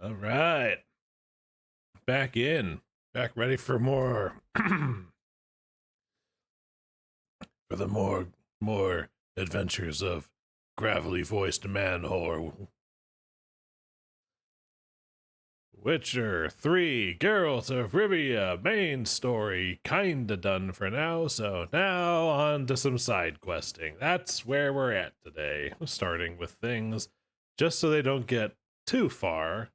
All right. Back ready for more. For the more adventures of gravelly voiced man whore. Witcher 3, Geralt of Rivia, main story kinda done for now, so now on to some side questing. That's where we're at today, starting with things just so they don't get too far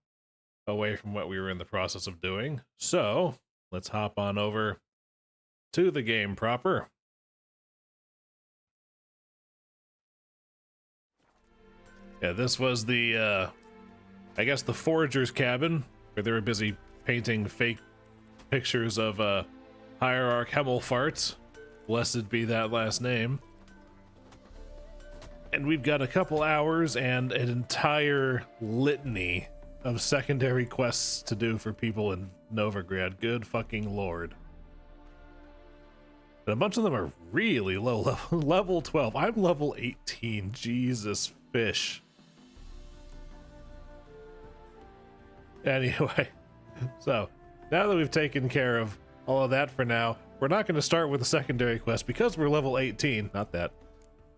away from what we were in the process of doing. So let's hop on over to the game proper. Yeah, this was the, I guess the forager's cabin, where they were busy painting fake pictures of Hierarch Hemmelfart. Blessed be that last name. And we've got a couple hours and an entire litany of secondary quests to do for people in Novigrad. Good fucking lord. And a bunch of them are really low level. Level 12. I'm level 18. Jesus fish. Anyway, so now that we've taken care of all of that for now, we're not going to start with the secondary quest because we're level 18. Not that.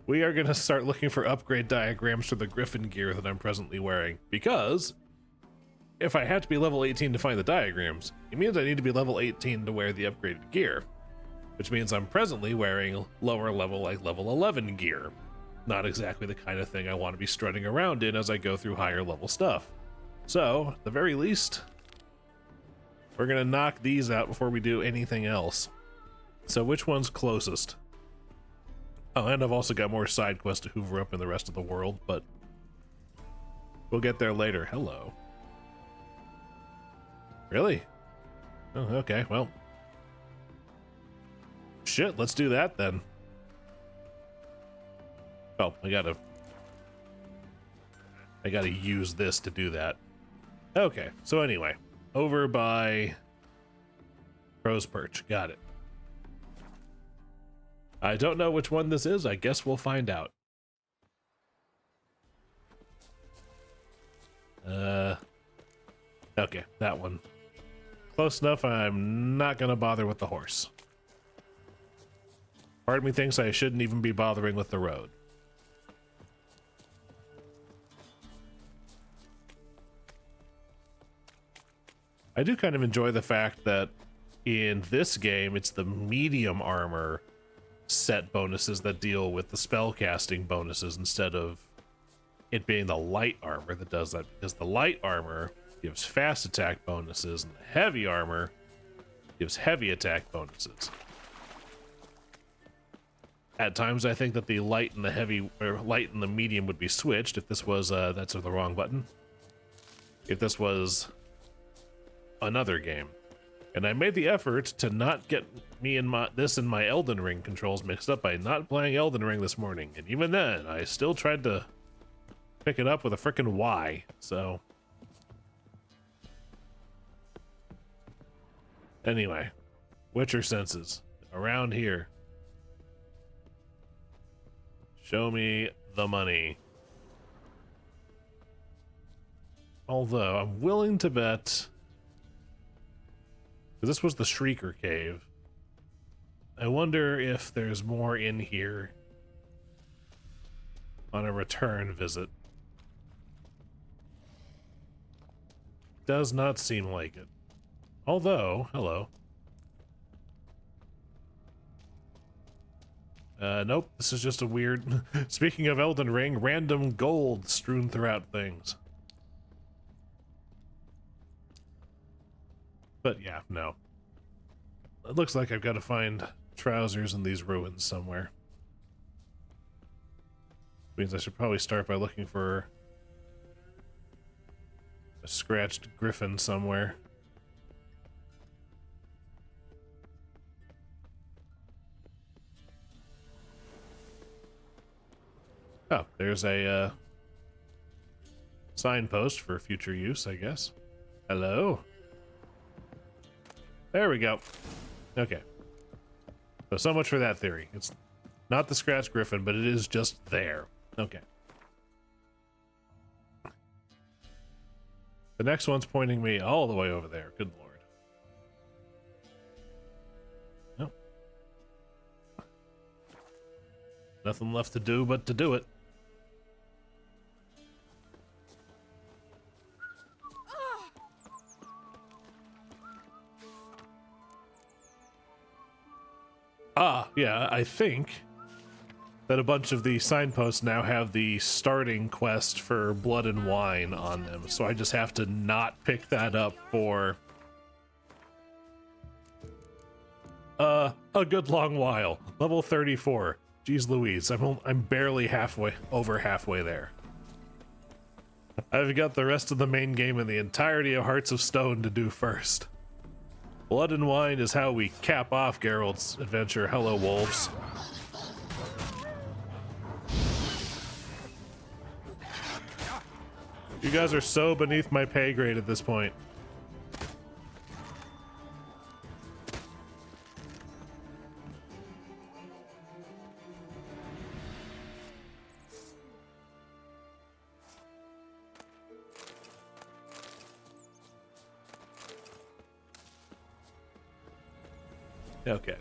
We are going to start looking for upgrade diagrams for the Griffin gear that I'm presently wearing, because if I have to be level 18 to find the diagrams, it means I need to be level 18 to wear the upgraded gear, which means I'm presently wearing lower level, like level 11 gear. Not exactly the kind of thing I want to be strutting around in as I go through higher level stuff. So, at the very least, we're going to knock these out before we do anything else. So which one's closest? Oh, and I've also got more side quests to hoover up in the rest of the world, but we'll get there later. Hello. Really? Oh, okay, well. Shit, let's do that then. Oh, I gotta use this to do that. Okay, so anyway, over by Crow's Perch. Got it. I don't know which one this is. I guess we'll find out. Okay, that one. Close enough. I'm not gonna bother with the horse. Part of me thinks I shouldn't even be bothering with the road. I do kind of enjoy the fact that in this game, it's the medium armor set bonuses that deal with the spell casting bonuses instead of it being the light armor that does that, because the light armor gives fast attack bonuses and the heavy armor gives heavy attack bonuses. At times, I think that the light and the heavy, or light and the medium would be switched if this was, that's the wrong button. If this was another game. And I made the effort to not get me and my Elden Ring controls mixed up by not playing Elden Ring this morning. And even then, I still tried to pick it up with a frickin' Y, so. Anyway, Witcher senses. Around here. Show me the money. Although, I'm willing to bet... This was the Shrieker Cave. I wonder if there's more in here on a return visit. Does not seem like it. Although, hello. Nope, this is just a weird... Speaking of Elden Ring, random gold strewn throughout things. But yeah, no. It looks like I've got to find trousers in these ruins somewhere. Means I should probably start by looking for a scratched griffin somewhere. Oh, there's a signpost for future use, I guess. Hello? There we go. Okay. So much for that theory. It's not the scratch griffin, but it is just there. Okay. The next one's pointing me all the way over there. Good lord. Nope. Nothing left to do but to do it. Ah, yeah, I think that a bunch of the signposts now have the starting quest for Blood and Wine on them, so I just have to not pick that up for a good long while. Level 34. Jeez Louise, I'm barely over halfway there. I've got the rest of the main game and the entirety of Hearts of Stone to do first. Blood and Wine is how we cap off Geralt's adventure. Hello, wolves. You guys are so beneath my pay grade at this point. Okay.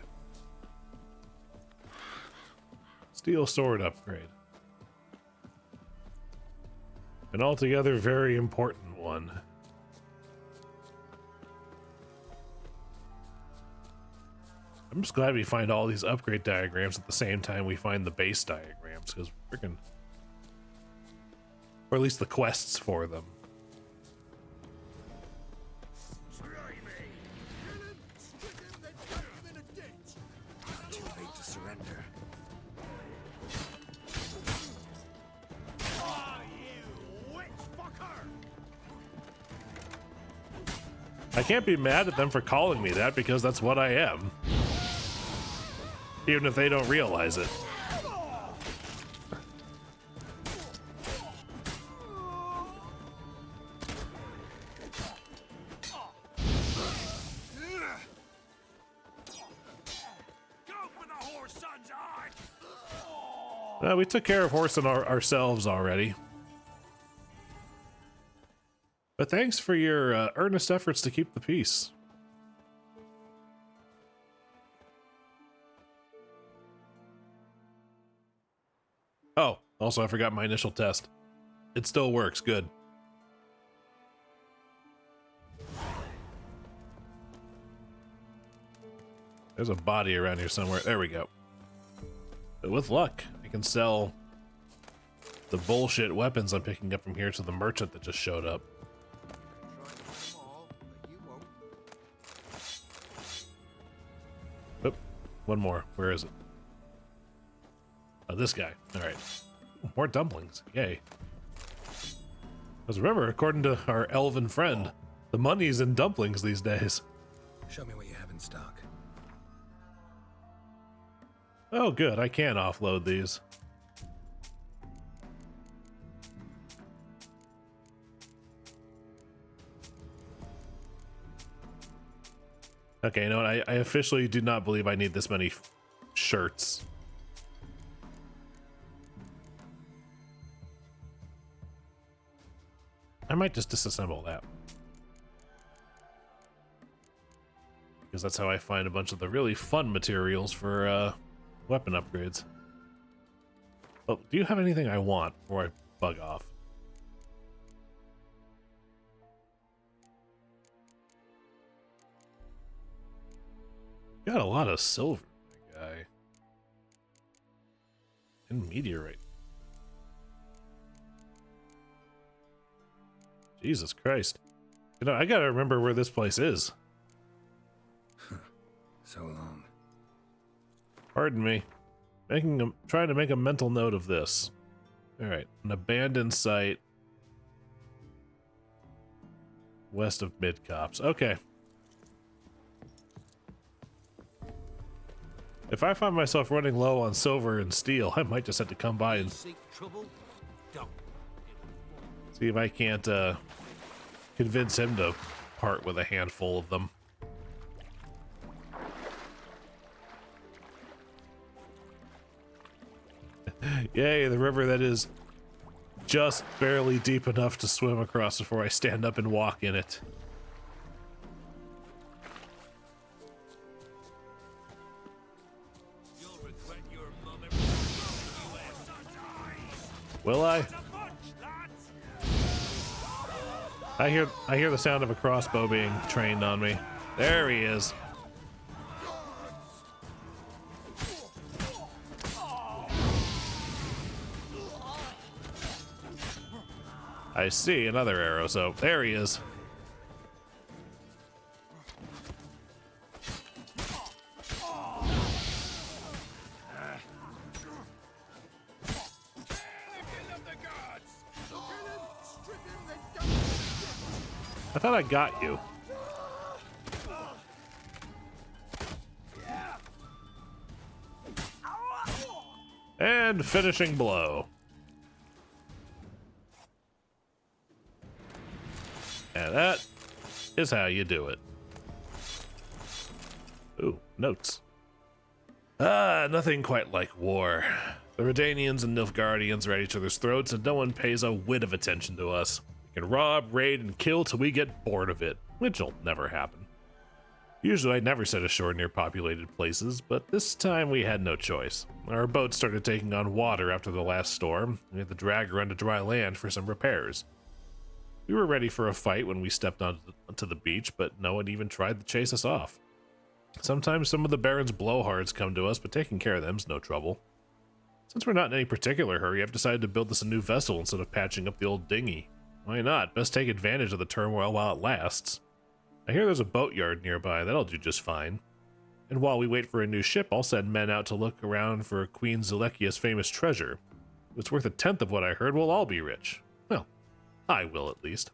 Steel sword upgrade. An altogether very important one. I'm just glad we find all these upgrade diagrams at the same time we find the base diagrams, because freaking, or at least the quests for them. I can't be mad at them for calling me that, because that's what I am. Even if they don't realize it. We took care of Horse and ourselves already. But thanks for your earnest efforts to keep the peace. Oh, also I forgot my initial test. It still works, good. There's a body around here somewhere. There we go. But with luck, I can sell the bullshit weapons I'm picking up from here to the merchant that just showed up. Oop, one more. Where is it? Oh, this guy. All right. More dumplings. Yay. Because remember, according to our elven friend, the money's in dumplings these days. Show me what you have in stock. Oh, good. I can offload these. Okay, you know what? I officially do not believe I need this many shirts. I might just disassemble that. Because that's how I find a bunch of the really fun materials for weapon upgrades. Oh, do you have anything I want before I bug off? Got a lot of silver, my guy. And meteorite. Jesus Christ. You know, I gotta remember where this place is. So long. Pardon me. Trying to make a mental note of this. Alright, an abandoned site. West of Mid-Cops. Okay. If I find myself running low on silver and steel, I might just have to come by and see if I can't convince him to part with a handful of them. Yay, the river that is just barely deep enough to swim across before I stand up and walk in it. Will I? I hear the sound of a crossbow being trained on me. There he is. I see another arrow, so there he is. I thought I got you. And finishing blow. And that is how you do it. Ooh, notes. Nothing quite like war. The Redanians and Nilfgaardians are at each other's throats, and no one pays a whit of attention to us. We can rob, raid, and kill till we get bored of it, which'll never happen. Usually I never set ashore near populated places, but this time we had no choice. Our boat started taking on water after the last storm. We had to drag her onto dry land for some repairs. We were ready for a fight when we stepped onto the beach, but no one even tried to chase us off. Sometimes some of the Baron's blowhards come to us, but taking care of them's no trouble. Since we're not in any particular hurry, I've decided to build us a new vessel instead of patching up the old dinghy. Why not? Best take advantage of the turmoil while it lasts. I hear there's a boatyard nearby. That'll do just fine. And while we wait for a new ship, I'll send men out to look around for Queen Zelekia's famous treasure. If it's worth a tenth of what I heard, we'll all be rich. Well, I will at least.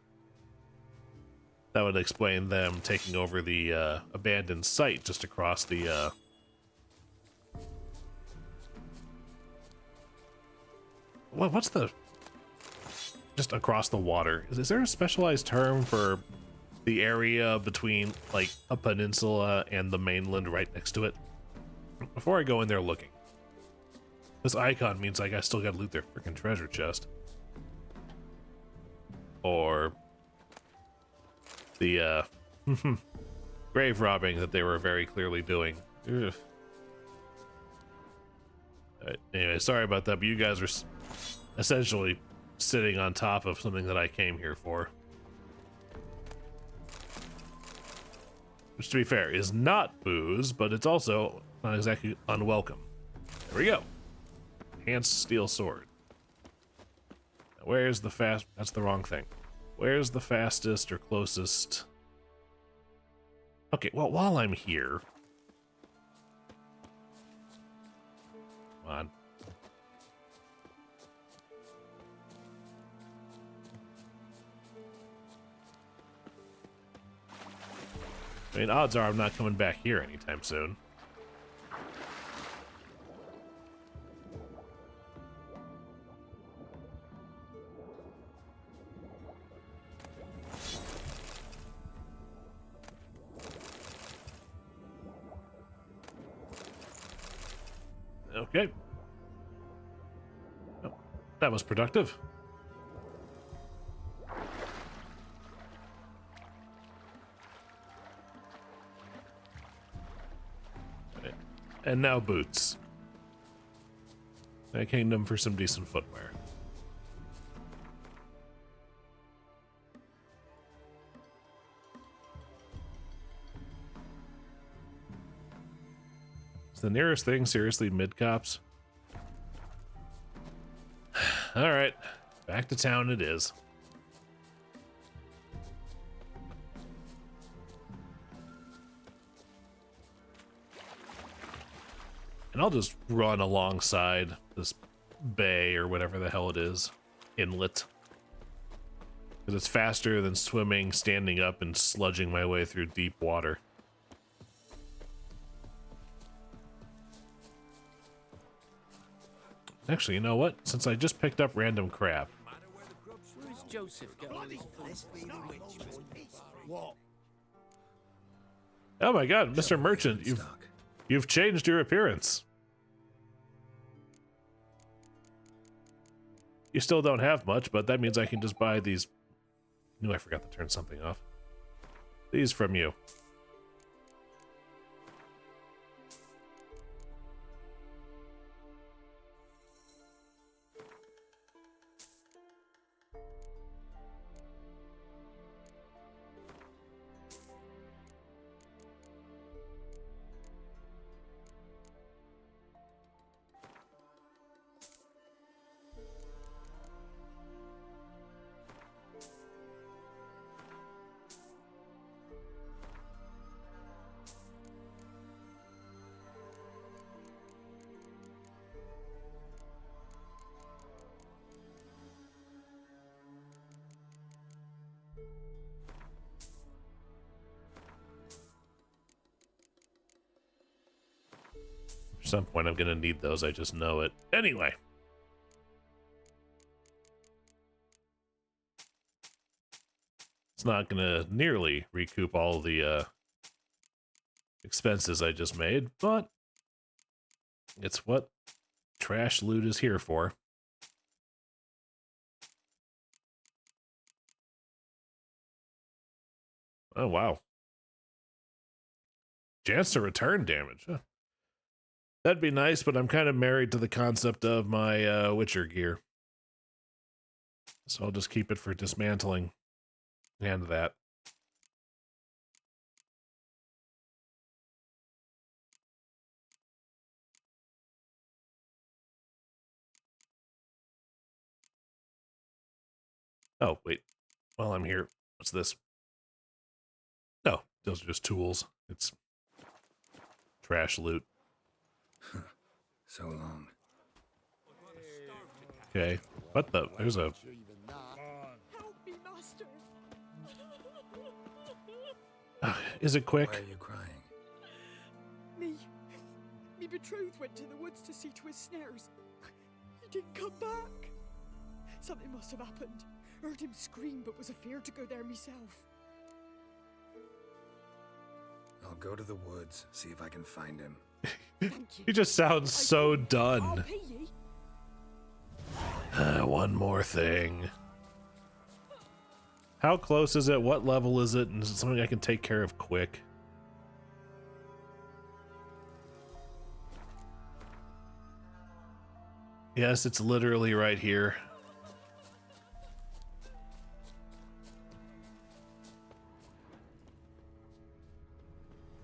That would explain them taking over the abandoned site just across the... What's the... just across the water? Is there a specialized term for the area between, like, a peninsula and the mainland right next to it? Before I go in there looking. This icon means like I still gotta loot their freaking treasure chest. Or... the, grave robbing that they were very clearly doing. Ugh. Anyway, sorry about that, but you guys were essentially sitting on top of something that I came here for. Which, to be fair, is not booze, but it's also not exactly unwelcome. There we go. Enhanced steel sword. Now, where's the fast... That's the wrong thing. Where's the fastest or closest... Okay, well, while I'm here... Come on. I mean, odds are I'm not coming back here anytime soon. Okay. Oh, that was productive. And now boots. I came them for some decent footwear. Is the nearest thing seriously mid-cops? Alright, back to town it is. And I'll just run alongside this bay or whatever the hell it is, inlet. Because it's faster than swimming, standing up, and sludging my way through deep water. Actually, you know what? Since I just picked up random crap. Where's Joseph going? Oh my god, Mr. Merchant, you've changed your appearance. You still don't have much, but that means I can just buy these. Knew I forgot to turn something off. These from you. At some point I'm gonna need those, I just know it. Anyway. It's not gonna nearly recoup all the expenses I just made, but it's what trash loot is here for. Oh, wow. Chance to return damage. Huh. That'd be nice, but I'm kind of married to the concept of my Witcher gear. So I'll just keep it for dismantling and that. Oh, wait. While I'm here, what's this? No, those are just tools. It's trash loot. So long. Okay. What the? There's a... Help me, master. Is it quick? Why are you crying? Me betrothed went to the woods to see to his snares. He didn't come back. Something must have happened. Heard him scream, but was afeard to go there myself. I'll go to the woods, see if I can find him. Thank you. He just sounds so I'll done. pay ye. One more thing. How close is it? What level is it? And is it something I can take care of quick? Yes, it's literally right here.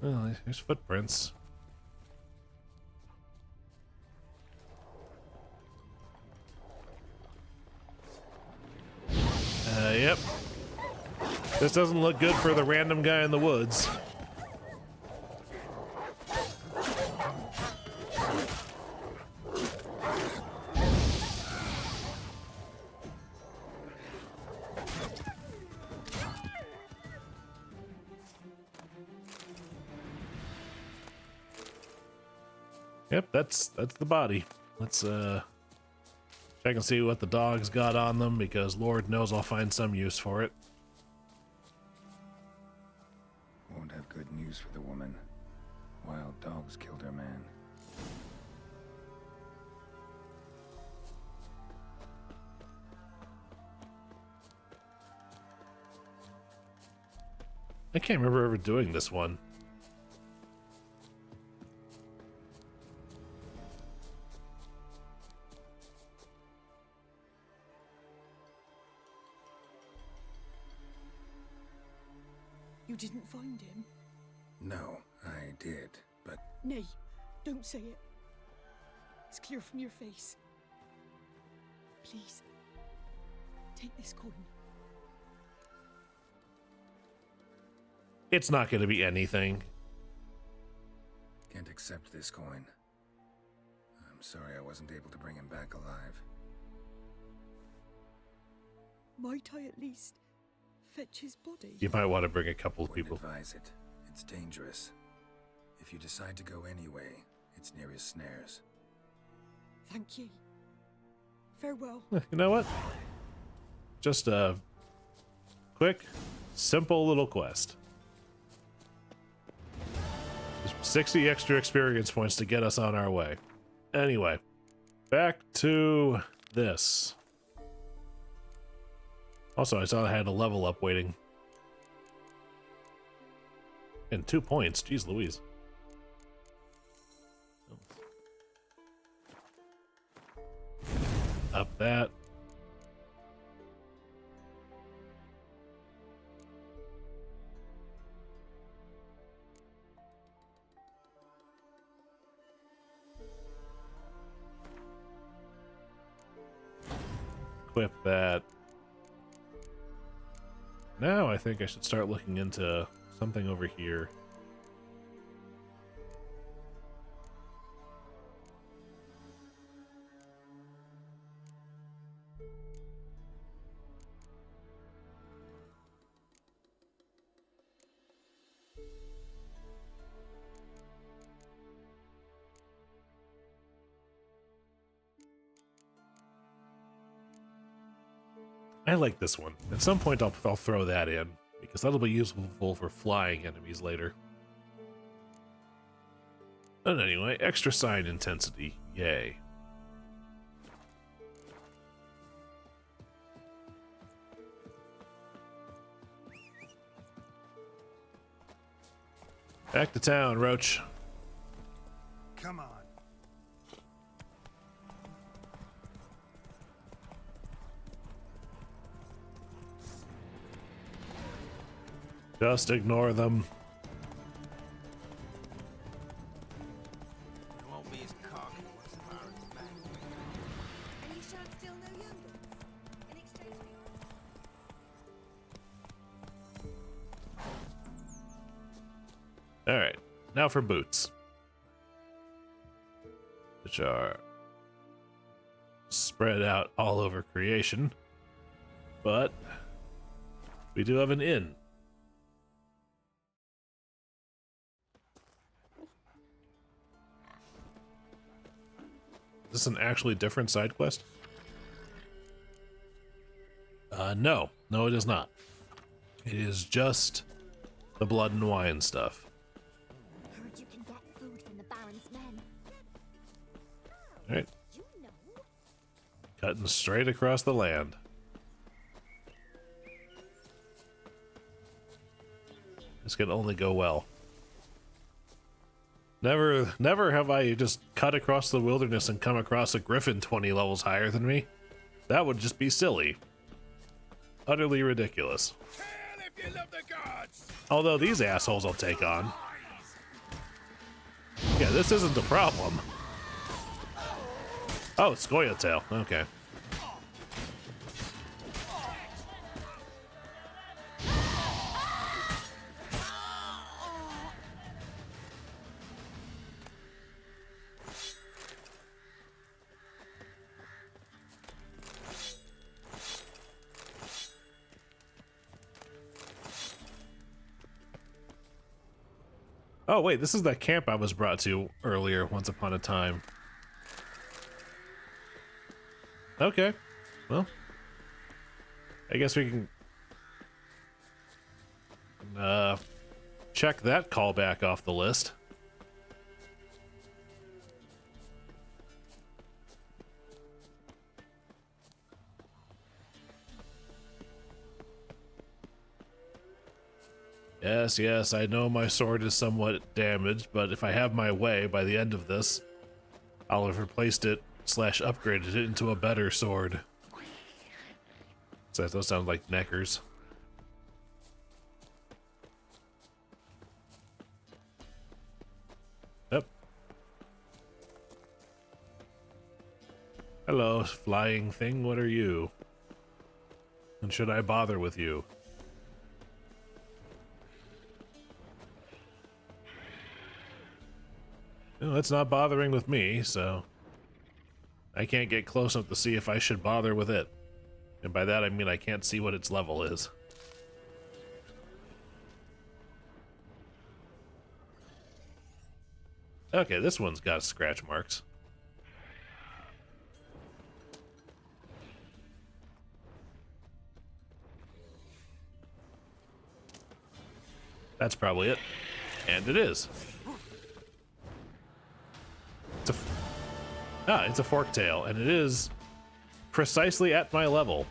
Oh, there's footprints. Yep. This doesn't look good for the random guy in the woods. Yep, that's the body. Let's check and see what the dog's got on them, because Lord knows I'll find some use for it. Won't have good news for the woman. Wild dogs killed her man. I can't remember ever doing this one. You didn't find him? No, I did, but Nay, don't say it. It's clear from your face. Please, take this coin. It's not going to be anything. can't accept this coin. I'm sorry I wasn't able to bring him back alive. Might I at least fetch his body? You might want to bring a couple of Wouldn't people. advise it. It's dangerous. If you decide to go anyway, it's near his snares. Thank ye. Farewell. You know what? Just a quick, simple little quest. Just 60 extra experience points to get us on our way. Anyway, back to this. Also, I saw I had a level up waiting. And 2 points. Jeez Louise. Up that. Equip that. Now I think I should start looking into something over here. I like this one. At some point I'll throw that in, because that'll be useful for flying enemies later. But anyway, extra sign intensity. Yay. Back to town, Roach. Come on. Just ignore them. It won't be as cocky once the pirate's back. And you shan't steal no youngins in exchange for your... Alright, now for boots. Which are spread out all over creation. But we do have an inn. Is this an actually different side quest? No. No, it is not. It is just the blood and wine stuff. Heard you can get food from the Baron's men. Alright, You know? cutting straight across the land. This can only go well. Never have I just cut across the wilderness and come across a griffin 20 levels higher than me. That would just be silly. Utterly ridiculous. If you love the gods. Although these assholes I'll take on. Yeah, this isn't the problem. Oh, it's Scoia'tael. Okay. Oh, wait, this is that camp I was brought to earlier, once upon a time. Okay. Well, I guess we can check that callback off the list. Yes, yes, I know my sword is somewhat damaged, but if I have my way, by the end of this, I'll have replaced it / upgraded it into a better sword. So those sound like neckers. Yep. Hello, flying thing, what are you? And should I bother with you? No, it's not bothering with me, so I can't get close enough to see if I should bother with it. And by that I mean I can't see what its level is. Okay, this one's got scratch marks. That's probably it. And it is. It's a fork tail, and it is precisely at my level.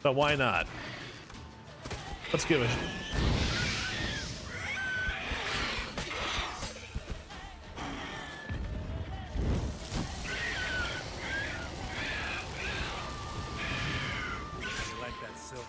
But why not? Let's give it. I like that silver.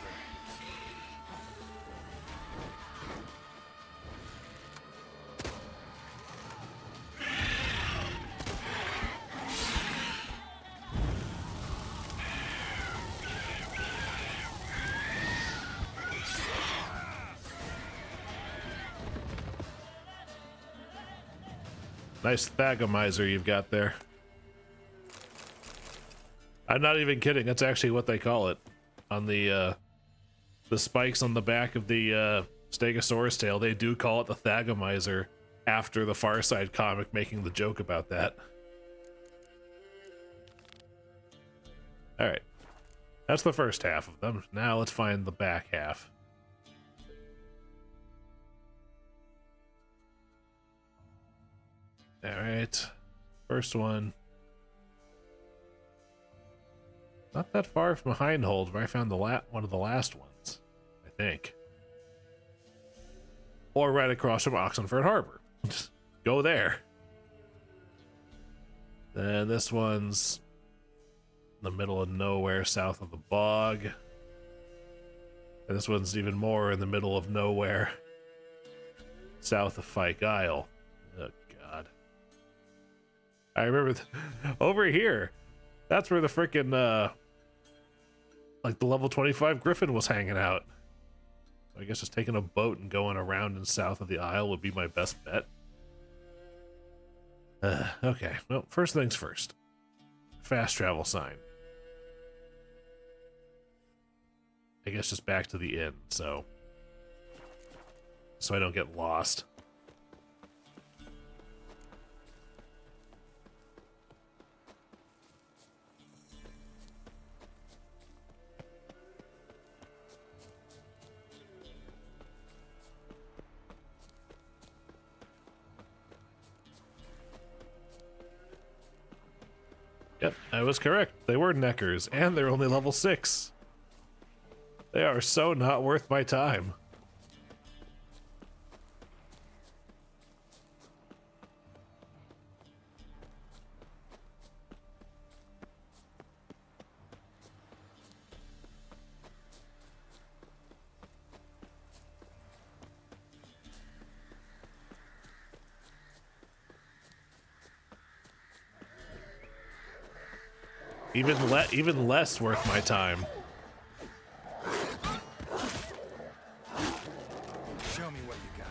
Nice thagomizer you've got there. I'm not even kidding. That's actually what they call it. On the spikes on the back of the Stegosaurus tail, they do call it the thagomizer after the Far Side comic making the joke about that. All right. That's the first half of them. Now let's find the back half. All right. First one. Not that far from Hindhold, where I found the one of the last ones, I think. Or right across from Oxenford Harbor. Just go there. Then this one's in the middle of nowhere, south of the bog. And this one's even more in the middle of nowhere, south of Fyke Isle. Oh, God. I remember over here. That's where the frickin' like the level 25 Griffin was hanging out. I guess just taking a boat and going around and south of the Isle would be my best bet. Okay, well, first things first. Fast travel sign. I guess just back to the inn, so I don't get lost. Yep, I was correct. They were Neckers, and they're only level 6. They are so not worth my time. Even less worth my time. Show me what you got.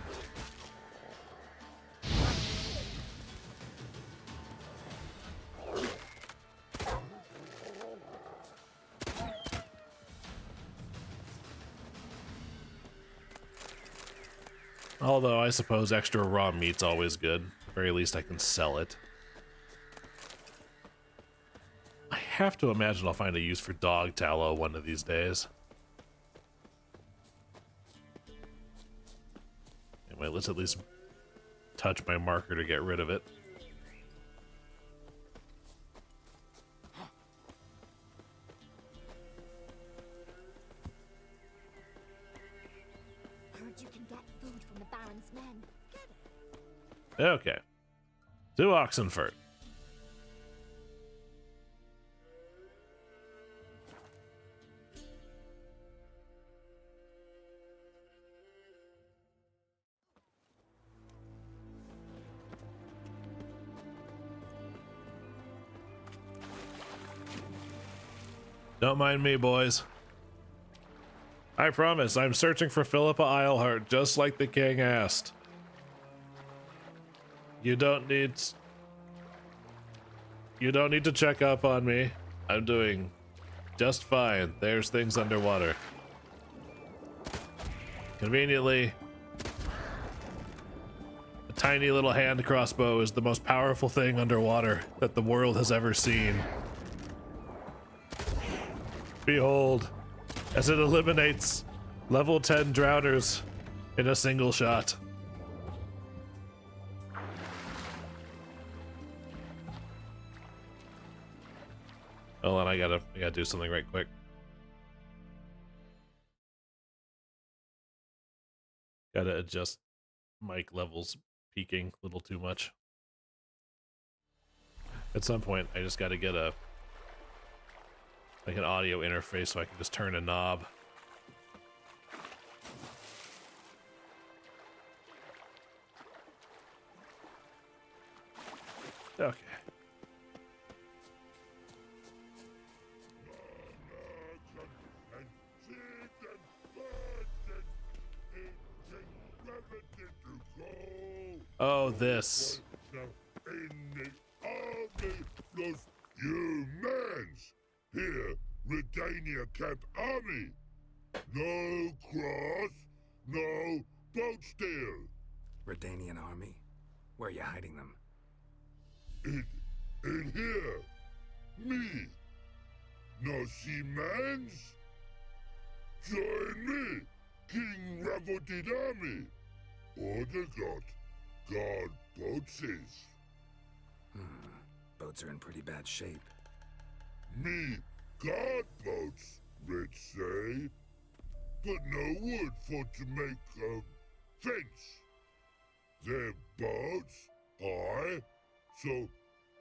Although I suppose extra raw meat's always good. At the very least I can sell it. I have to imagine I'll find a use for dog tallow one of these days. Anyway, let's at least touch my marker to get rid of it. Heard you can get food from the Baron's men. Get it. Okay. To Oxenford. Don't mind me, boys. I promise, I'm searching for Philippa Eilhart, just like the king asked. You don't need to check up on me. I'm doing just fine. There's things underwater. Conveniently, a tiny little hand crossbow is the most powerful thing underwater that the world has ever seen. Behold, as it eliminates level 10 drowners in a single shot. Hold on, I gotta do something right quick. Gotta adjust mic levels peaking a little too much. At some point, I just gotta get a like an audio interface so I can just turn a knob. Okay. Oh, this. Humans! Here, Redania Camp Army! No cross, no boat steal! Redanian army? Where are you hiding them? In here! Me! No see mans? Join me, King Ravodid Army! Order God boatses! Boats are in pretty bad shape. Me guard boats, Red say. But no wood for to make a fence. Their boats, aye. So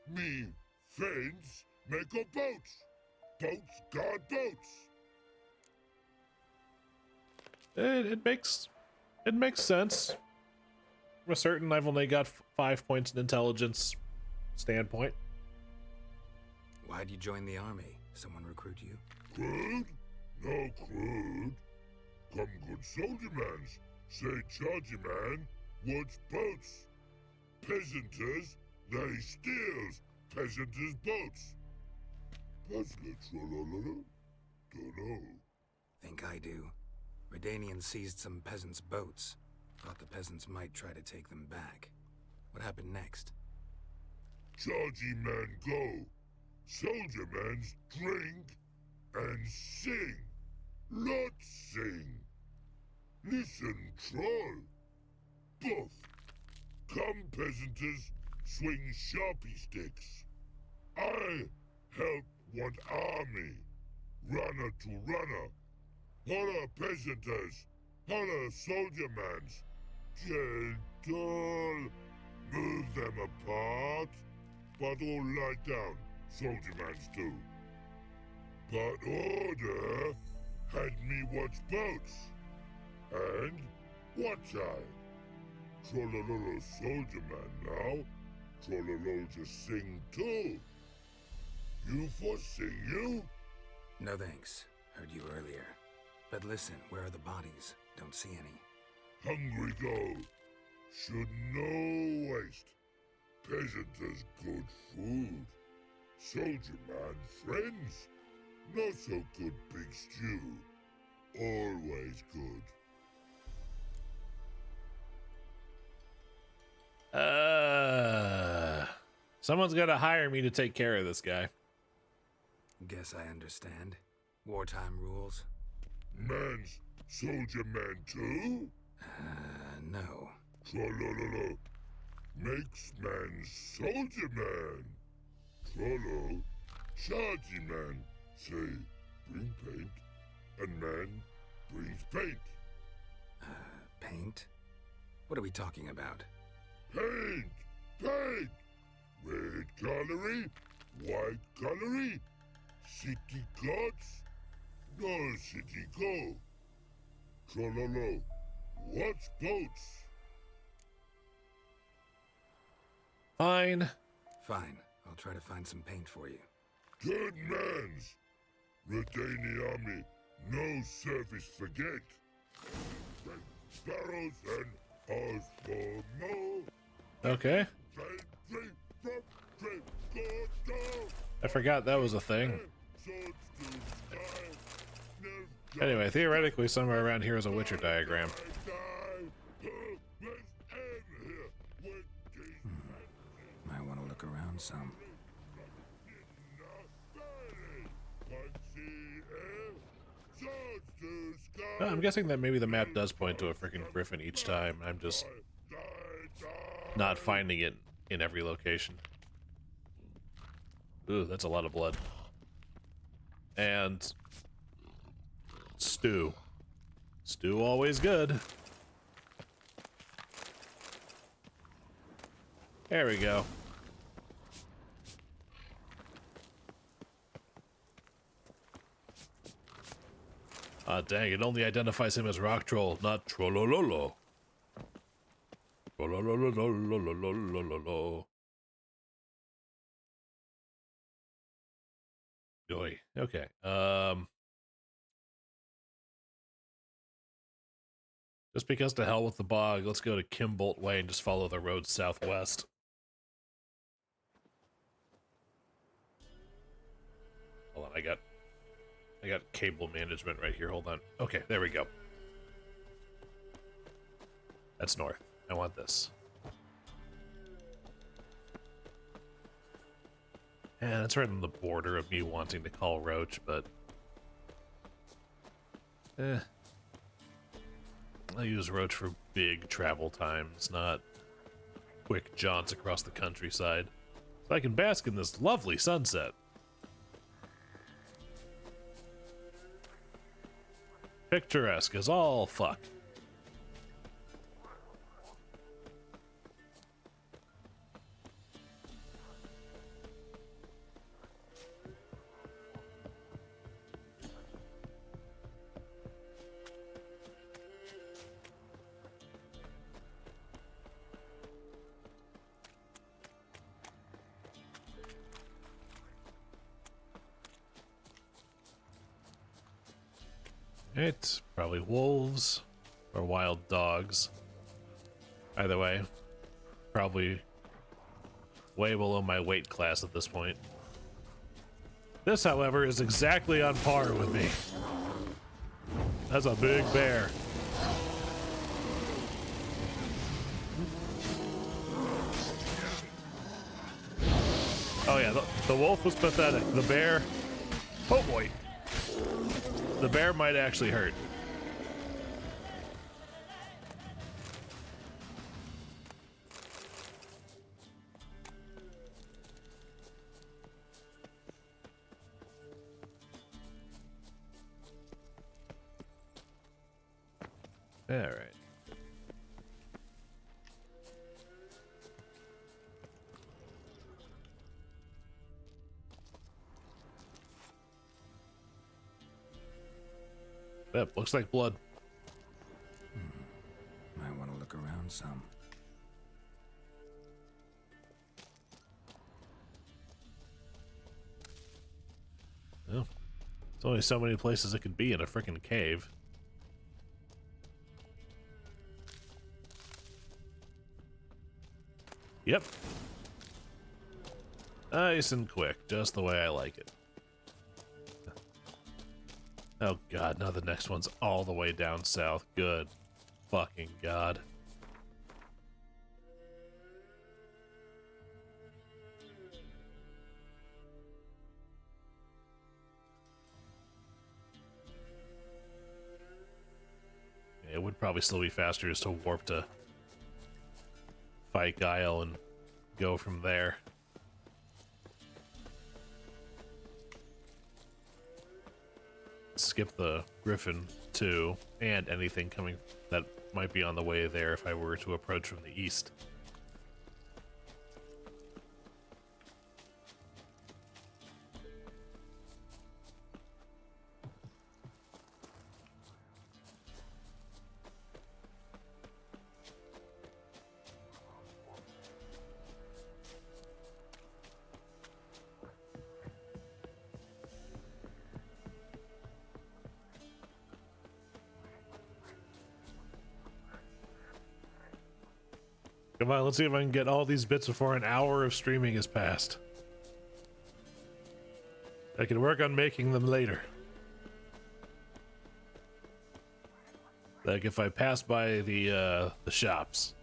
me fence make a boats. Boats guard boats. It makes sense. From a certain, I've only got 5 points in intelligence standpoint. Why'd you join the army? Someone recruit you? Crude? No crude. Come good soldier mans. Say chargy man, what's boats? Peasanters, they steals peasanters' boats. Puzzler trollololo? Dunno. Think I do. Redanians seized some peasants' boats. Thought the peasants might try to take them back. What happened next? Chargy man go. Soldier mans drink and sing. Lot sing. Listen, troll. Buff. Come, peasanters, swing sharpie sticks. I help one army. Runner to runner. Holla, peasanters. Holla, soldier mans. Gentle. Move them apart. But all lie down. Soldier mans do. But order had me watch boats. And watch I. Trollololo soldier man now. Trollolo just sing too. You for sing you? No thanks. Heard you earlier. But listen, where are the bodies? Don't see any. Hungry go. Should no waste. Peasanters good food. Soldier man friends. Not so good big stew. Always good. Someone's got to hire me to take care of this guy. Guess I understand. Wartime rules? Man's soldier man too? No. Trollololo. Makes man soldier man. Trollo. Chargy man. Say, bring paint. And man brings paint. Paint? What are we talking about? Paint! Paint! Red colory, white colory, city gods, no city go. Trollolo, what's boats? Fine. Fine. I'll try to find some paint for you. Good mans. Redani army, no service forget. Sparrows and us for more. Okay. I forgot that was a thing. Anyway, theoretically, somewhere around here is a Witcher diagram. Might want to look around some. I'm guessing that maybe the map does point to a freaking griffin each time. I'm just not finding it in every location. Ooh, that's a lot of blood. And stew. Stew always good. There we go. Ah, dang, it only identifies him as Rock Troll, not Trollololo. Trollolololololololololo. Joy. Okay. Just because to hell with the bog, let's go to Kimbolt Way and just follow the road southwest. Hold on, I got cable management right here. Hold on. Okay, there we go. That's north. I want this. Yeah, that's right on the border of me wanting to call Roach, but I use Roach for big travel times, not quick jaunts across the countryside. So I can bask in this lovely sunset. Picturesque as all fuck. It's probably wolves or wild dogs. Either way, probably way below my weight class at this point. This, however, is exactly on par with me. That's a big bear. Oh yeah, the wolf was pathetic. The bear, oh boy. The bear might actually hurt. All right. Yep, looks like blood. Might want to look around some. Well, there's only so many places it could be in a frickin' cave. Yep. Nice and quick, just the way I like it. Oh god, now the next one's all the way down south. Good fucking god. It would probably still be faster just to warp to fight Guile and go from there. Skip the Griffin too, and anything coming that might be on the way there if I were to approach from the east. Come on, let's see if I can get all these bits before an hour of streaming has passed. I can work on making them later. Like if I pass by the shops.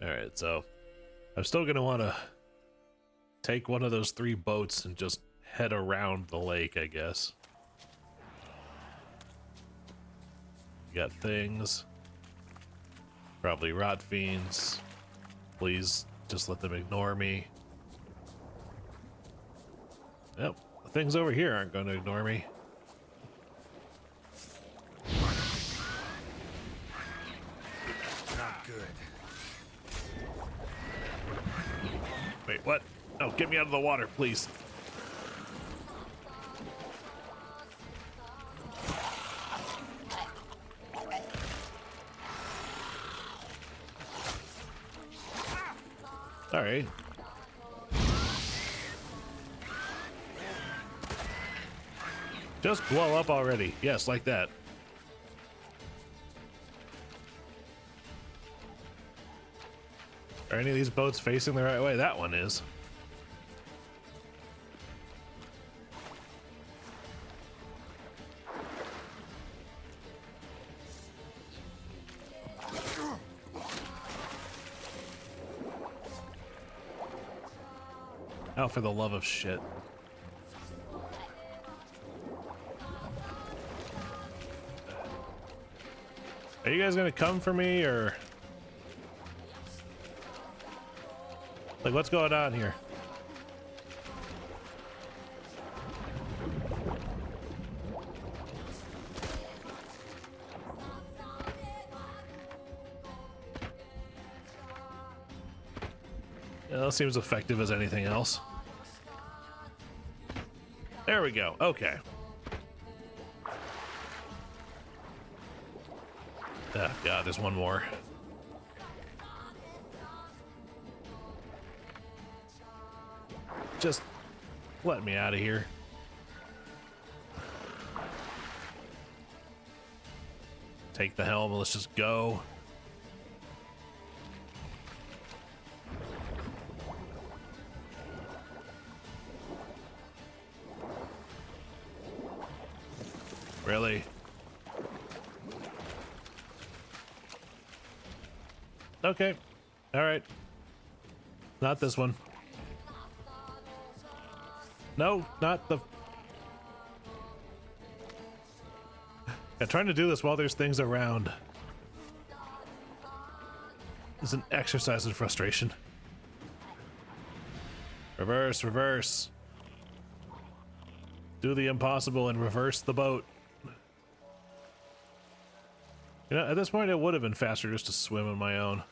Alright, so I'm still gonna want to take one of those 3 boats and just head around the lake, I guess. got things. Probably rot fiends. Please just let them ignore me. Yep, the things over here aren't going to ignore me. Not good. Wait, what? No, get me out of the water, please. All right. Just blow up already. Yes, like that. Are any of these boats facing the right way? That one is. Oh, for the love of shit. Are you guys gonna come for me, or like what's going on here? Yeah, that seems effective as anything else. There we go. Okay. Oh god, there's one more. Just let me out of here. Take the helm, let's just go. Really? Okay. All right. Not this one. No, not the... I'm trying to do this while there's things around. It's an exercise in frustration. Reverse, reverse. Do the impossible and reverse the boat. You know, at this point it would have been faster just to swim on my own.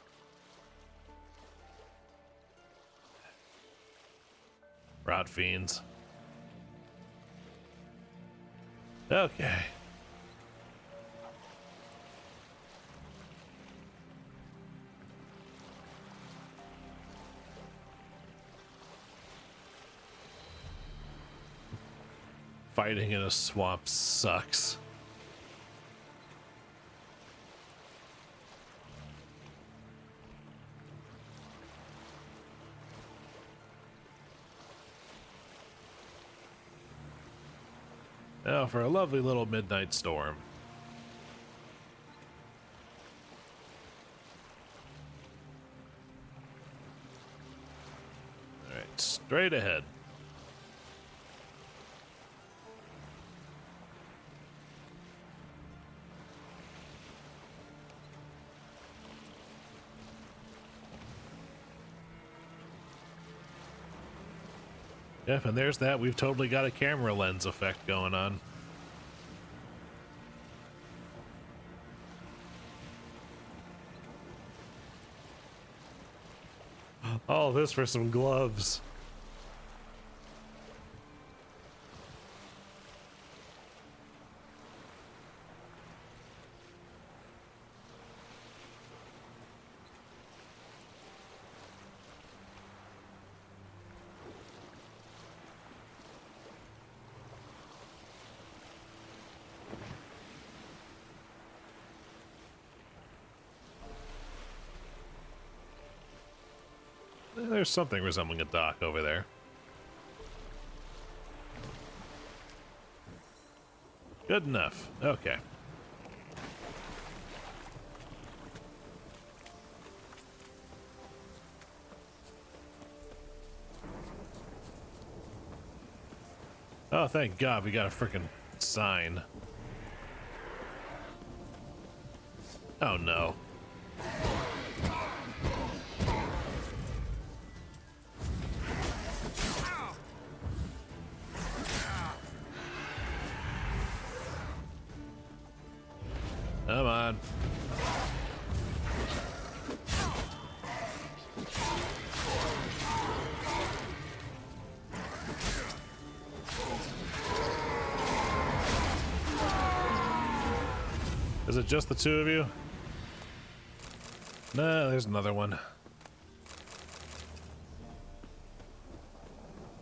Rot fiends. Okay. Fighting in a swamp sucks. Now for a lovely little midnight storm. All right, straight ahead. Yep, and there's that. We've totally got a camera lens effect going on. All this for some gloves. There's something resembling a dock over there. Good enough. Okay. Oh, thank God we got a freaking sign. Oh no. Come on. Is it just the two of you? No, there's another one.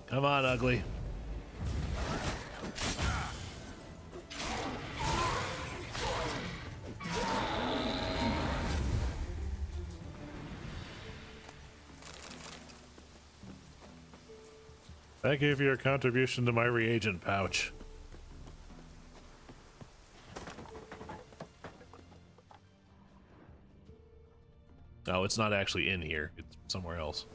Come on, ugly. Thank you for your contribution to my reagent pouch. Oh, it's not actually in here. It's somewhere else.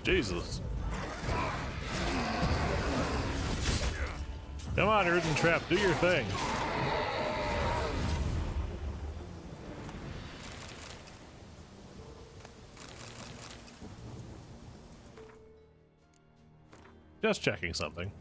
Jesus. Come on, Urgent Trap, do your thing. Just checking something.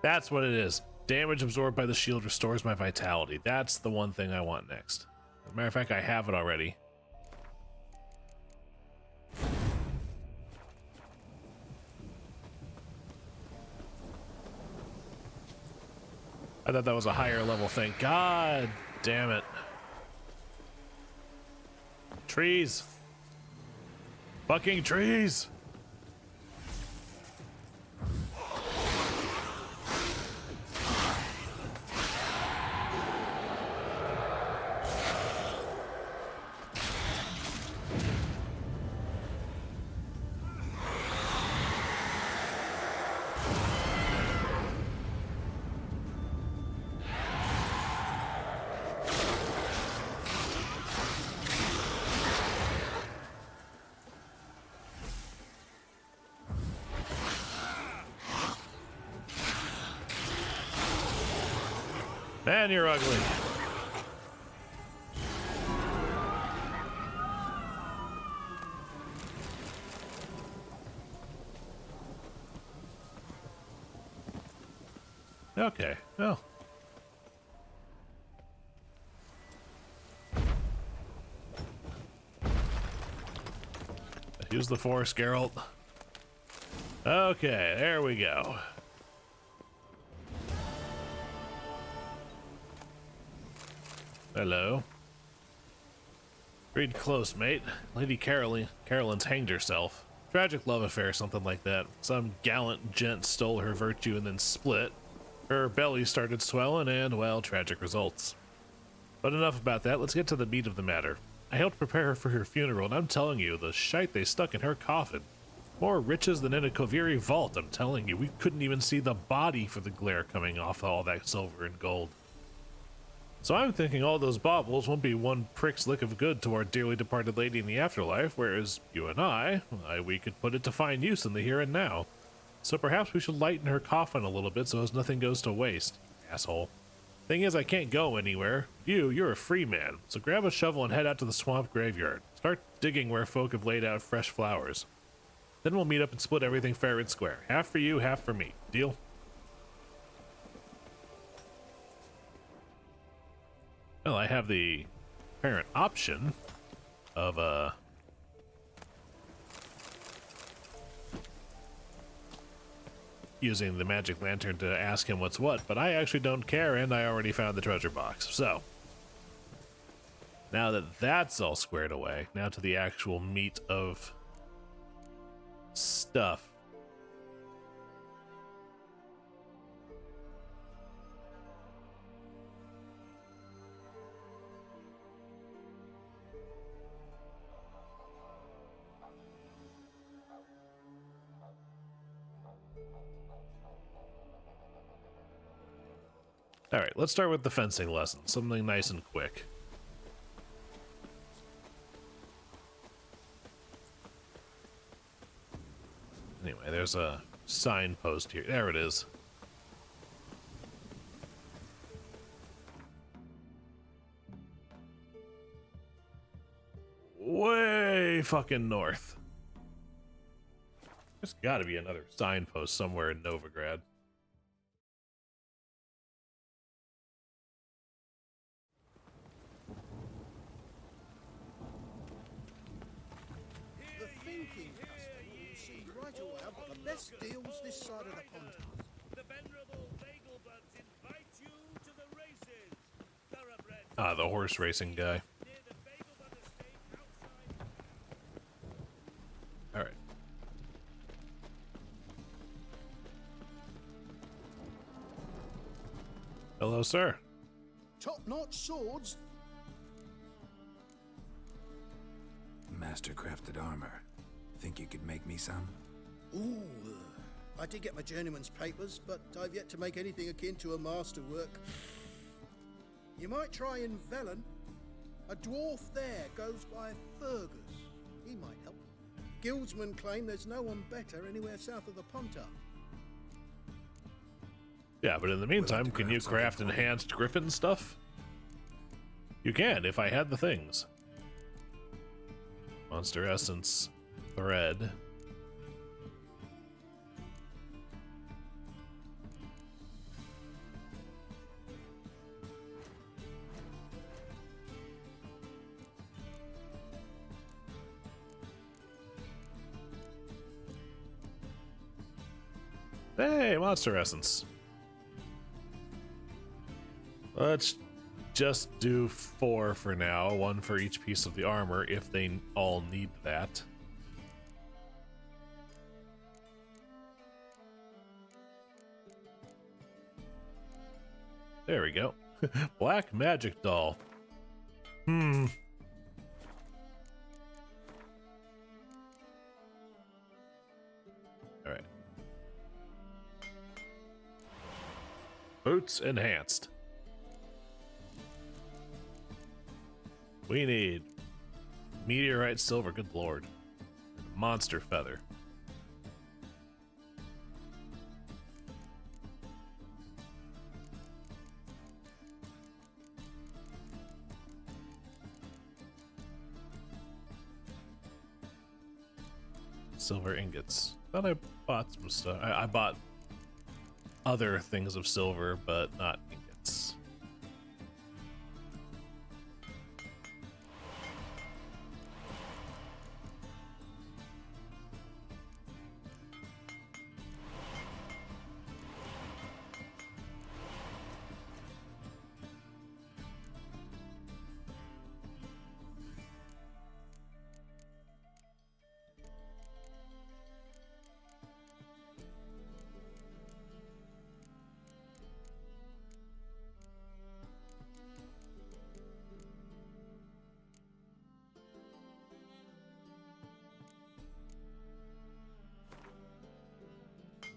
That's what it is. Damage absorbed by the shield restores my vitality. That's the one thing I want next. As a matter of fact, I have it already. I thought that was a higher level thing. God damn it. Trees. Fucking trees. Man, you're ugly. Okay, well. Use the force, Geralt. Okay, there we go. Hello. Read close, mate. Lady Carolyn's hanged herself. Tragic love affair, something like that. Some gallant gent stole her virtue and then split. Her belly started swelling and, well, tragic results. But enough about that, let's get to the meat of the matter. I helped prepare her for her funeral, and I'm telling you, the shite they stuck in her coffin. More riches than in a Koviri vault, I'm telling you. We couldn't even see the body for the glare coming off all that silver and gold. So I'm thinking all those baubles won't be one prick's lick of good to our dearly departed lady in the afterlife, whereas you and we could put it to fine use in the here and now. So perhaps we should lighten her coffin a little bit so as nothing goes to waste, asshole. Thing is, I can't go anywhere. You're a free man, so grab a shovel and head out to the swamp graveyard. Start digging where folk have laid out fresh flowers. Then we'll meet up and split everything fair and square. Half for you, half for me. Deal? Well, I have the apparent option of, using the magic lantern to ask him what's what, but I actually don't care, and I already found the treasure box. So, now that that's all squared away, now to the actual meat of stuff. All right, let's start with the fencing lesson. Something nice and quick. Anyway, there's a signpost here. There it is. Way fucking north. There's gotta be another signpost somewhere in Novigrad. The thinking customer will see right away I've got the best deals this side of the pond. The venerable Bagelbuds invite you to the races. Thoroughbred Ah, the horse racing guy. near the Bagelbud estate outside. All right. Hello, sir. Top-notch swords. Master-crafted armor. Think you could make me some? Ooh, I did get my journeyman's papers, but I've yet to make anything akin to a masterwork. You might try in Velen. A dwarf there goes by Fergus. He might help. Guildsmen claim there's no one better anywhere south of the Pontar. Yeah, but in the meantime, to can you craft something craft for you. enhanced griffin stuff? You can, if I had the things. Monster essence, thread. Hey, monster essence. Let's just do 4 for now, 1 for each piece of the armor if they all need that. There we go. Black magic doll. All right. Boots enhanced. We need meteorite silver, good lord. Monster feather. Silver ingots. Thought I bought some stuff. I bought other things of silver, but not ingots.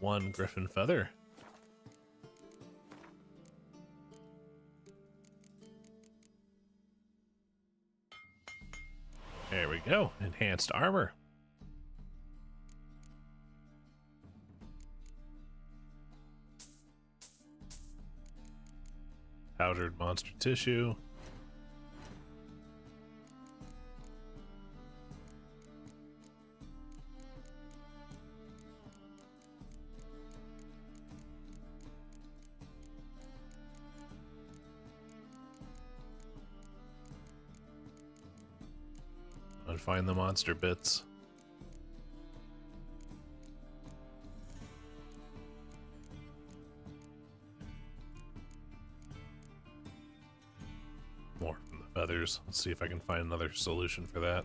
One griffin feather. There we go. Enhanced armor. Powdered monster tissue. And find the monster bits. More from the feathers. Let's see if I can find another solution for that.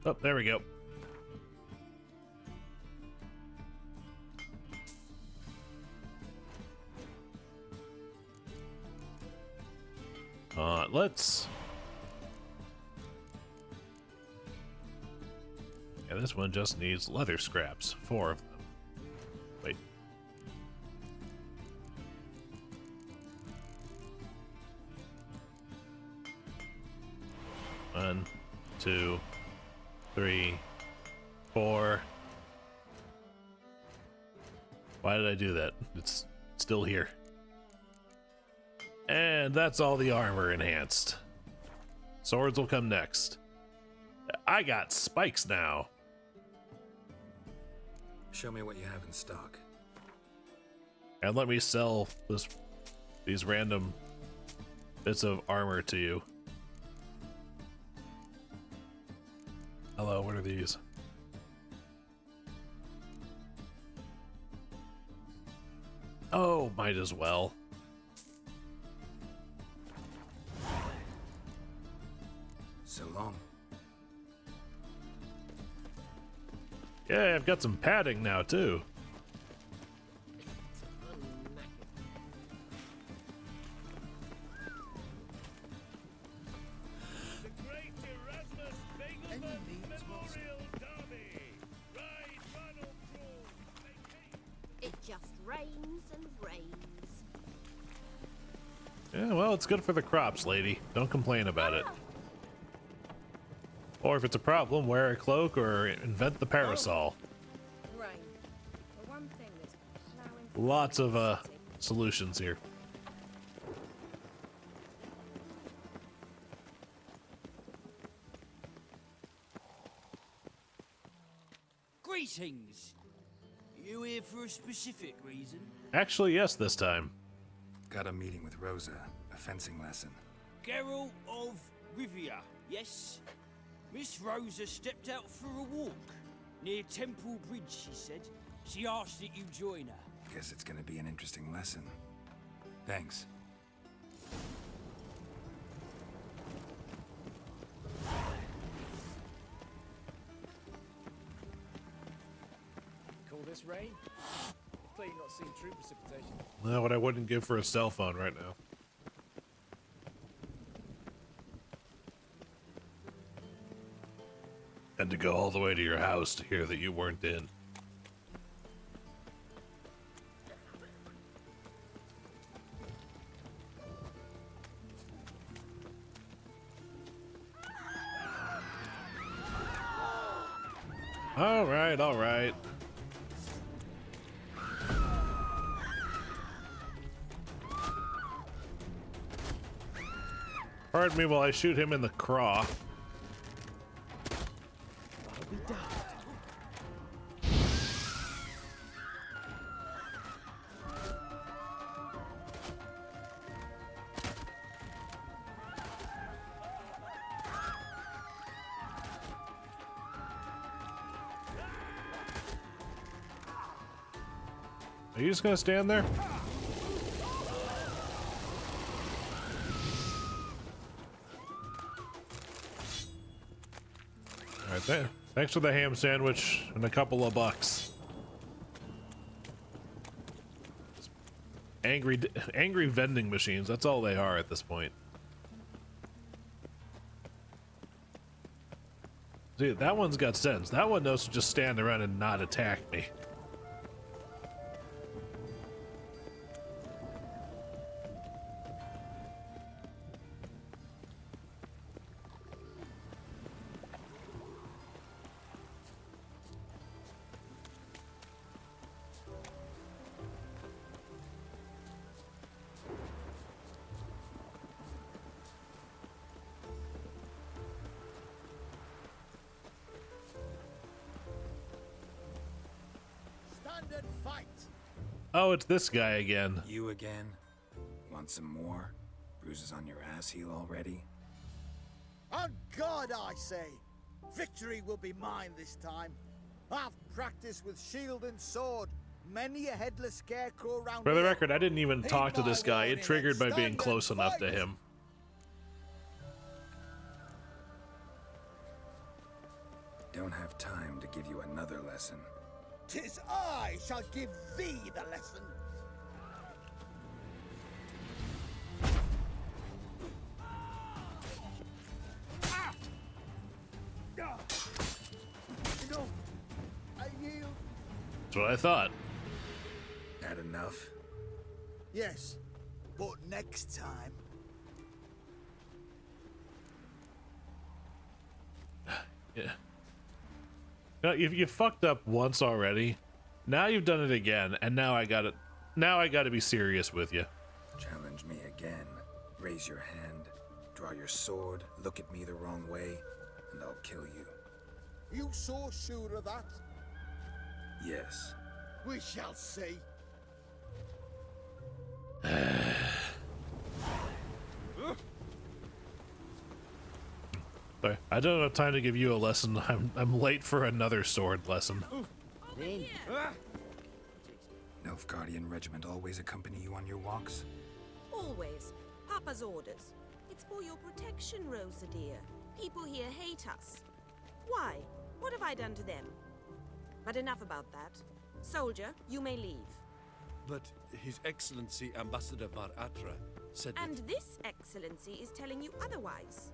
Oh, there we go. Let's this one just needs leather scraps. 4 of them. Wait. One, 2, 3, 4. Why did I do that? It's still here. And that's all the armor enhanced. Swords will come next. I got spikes now. Show me what you have in stock. And let me sell these random bits of armor to you. Hello, what are these? Oh, might as well. So long. Yeah, I've got some padding now too. The Great Erasmus Bagelman Memorial Derby. Ride, run, or crawl. It just rains and rains. Yeah, well, it's good for the crops, lady. Don't complain about it. Or if it's a problem, wear a cloak or invent the parasol. Rain. The one thing that's plowing. Lots of solutions here. Greetings. You here for a specific reason? Actually, yes, this time. Got a meeting with Rosa. A fencing lesson. Geralt of Rivia, yes? Miss Rosa stepped out for a walk. Near Temple Bridge, she said. She asked that you join her. Guess it's gonna be an interesting lesson. Thanks. Call this rain? Clearly not seen true precipitation. Well, what I wouldn't give for a cell phone right now. And to go all the way to your house to hear that you weren't in. All right, all right. Pardon me while I shoot him in the craw. I'll be damned. Are you just gonna stand there? Alright, thanks for the ham sandwich and a couple of bucks. Angry vending machines, that's all they are at this point. See, that one's got sense. That one knows to just stand around and not attack me. Stand and fight! Oh, it's this guy again. You again? Want some more? Bruises on your ass heel already? On God, I say! Victory will be mine this time. I've practiced with shield and sword. Many a headless scarecrow round For the here. record, I didn't even Heed talk to my this guy. It warning triggered by and being stand close and enough to fight. him. Don't have time to give you another lesson. 'Tis I shall give thee the lesson. That's what I thought. That enough? Yes, but next time. Yeah. No, you fucked up once already. Now you've done it again, and now I got it. Now I got to be serious with you. Challenge me again. Raise your hand, draw your sword, look at me the wrong way, and I'll kill you. You so sure of that? Yes. We shall see. Sorry, I don't have time to give you a lesson. I'm late for another sword lesson. Nilfgaardian regiment always accompany you on your walks? Always. Papa's orders. It's for your protection, Rosa dear. People here hate us. Why? What have I done to them? But enough about that. Soldier, you may leave. But His Excellency Ambassador Var Atra said And this Excellency is telling you otherwise.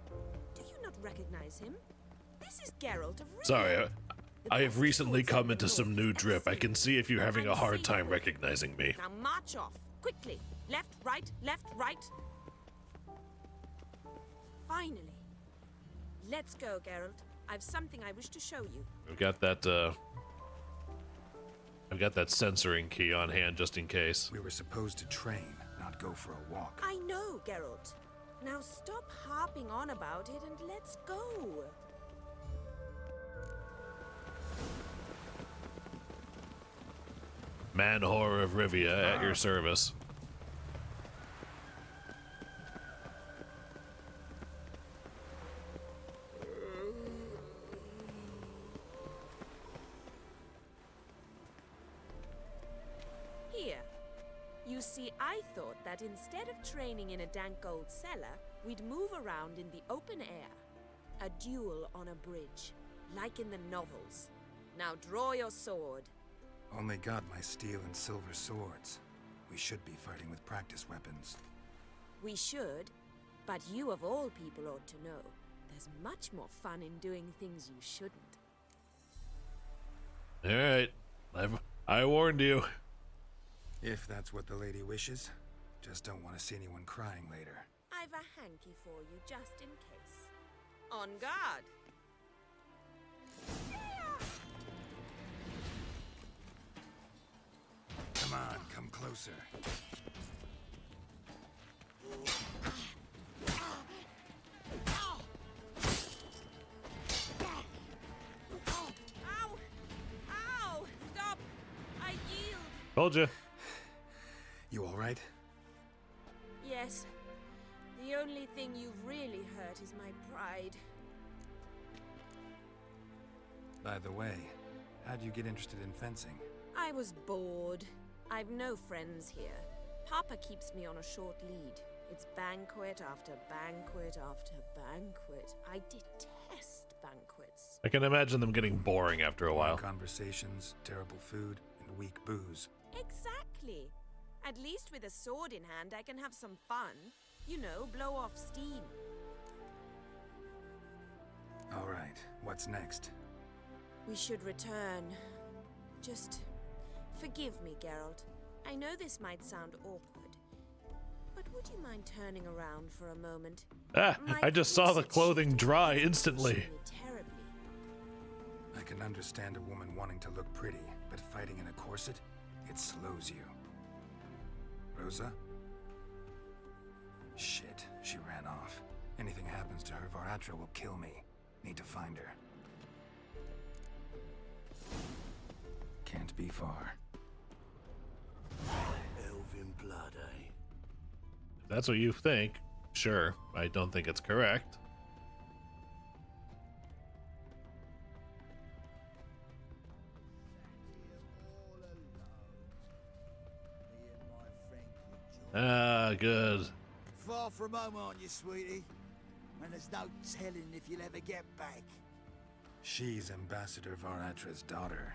Do you not recognize him? This is Geralt of Rivia. Sorry, I have recently come into some new drip. I can see if you're having a hard time recognizing me. Now march off, quickly. Left, right, left, right. Finally. Let's go, Geralt. I've something I wish to show you. I've got that censoring key on hand just in case. We were supposed to train, not go for a walk. I know, Geralt. Now stop harping on about it and let's go. Man Horror of Rivia at your service. Here. You see, I thought that instead of training in a dank old cellar, we'd move around in the open air. A duel on a bridge, like in the novels. Now draw your sword. Only got my steel and silver swords. We should be fighting with practice weapons. We should, but you of all people ought to know. There's much more fun in doing things you shouldn't. Alright. I warned you. If that's what the lady wishes. Just don't want to see anyone crying later. I've a hanky for you, just in case. On guard! Come on, come closer. Ow! Ow! Stop! I yield! Told you. You all right? Yes. The only thing you've really hurt is my pride. By the way, how'd you get interested in fencing? I was bored. I've no friends here. Papa keeps me on a short lead. It's banquet after banquet after banquet. I detest banquets. I can imagine them getting boring after a while. Conversations, terrible food, and weak booze. Exactly. At least with a sword in hand, I can have some fun. You know, blow off steam. All right, what's next? We should return. Just forgive me, Geralt. I know this might sound awkward, but would you mind turning around for a moment? I just saw the clothing dry instantly. Me terribly. I can understand a woman wanting to look pretty, but fighting in a corset, it slows you. Rosa? Shit, she ran off. Anything happens to her, Var Atra will kill me. Need to find her. Can't be far. Elven blood, eh? If that's what you think, sure. I don't think it's correct. Ah, good. Far from home, aren't you, sweetie? And there's no telling if you'll ever get back. She's Ambassador Var Atra's daughter.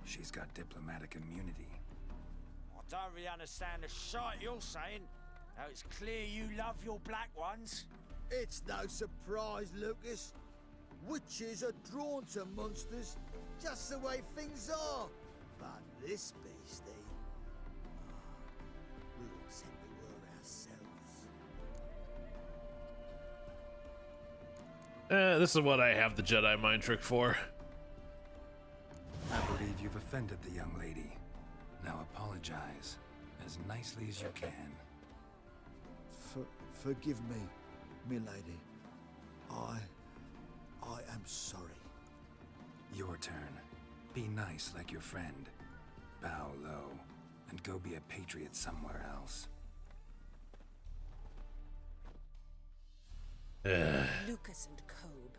She's got diplomatic immunity. I don't really understand the shite you're saying. Now it's clear you love your black ones. It's no surprise, Lucas. Witches are drawn to monsters, just the way things are. But This beast, eh? We will set the world ourselves. This is what I have the Jedi mind trick for. I believe you've offended the young lady. Now apologize as nicely as you can. Forgive me, milady. I am sorry. Your turn. Be nice like your friend. Bow low, and go be a patriot somewhere else. Lucas and Kobe.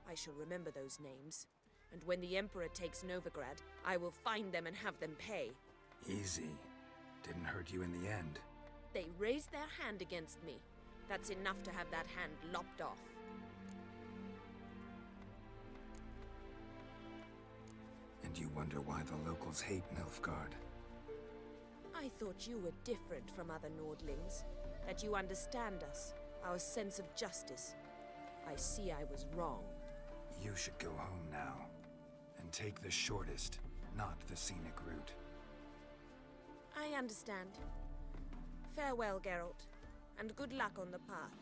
I shall remember those names. And when the Emperor takes Novigrad, I will find them and have them pay. Easy. Didn't hurt you in the end. They raised their hand against me. That's enough to have that hand lopped off. And you wonder why the locals hate Nilfgaard. I thought you were different from other Nordlings. That you understand us, our sense of justice. I see I was wrong. You should go home now. And take the shortest, not the scenic route. I understand. Farewell, Geralt. And good luck on the path.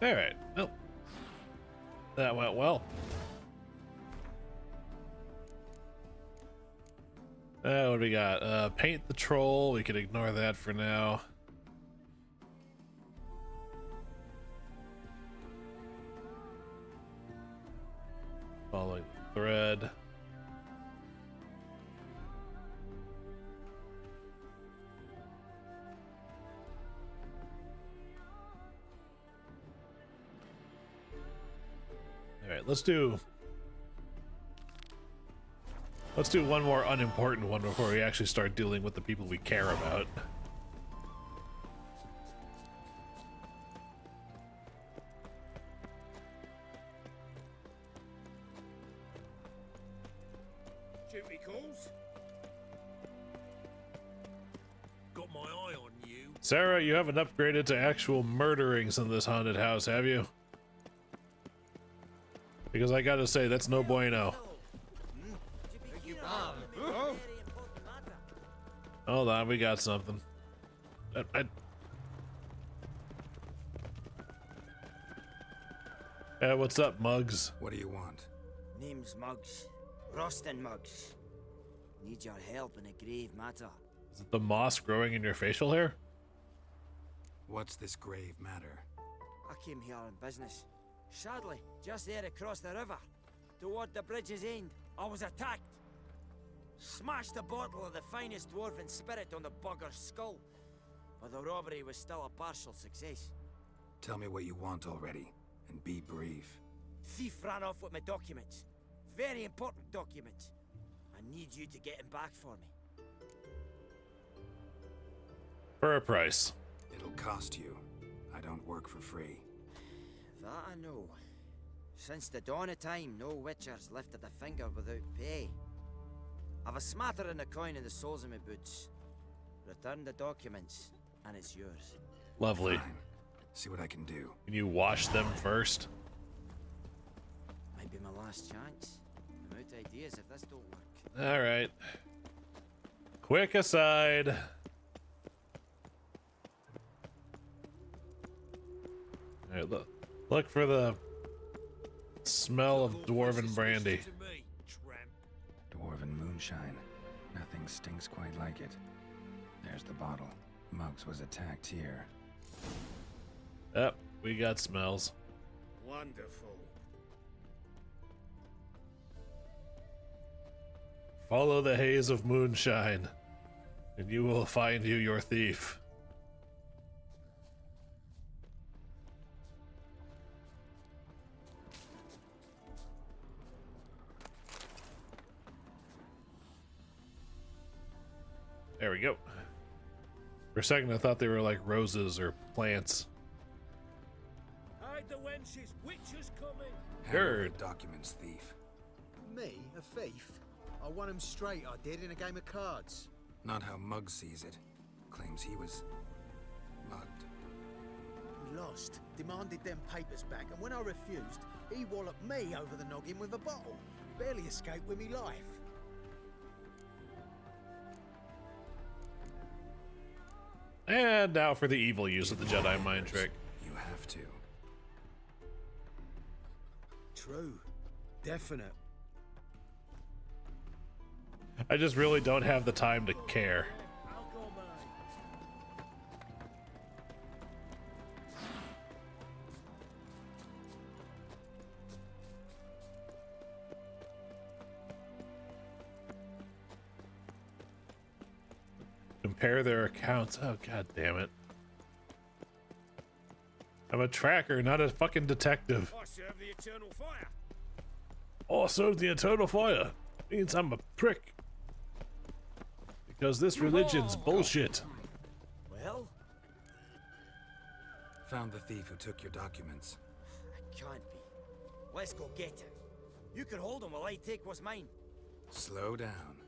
Alright, well. That went well. What do we got? Paint the troll. We can ignore that for now. Following the thread. Alright, let's do one more unimportant one before we actually start dealing with the people we care about. Duty calls. Got my eye on you. Sarah, you haven't upgraded to actual murderings in this haunted house, have you? Because I gotta say, that's no bueno. Hold on, we got something. Hey, what's up, Muggs? What do you want? Name's Muggs. Rostin Muggs. Need your help in a grave matter. Is it the moss growing in your facial hair? What's this grave matter? I came here on business. Sadly, just there across the river, toward the bridge's end, I was attacked. Smashed a bottle of the finest dwarven spirit on the bugger's skull, but the robbery was still a partial success. Tell me what you want already, and be brief. Thief ran off with my documents. Very important documents. I need you to get him back for me. For a price. It'll cost you. I don't work for free. That I know. Since the dawn of time, no witcher's lifted a finger without pay. I've a smattering of coin in the soles of my boots. Return the documents, and it's yours. Lovely. Fine. See what I can do. Can you wash them first? Might be my last chance. I'm out of ideas if this don't work. All right. Quick aside. All right, look for the smell of dwarven brandy. Dwarven moonshine. Nothing stinks quite like it. There's the bottle. Muggs was attacked here. Yep, we got smells. Wonderful. Follow the haze of moonshine, and you will find you your thief. There we go. For a second, I thought they were like roses or plants. Hide the wenches, witcher's coming. Heard. Documents thief. Me, a thief? I won him straight, I did, in a game of cards. Not how Muggs sees it. Claims he was mugged. lost, demanded them papers back, and when I refused, he walloped me over the noggin with a bottle. Barely escaped with me life. And now for the evil use of the Jedi mind trick. You have to. True. Definite. I just really don't have the time to care. Compare their accounts. Oh, god damn it. I'm a tracker, not a fucking detective. I serve the eternal fire. Oh, I serve the eternal fire. Means I'm a prick. Because this religion's bullshit. Well? Found the thief who took your documents. It can't be. Let's go get him. You can hold him while I take what's mine. Slow down.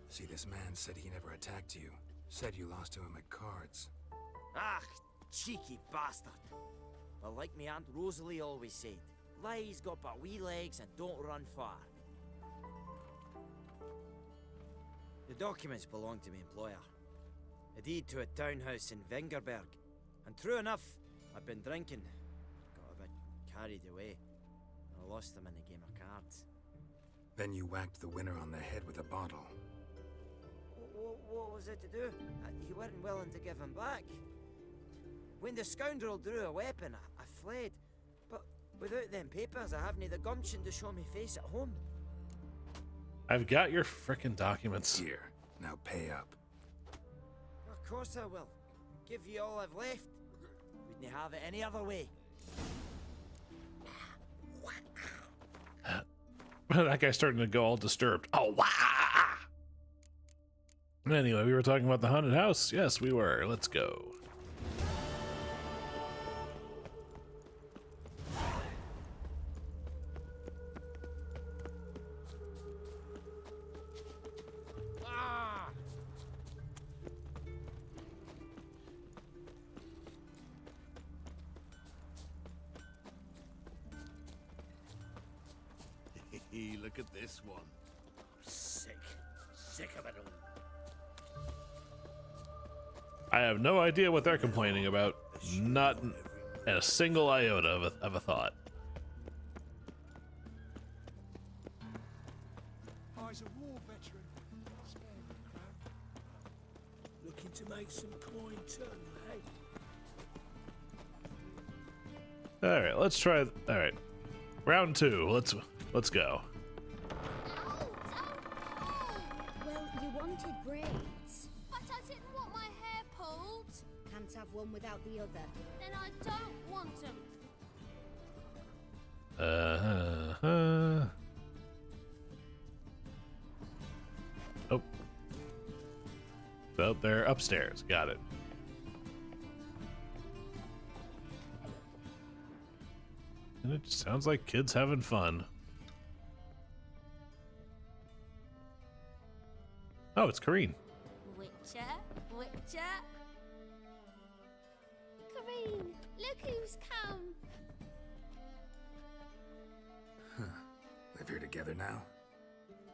See, this man said he never attacked you. Said you lost to him at cards. Ah, cheeky bastard. But like me Aunt Rosalie always said, lies got but wee legs and don't run far. The documents belong to my employer. A deed to a townhouse in Vengerberg. And true enough, I've been drinking. Got a bit carried away. I lost them in a game of cards. Then you whacked the winner on the head with a bottle. What was it to do? You weren't willing to give him back. When the scoundrel drew a weapon, I fled. But without them papers, I haven't the gumption to show me face at home. I've got your frickin' documents. Here, now pay up. Of course I will. Give you all I've left. Wouldn't have it any other way. That guy's starting to go all disturbed. Oh, wow. Anyway, we were talking about the haunted house. Yes, we were. Let's go. Ah! Look at this one. Sick. Sick of it all. I have no idea what they're complaining about. Not a single iota of a thought. I was a war veteran. Spare me, crap. Looking to make some coin too, eh? All right, let's try. All right, round two. Let's go. Well, you wanted braids. But I didn't want my hair pulled. Can't have one without the other. Then I don't want them. Oh. So they're upstairs. Got it. And it just sounds like kids having fun. Oh, it's Kareen. Witcher. Kareen, look who's come. Live here together now?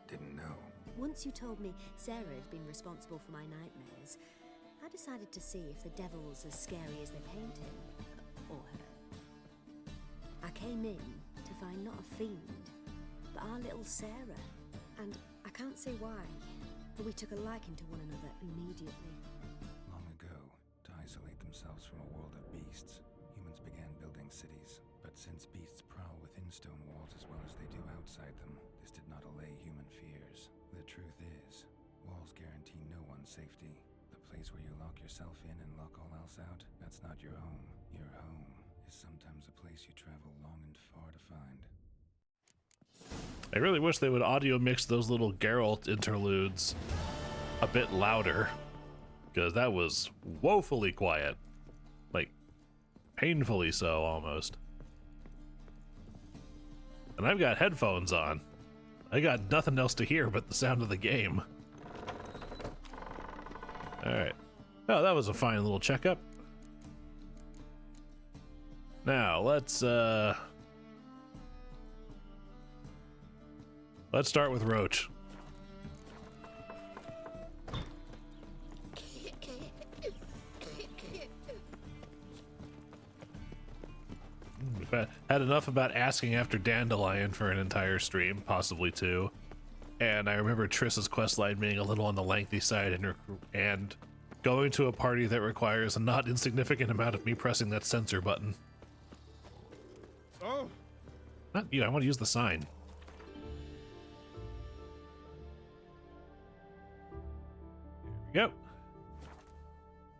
Didn't know. Once you told me Sarah had been responsible for my nightmares, I decided to see if the devil's as scary as they paint him, or her. I came in to find not a fiend, but our little Sarah, and I can't say why, but we took a liking to one another immediately. Long ago, to isolate themselves from a world of beasts, humans began building cities. But since beasts prowl within stone walls as well as they do outside them, this did not allay human fears. The truth is, walls guarantee no one's safety. The place where you lock yourself in and lock all else out, that's not your home. Your home is sometimes a place you travel long and far to find. I really wish they would audio mix those little Geralt interludes a bit louder, because that was woefully quiet. Like, painfully so, almost. And I've got headphones on. I got nothing else to hear but the sound of the game. Alright. Oh, that was a fine little checkup. Now let's start with Roach. Had enough about asking after Dandelion for an entire stream, possibly two. And I remember Triss's questline being a little on the lengthy side and going to a party that requires a not insignificant amount of me pressing that censor button. Oh! Not you, I want to use the sign. Here we go.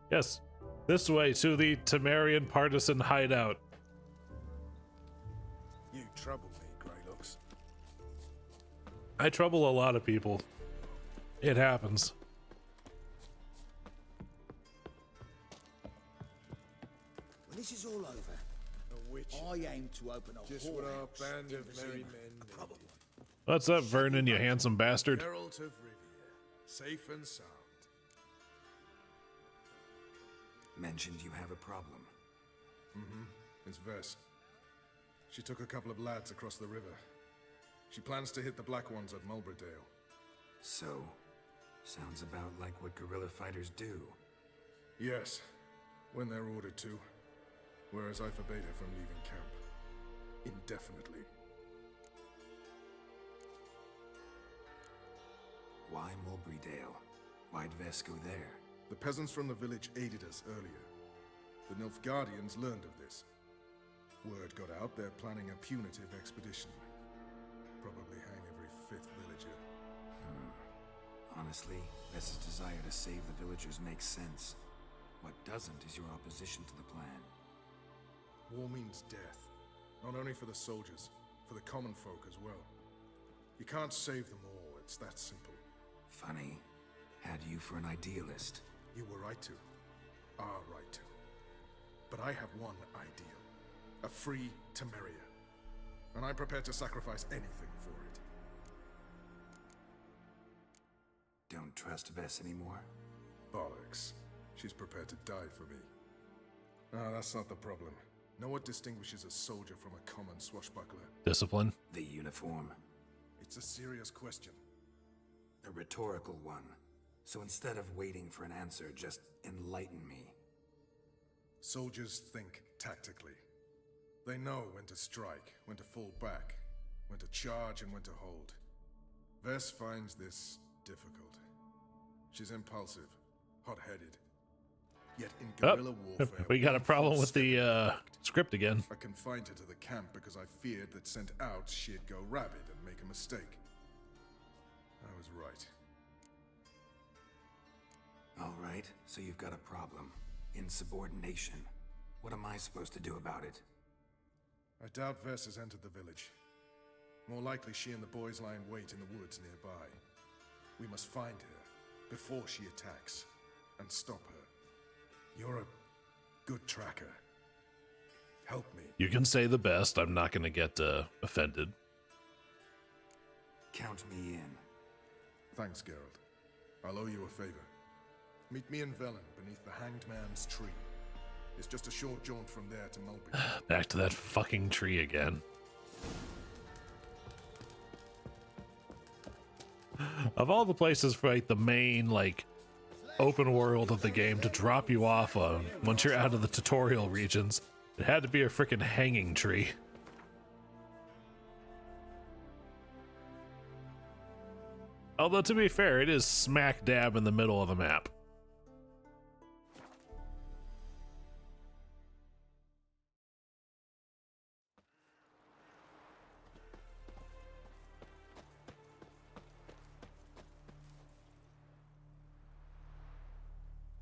Yes, this way to the Temerian partisan hideout. You trouble me, Greylocks. I trouble a lot of people. It happens. When this is all over, A witch. I aim to open a Just what our whorehouse band in of Vizima. merry men A problem. What's up, Vernon, you handsome bastard? Geralt of Rivia, safe and sound. Mentioned you have a problem. Mm-hmm. It's Vess. She took a couple of lads across the river. She plans to hit the Black Ones at Mulberdale. So, sounds about like what guerrilla fighters do. Yes, when they're ordered to. Whereas I forbade her from leaving camp. Indefinitely. Why Mulberdale? Why'd Vess go there? The peasants from the village aided us earlier. The Nilfgaardians learned of this. Word got out they're planning a punitive expedition. Probably hang every 5th villager. Honestly, Vess's desire to save the villagers makes sense. What doesn't is your opposition to the plan. War means death. Not only for the soldiers, for the common folk as well. You can't save them all, it's that simple. Funny. Had you for an idealist. You were right to. Are right to. But I have one ideal. A free Temeria. And I'm prepared to sacrifice anything for it. Don't trust Vess anymore? Bollocks. She's prepared to die for me. No, that's not the problem. Know what distinguishes a soldier from a common swashbuckler? Discipline. The uniform. It's a serious question. A rhetorical one. So instead of waiting for an answer, just enlighten me. Soldiers think tactically. They know when to strike, when to fall back, when to charge and when to hold. Vess finds this difficult. She's impulsive, hot-headed. Yet in guerrilla warfare... We got a problem with the script again. I confined her to the camp because I feared that sent out she'd go rabid and make a mistake. I was right. All right, so you've got a problem. Insubordination. What am I supposed to do about it? I doubt Vess has entered the village. More likely she and the boys lie in wait in the woods nearby. We must find her before she attacks and stop her. You're a good tracker. Help me. You can say the best. I'm not going to get offended. Count me in. Thanks, Geralt. I'll owe you a favor. Meet me in Velen beneath the Hanged Man's tree. It's just a short jaunt from there to Mulberry. Back to that fucking tree again. Of all the places for like the main like open world of the game to drop you off on once you're out of the tutorial regions, it had to be a freaking hanging tree. Although to be fair, it is smack dab in the middle of the map.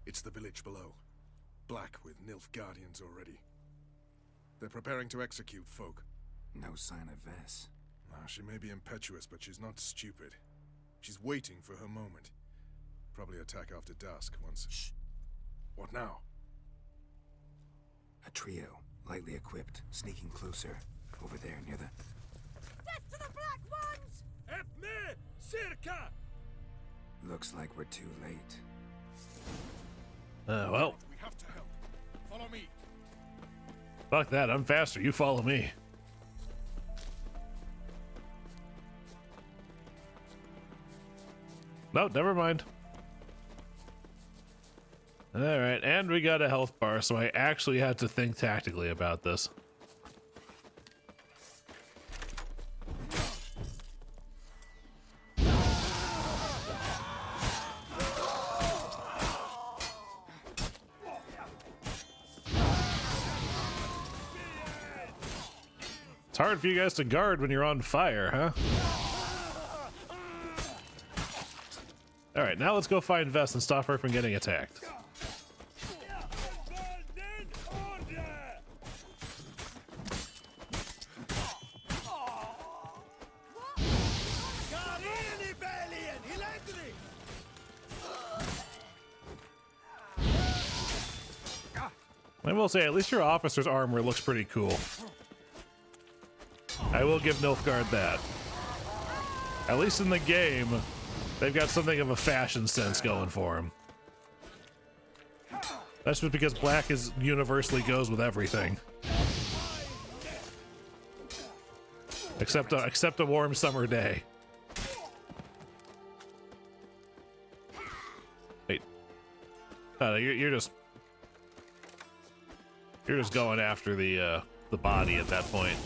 It's the village below. Black with Nilfgaardians already. They're preparing to execute folk. No sign of Vess. She may be impetuous, but she's not stupid. She's waiting for her moment. Probably attack after dusk once... Shh! What now? A trio, lightly equipped, sneaking closer. Over there, near the... Death to the Black Ones! Help me! Circa! Looks like we're too late. Well. We have to help. Follow me. Fuck that, I'm faster. You follow me. No, never mind. Alright, and we got a health bar, so I actually had to think tactically about this. It's hard for you guys to guard when you're on fire, huh? Alright, now let's go find Vess and stop her from getting attacked. I will say, at least your officer's armor looks pretty cool. I will give Nilfgaard that. At least in the game, they've got something of a fashion sense going for him. That's just because black is universally goes with everything. Except a warm summer day. Wait. No, you're just going after the body at that point.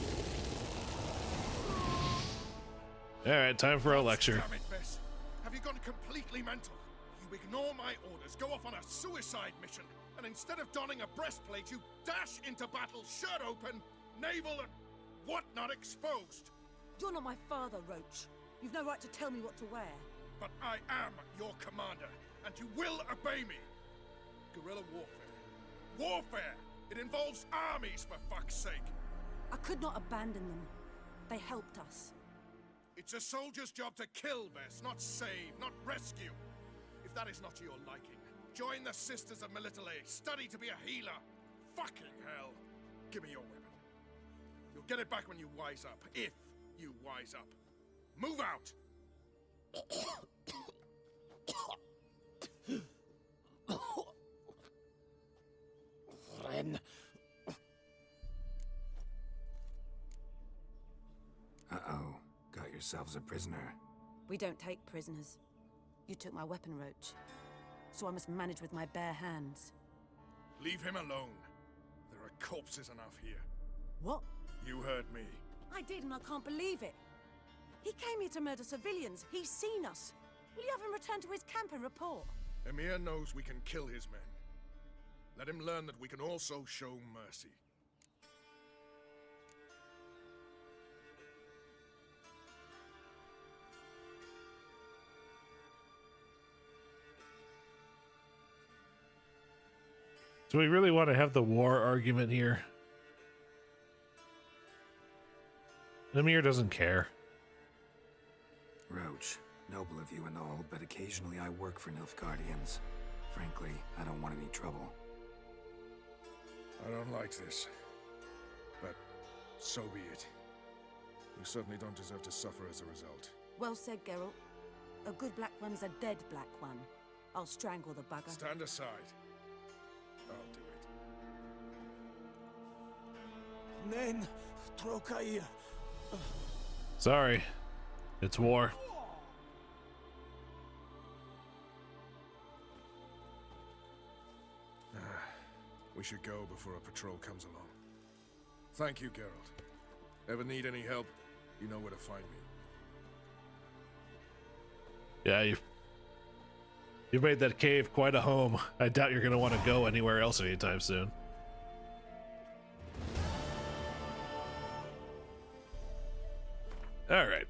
All right, time for a lecture. Damn it, Vess. Have you gone completely mental? You ignore my orders, go off on a suicide mission, and instead of donning a breastplate, you dash into battle, shirt open, navel and whatnot exposed. You're not my father, Roach. You've no right to tell me what to wear. But I am your commander, and you will obey me. Guerrilla warfare. Warfare! It involves armies, for fuck's sake. I could not abandon them. They helped us. It's a soldier's job to kill, Vess, not save, not rescue. If that is not to your liking, join the Sisters of Melitele, study to be a healer. Fucking hell. Give me your weapon. You'll get it back when you wise up, if you wise up. Move out! Ren. Uh-oh. Got yourselves a prisoner. We don't take prisoners. You took my weapon, Roach. So I must manage with my bare hands. Leave him alone. There are corpses enough here. What? You heard me. I did, and I can't believe it. He came here to murder civilians. He's seen us. Will you have him return to his camp and report? Emir knows we can kill his men. Let him learn that we can also show mercy. Do we really want to have the war argument here? Emir doesn't care. Roach, noble of you and all, but occasionally I work for Nilfgaardians. Frankly, I don't want any trouble. I don't like this. But so be it. You certainly don't deserve to suffer as a result. Well said, Geralt. A good black one is a dead black one. I'll strangle the bugger. Stand aside. I'll do it. Nen, Trokair. Sorry. It's war. We should go before a patrol comes along. Thank you, Geralt. Ever need any help, you know where to find me. Yeah, you've made that cave quite a home. I doubt you're gonna want to go anywhere else anytime soon. All right.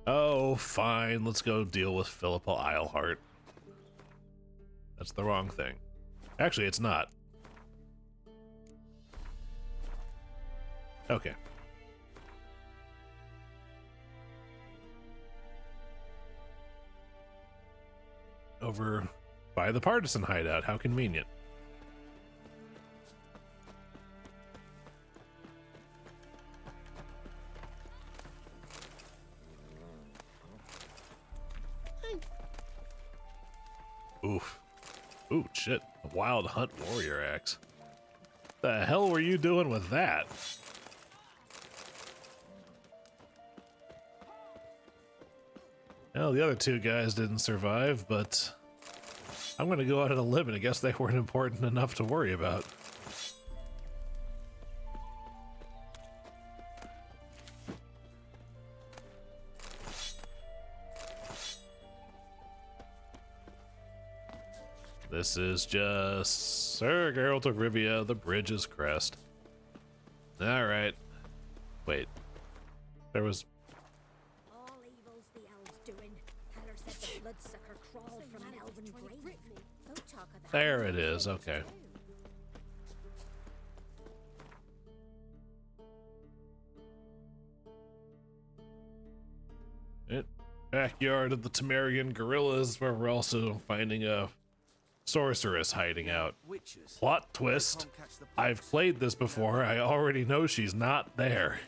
Oh, fine. Let's go deal with Philippa Eilhart. That's the wrong thing. Actually, it's not. Okay. Over by the partisan hideout. How convenient. Ooh, shit. A wild hunt warrior axe. The hell were you doing with that? Well, the other two guys didn't survive, but I'm gonna go out on a limb and I guess they weren't important enough to worry about. This is just Sir Geralt of Rivia, the bridge's crest. Alright. Wait. There was... All evil's the elves doing. Heller said the bloodsucker crawled from an elven grave. Folk talk of that. There it is, okay. Backyard of the Temerian gorillas, where we're also finding a sorceress hiding out. Plot twist. I've played this before. I already know she's not there.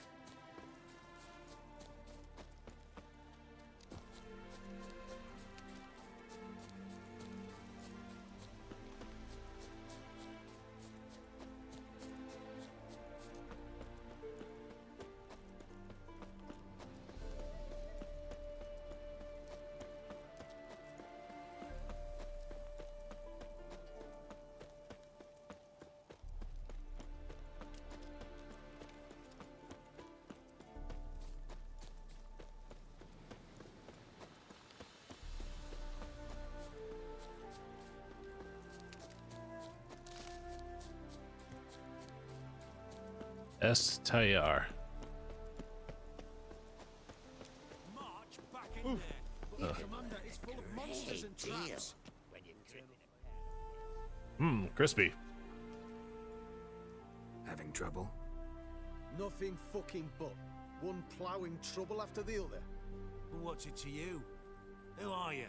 Tayar. March back in there. Commander is full of monsters and traps. Crispy. Having trouble? Nothing fucking but. One ploughing trouble after the other. What's it to you? Who are you?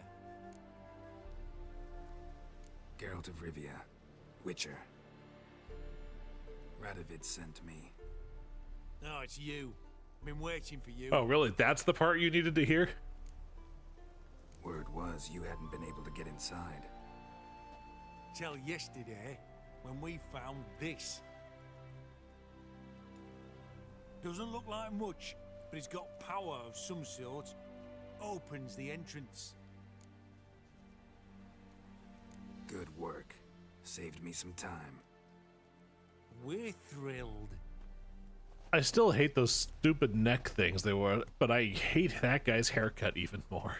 Geralt of Rivia. Witcher. Radovid sent me. Oh, it's you. Been waiting for you. Oh, really? That's the part you needed to hear? Word was you hadn't been able to get inside. Till yesterday, when we found this. Doesn't look like much, but it's got power of some sort. Opens the entrance. Good work. Saved me some time. We're thrilled. I still hate those stupid neck things they were, but I hate that guy's haircut even more.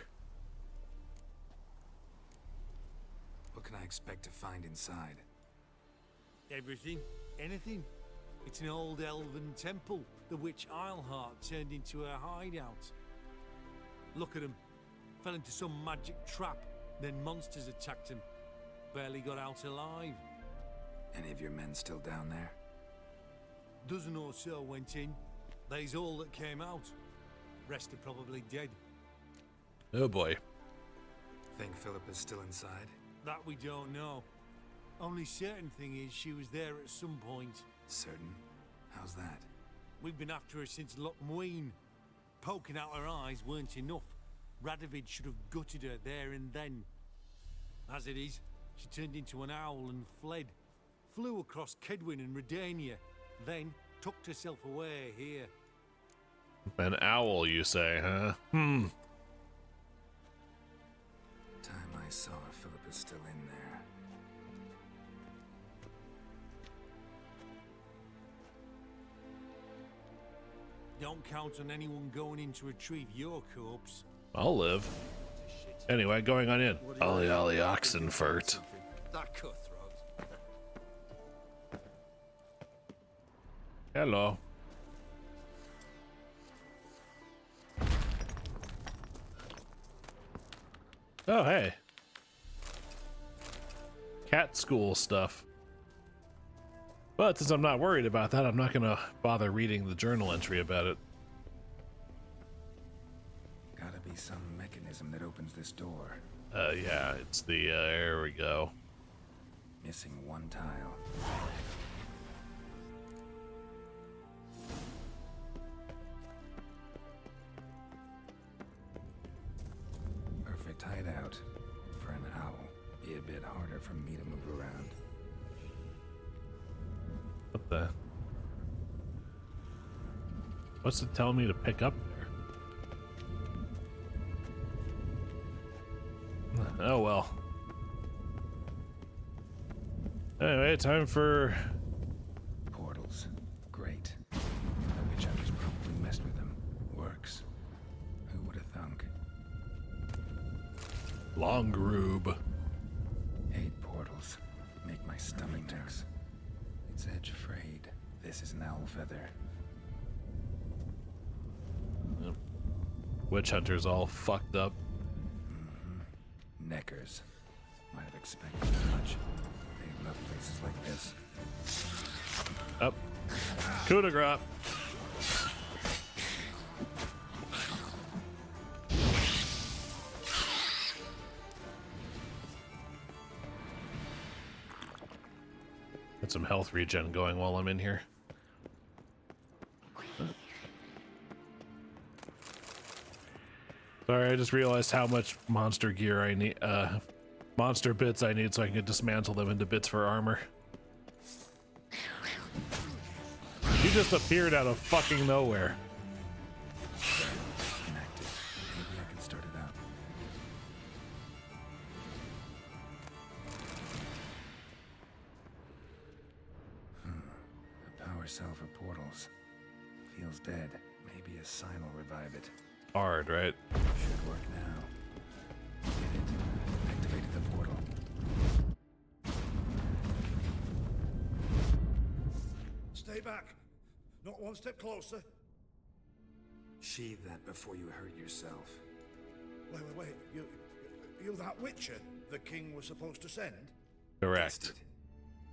What can I expect to find inside? Everything. Anything. It's an old elven temple, the witch Eilhart turned into a hideout. Look at him. Fell into some magic trap, then monsters attacked him. Barely got out alive. Any of your men still down there? Dozen or so went in. They's all that came out. Rest are probably dead. Oh boy. Think Philippa's still inside? That we don't know. Only certain thing is she was there at some point. Certain? How's that? We've been after her since Lochmuin. Poking out her eyes weren't enough. Radovid should have gutted her there and then. As it is, she turned into an owl and fled. Flew across Kedwin and Redania, then tucked herself away here. An owl, you say, huh? Time I saw her, Philippa's still in there. Don't count on anyone going in to retrieve your corpse. I'll live. Anyway, going on in. Ollie Ollie Oxenfurt. That cutthroat. Hello. Oh, hey. Cat school stuff. But since I'm not worried about that, I'm not gonna bother reading the journal entry about it. Gotta be some mechanism that opens this door. Yeah, it's the, there we go. Missing one tile. Perfect hideout. For an owl. Be a bit harder harder for me to move around. What the? What's it telling me to pick up there? Oh well. Anyway, time for portals. Great. The witch hunters probably messed with them. Works. Who would have thunk? Long rube. Hate portals. Make my stomach tense. It's edge frayed. This is an owl feather. Yep. Witch hunters all fucked up. Neckers. Might have expected as much. They love places like this. Up. Coup de grace. Get some health regen going while I'm in here. Sorry, I just realized how much monster gear I need, monster bits I need so I can dismantle them into bits for armor. He just appeared out of fucking nowhere. Inactive. Maybe I can start it out. A power cell for portals. Feels dead. Maybe a sign will revive it. Hard, right? Should work now. Did it. Activated the portal. Stay back. Not one step closer. Sheathe that before you hurt yourself. Wait. You that Witcher the king was supposed to send? Correct.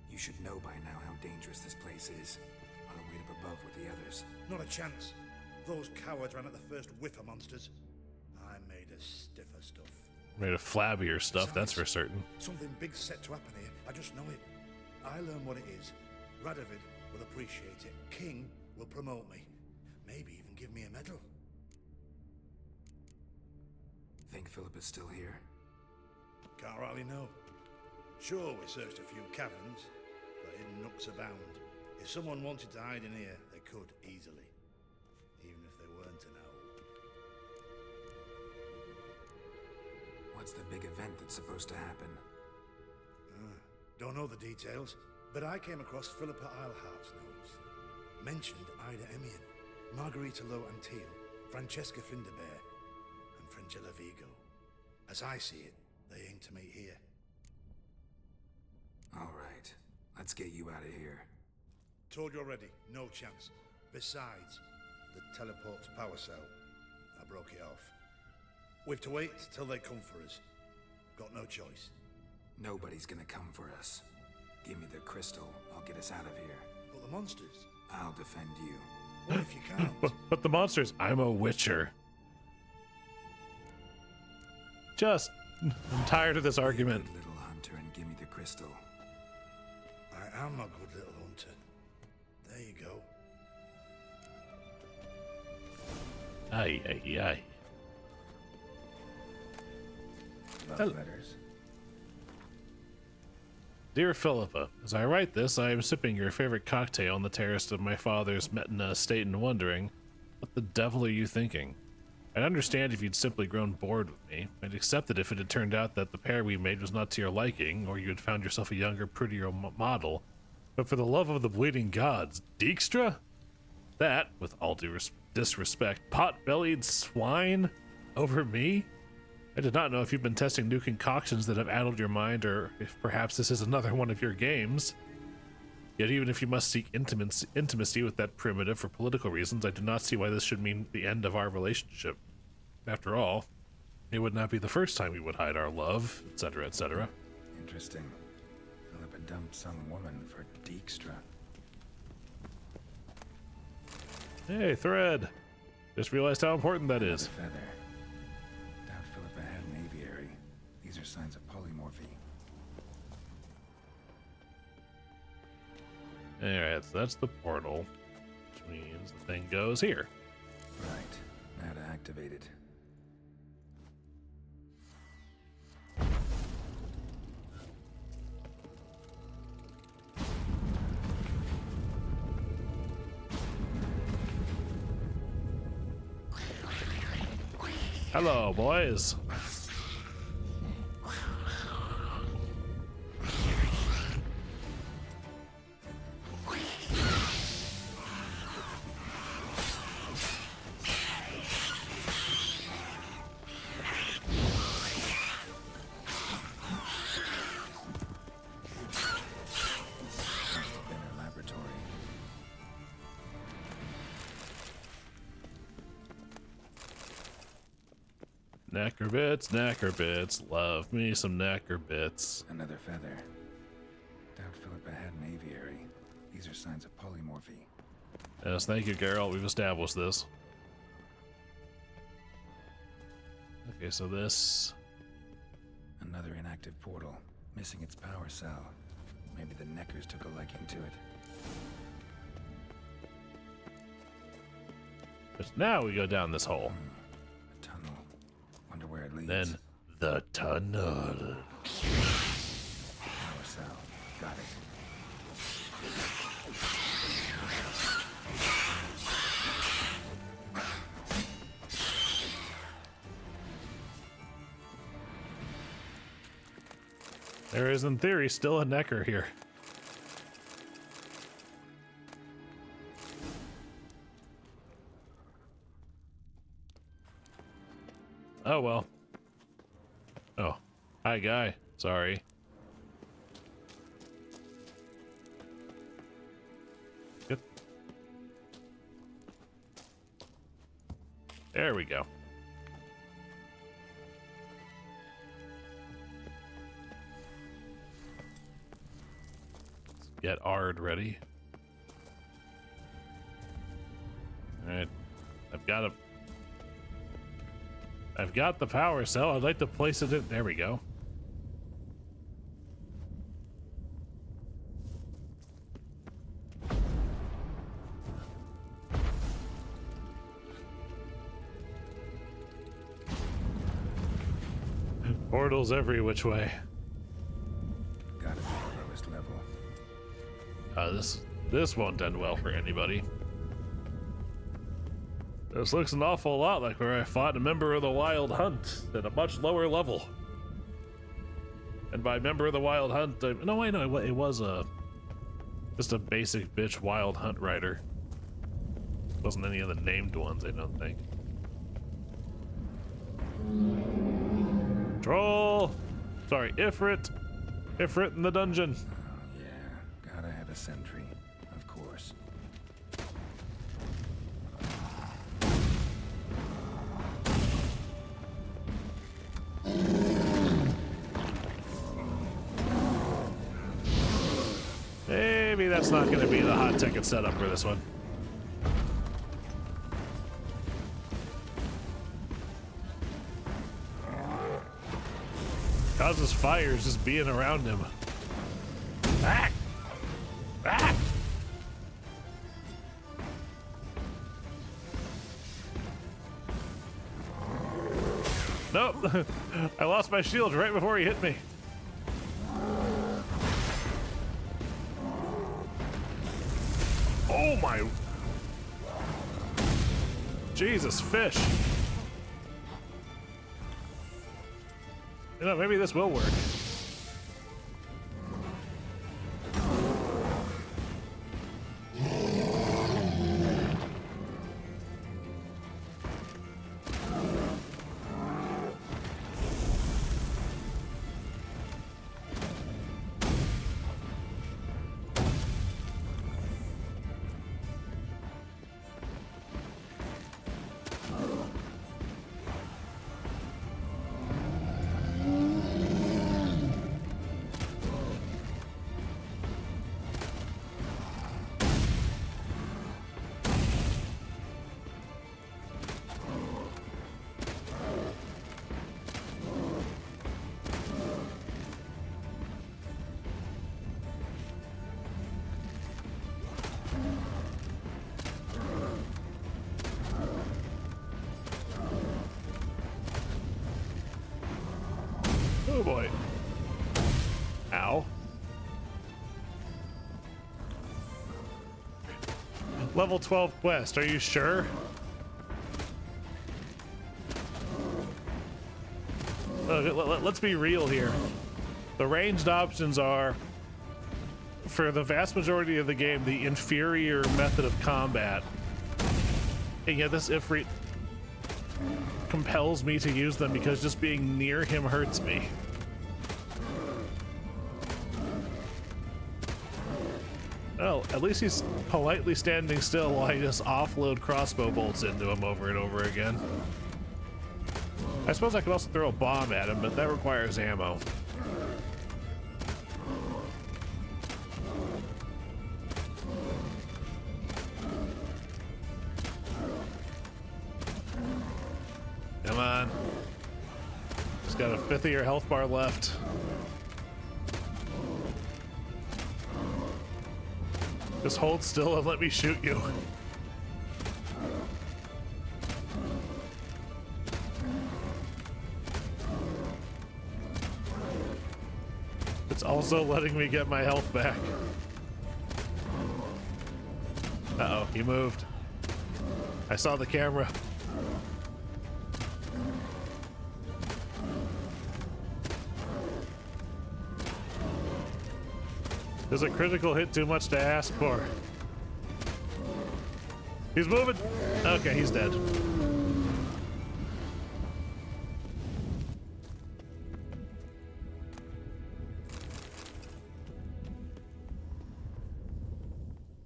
You should know by now how dangerous this place is. On a weight up above with the others. Not a chance. Those cowards ran at the first whiff of monsters. I made a stiffer stuff. Made of flabbier stuff, that's for certain. Something big's set to happen here. I just know it. I learn what it is. Radovid will appreciate it. King will promote me. Maybe even give me a medal. Think Philip is still here? Can't rightly know. Sure, we searched a few caverns, but hidden nooks abound. If someone wanted to hide in here, they could easily. Even if they weren't to know. What's the big event that's supposed to happen? Don't know the details, but I came across Philippa Eilhart's notes. Mentioned Ida Emian, Margarita Low Antille, Francesca Finderbear, and Frangella Vigo. As I see it, they aim to meet here. All right, let's get you out of here. Told you already, no chance. Besides, the teleport's power cell. I broke it off. We've to wait till they come for us. Got no choice. Nobody's gonna come for us. Give me the crystal, I'll get us out of here. But the monsters? I'll defend you. What if you can't? But the monsters, I'm a witcher. I'm tired of this argument. Be a good little hunter and give me the crystal. I am a good little hunter. There you go. Aye. Love letters. Dear Philippa, as I write this, I am sipping your favorite cocktail on the terrace of my father's Metna estate and wondering, what the devil are you thinking? I'd understand if you'd simply grown bored with me. I'd accept it if it had turned out that the pair we made was not to your liking, or you had found yourself a younger, prettier model. But for the love of the bleeding gods, Dijkstra? That, with all due disrespect, pot-bellied swine? Over me? I did not know if you've been testing new concoctions that have addled your mind, or if perhaps this is another one of your games. Yet even if you must seek intimacy with that primitive for political reasons, I do not see why this should mean the end of our relationship. After all, it would not be the first time we would hide our love, etc., etc. Interesting. Philippa dumped some woman for Dijkstra. Hey, thread! Just realized how important that is. Feather. Doubt Philippa had an aviary. These are signs of polymorphy. Alright, so that's the portal, which means the thing goes here. Right. Now to activate it. Hello, boys. Knacker bits, love me some knacker bits. Another feather. Doubt Philippa had an aviary. These are signs of polymorphy. Yes, thank you, Geralt. We've established this. Okay, so this... Another inactive portal, missing its power cell. Maybe the Neckers took a liking to it. But now we go down this hole. A tunnel. Wonder where it leads. Then the tunnel. Power cell. Got it. There is, in theory, still a Necker here. Oh, well. Oh. Hi, guy. Sorry. Good. There we go. Get Ard ready. Alright. I've got the power cell. I'd like to place it in. There we go. Portals every which way. Got it at the lowest level. This won't end well for anybody. This looks an awful lot like where I fought a member of the Wild Hunt at a much lower level. And by member of the Wild Hunt, it was just a basic bitch Wild Hunt rider. Wasn't any of the named ones, I don't think. Troll! Sorry, Ifrit in the dungeon. Oh, yeah, gotta have a sentry, of course. Maybe that's not going to be the hot ticket setup for this one. Causes fires just being around him. Ah! Ah! Nope. I lost my shield right before he hit me. Oh my... Jesus, fish. You know, maybe this will work. Oh boy. Ow. Level 12 quest, are you sure? let's be real here. The ranged options are, for the vast majority of the game, the inferior method of combat. And yet this Ifrit compels me to use them because just being near him hurts me. Well, at least he's politely standing still while I just offload crossbow bolts into him over and over again. I suppose I could also throw a bomb at him, but that requires ammo. Come on. He's got a fifth of your health bar left. Just hold still and let me shoot you. It's also letting me get my health back. Uh-oh, he moved. I saw the camera. Is a critical hit too much to ask for? He's moving. Okay, he's dead.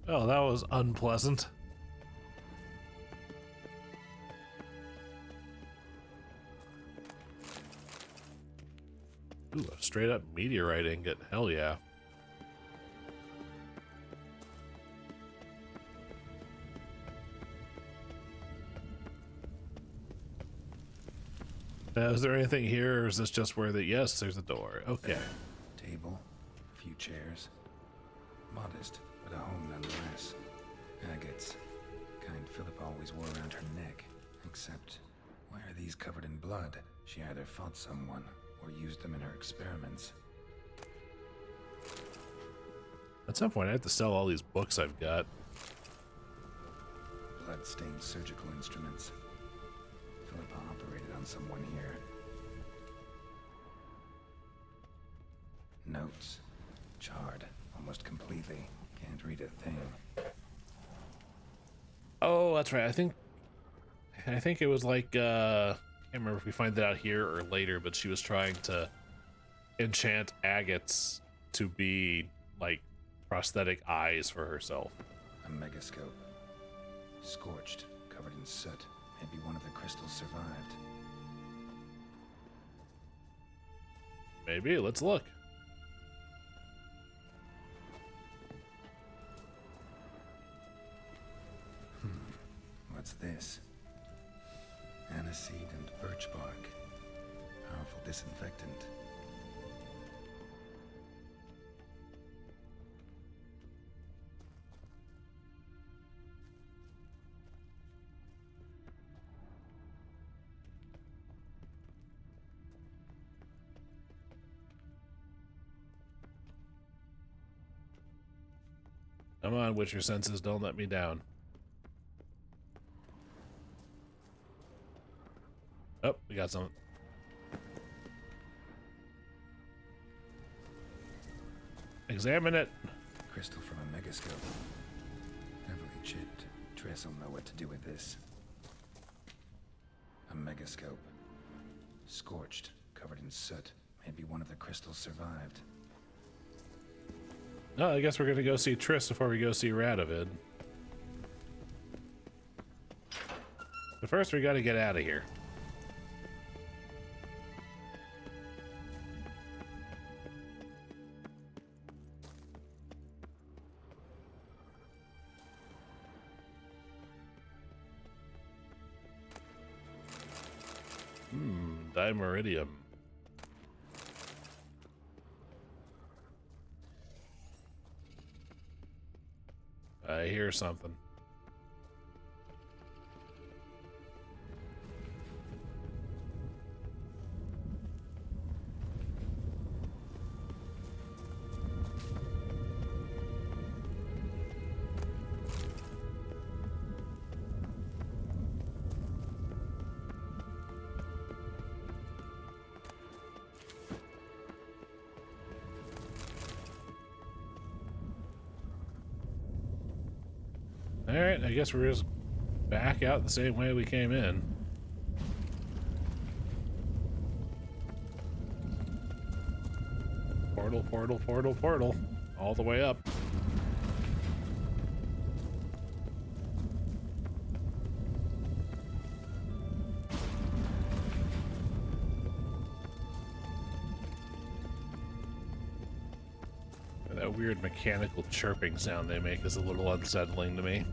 Oh, that was unpleasant. Ooh, a straight up meteorite ingot. Hell yeah. Is there anything here, or is this just where the... Yes, there's a door. Okay. Table, a few chairs. Modest, but a home nonetheless. Agates. Kind Philippa always wore around her neck. Except, why are these covered in blood? She either fought someone, or used them in her experiments. At some point, I have to sell all these books I've got. Blood-stained surgical instruments. Philippa operated on someone here. Notes. Charred. Almost completely. Can't read a thing. Oh, that's right. I think it was like, I can't remember if we find that out here or later, but she was trying to enchant agates to be like prosthetic eyes for herself. A megascope. Scorched. Covered in soot. Maybe one of the crystals survived. Maybe. Let's look. What's this? Aniseed and birch bark. Powerful disinfectant. Come on, Witcher senses, don't let me down. Oh, we got something. Examine it. Crystal from a megascope. Heavily chipped. Triss will know what to do with this. A megascope. Scorched. Covered in soot. Maybe one of the crystals survived. Oh, I guess we're gonna go see Triss before we go see Radovid. But first we gotta get out of here. Dimeridium. I hear something. Alright, I guess we're just back out the same way we came in. Portal, portal, portal, portal. All the way up. That weird mechanical chirping sound they make is a little unsettling to me.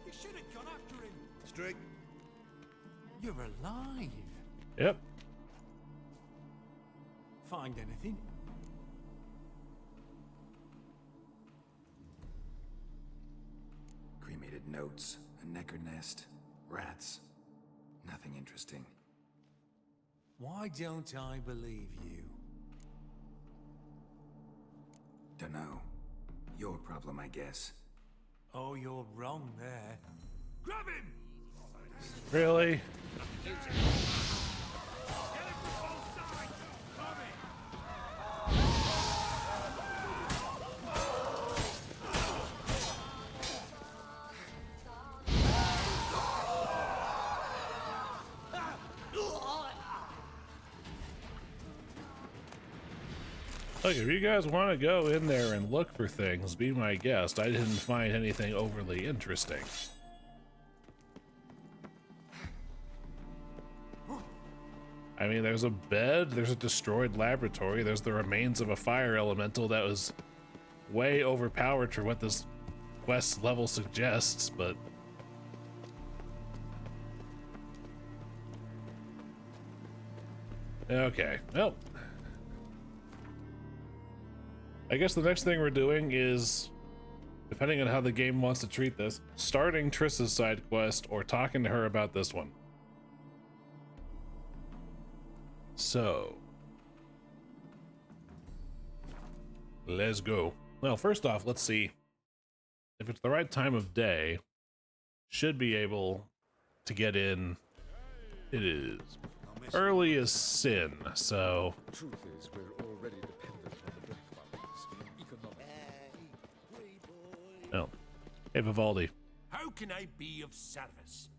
You should have gone after him. Strick. You're alive. Yep. Find anything? Cremated notes, a necker nest, rats. Nothing interesting. Why don't I believe you? Dunno. Your problem, I guess. Oh, you're wrong there. Grab him! Really? Look, if you guys want to go in there and look for things, be my guest. I didn't find anything overly interesting. I mean, there's a bed, there's a destroyed laboratory, there's the remains of a fire elemental that was way overpowered for what this quest level suggests, but... Okay, well... I guess the next thing we're doing is, depending on how the game wants to treat this, starting Triss's side quest or talking to her about this one. So, let's go. Well, first off, let's see if it's the right time of day. Should be able to get in. It is early as sin, so. Truth is, we're already dependent on the Black Farmers. Economic. Oh, hey Vivaldi. How can I be of service?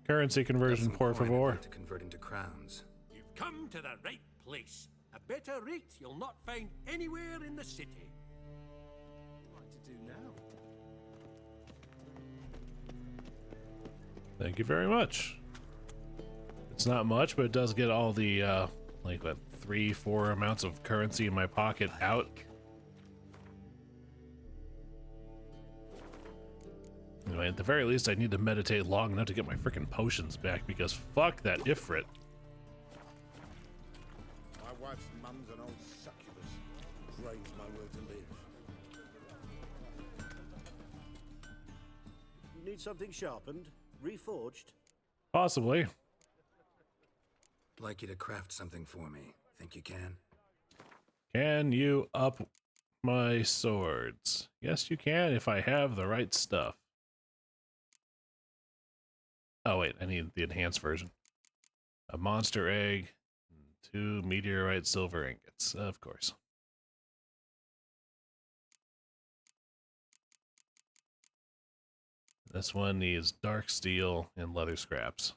Currency conversion, por favor. To convert into crowns. You've come to the right place. A better rate you'll not find anywhere in the city. What to do now? Thank you very much. It's not much, but it does get all the, like, what, 3-4 amounts of currency in my pocket out. Anyway, at the very least, I need to meditate long enough to get my frickin' potions back, because fuck that Ifrit. My wife's mum's an old succubus. Drains my will to live. Need something sharpened? Reforged? Possibly. Like you to craft something for me. Think you can? Can you up my swords? Yes, you can if I have the right stuff. Oh wait, I need the enhanced version. A monster egg, 2 meteorite silver ingots, of course. This one needs dark steel and leather scraps.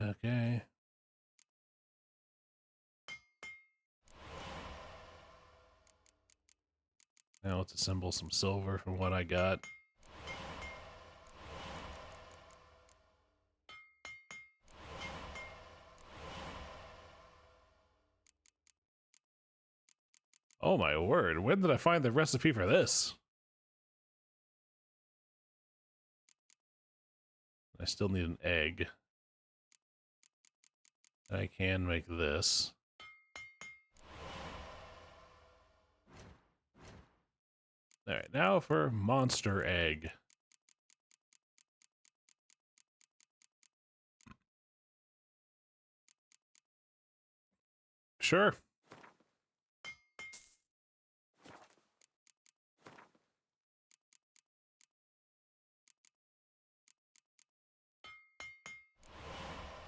Okay. Now let's assemble some silver from what I got. Oh my word, when did I find the recipe for this? I still need an egg. I can make this. Alright, now for monster egg. Sure.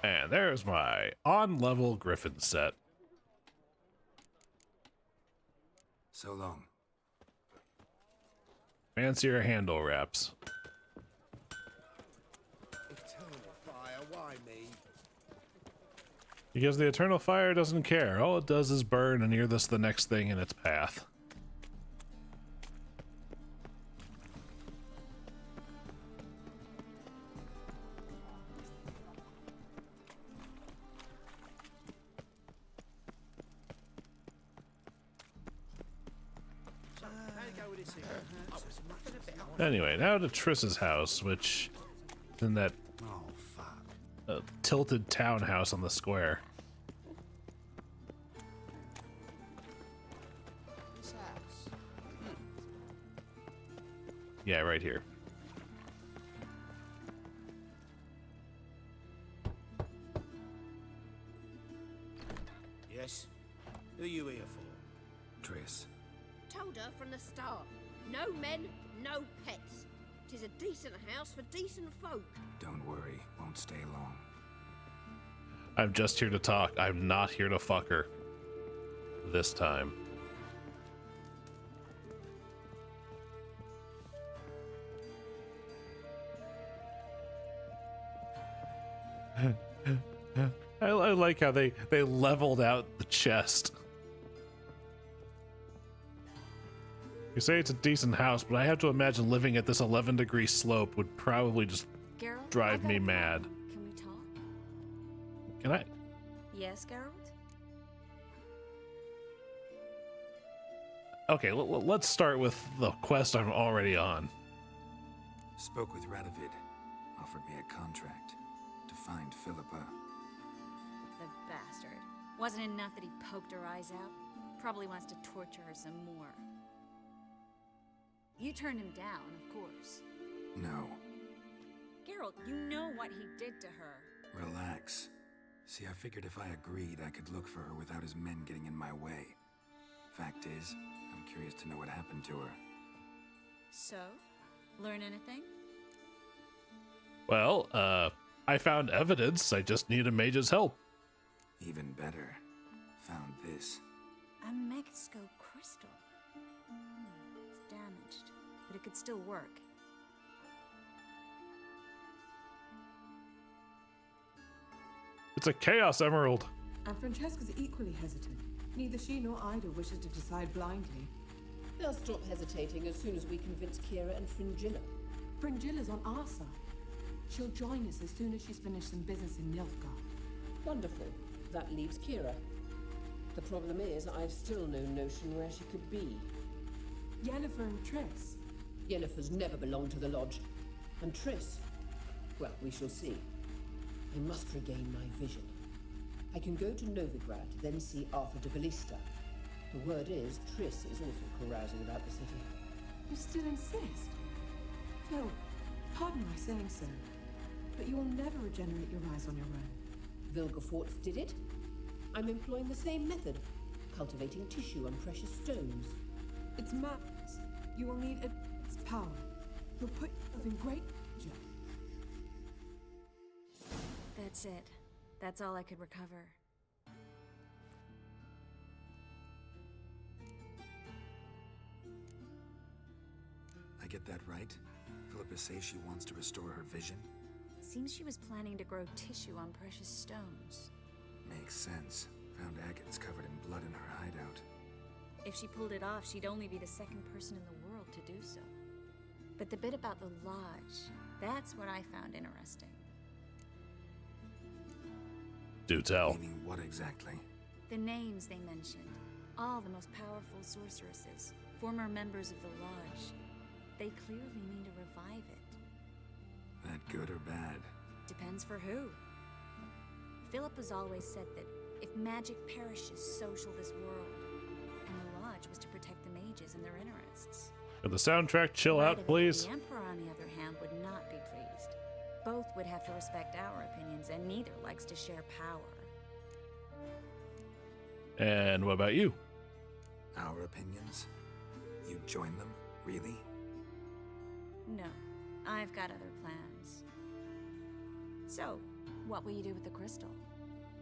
And there's my on-level Griffin set. So long. Fancier handle wraps. Eternal fire, why me? Because the eternal fire doesn't care. All it does is burn and you're just the next thing in its path. Anyway, now to Triss's house, which is in that tilted townhouse on the square. Yeah, right here. Yes? Who are you here for? Triss. Told her from the start. No men, no pets. 'Tis a decent house for decent folk. Don't worry, won't stay long. I'm just here to talk. I'm not here to fuck her. This time. I like how they leveled out the chest. You say it's a decent house, but I have to imagine living at this 11-degree slope would probably just Geralt, drive me mad. Can we talk? Can I? Yes, Geralt? Okay, let's start with the quest I'm already on. Spoke with Radovid. Offered me a contract to find Philippa. The bastard. Wasn't enough that he poked her eyes out? Probably wants to torture her some more. You turned him down, of course. No. Geralt, you know what he did to her. Relax. See, I figured if I agreed, I could look for her without his men getting in my way. Fact is, I'm curious to know what happened to her. So? Learn anything? Well, I found evidence. I just need a mage's help. Even better. Found this. A megascope crystal. It's damaged, but it could still work. It's a Chaos Emerald. And Francesca's equally hesitant. Neither she nor Ida wishes to decide blindly. They'll stop hesitating as soon as we convince Kira and Fringilla. Fringilla's on our side. She'll join us as soon as she's finished some business in Nilfgaard. Wonderful. That leaves Kira. The problem is, I've still no notion where she could be. Yennefer and Triss. Yennefer's never belonged to the Lodge. And Triss? Well, we shall see. I must regain my vision. I can go to Novigrad, then see Arthur de Ballista. The word is, Triss is also carousing about the city. You still insist? Phil, pardon my saying so, but you will never regenerate your eyes on your own. Vilgefortz did it. I'm employing the same method, cultivating tissue and precious stones. It's madness. You will need its power. You'll put yourself in great danger. That's it. That's all I could recover. I get that right? Philippa says she wants to restore her vision? Seems she was planning to grow tissue on precious stones. Makes sense. Found agates covered in blood in her hideout. If she pulled it off, she'd only be the second person in the world to do so. But the bit about the Lodge, that's what I found interesting. Do tell. Meaning what exactly? The names they mentioned. All the most powerful sorceresses, former members of the Lodge. They clearly mean to revive it. That good or bad? Depends for who. Philippa's always said that if magic perishes, so shall this world. And the Lodge was to protect the mages and their interests. Could the soundtrack chill out, please? The Emperor, on the other hand, would not be pleased. Both would have to respect our opinions, and neither likes to share power. And what about you? Our opinions? You join them, really? No, I've got other plans. So, what will you do with the crystal?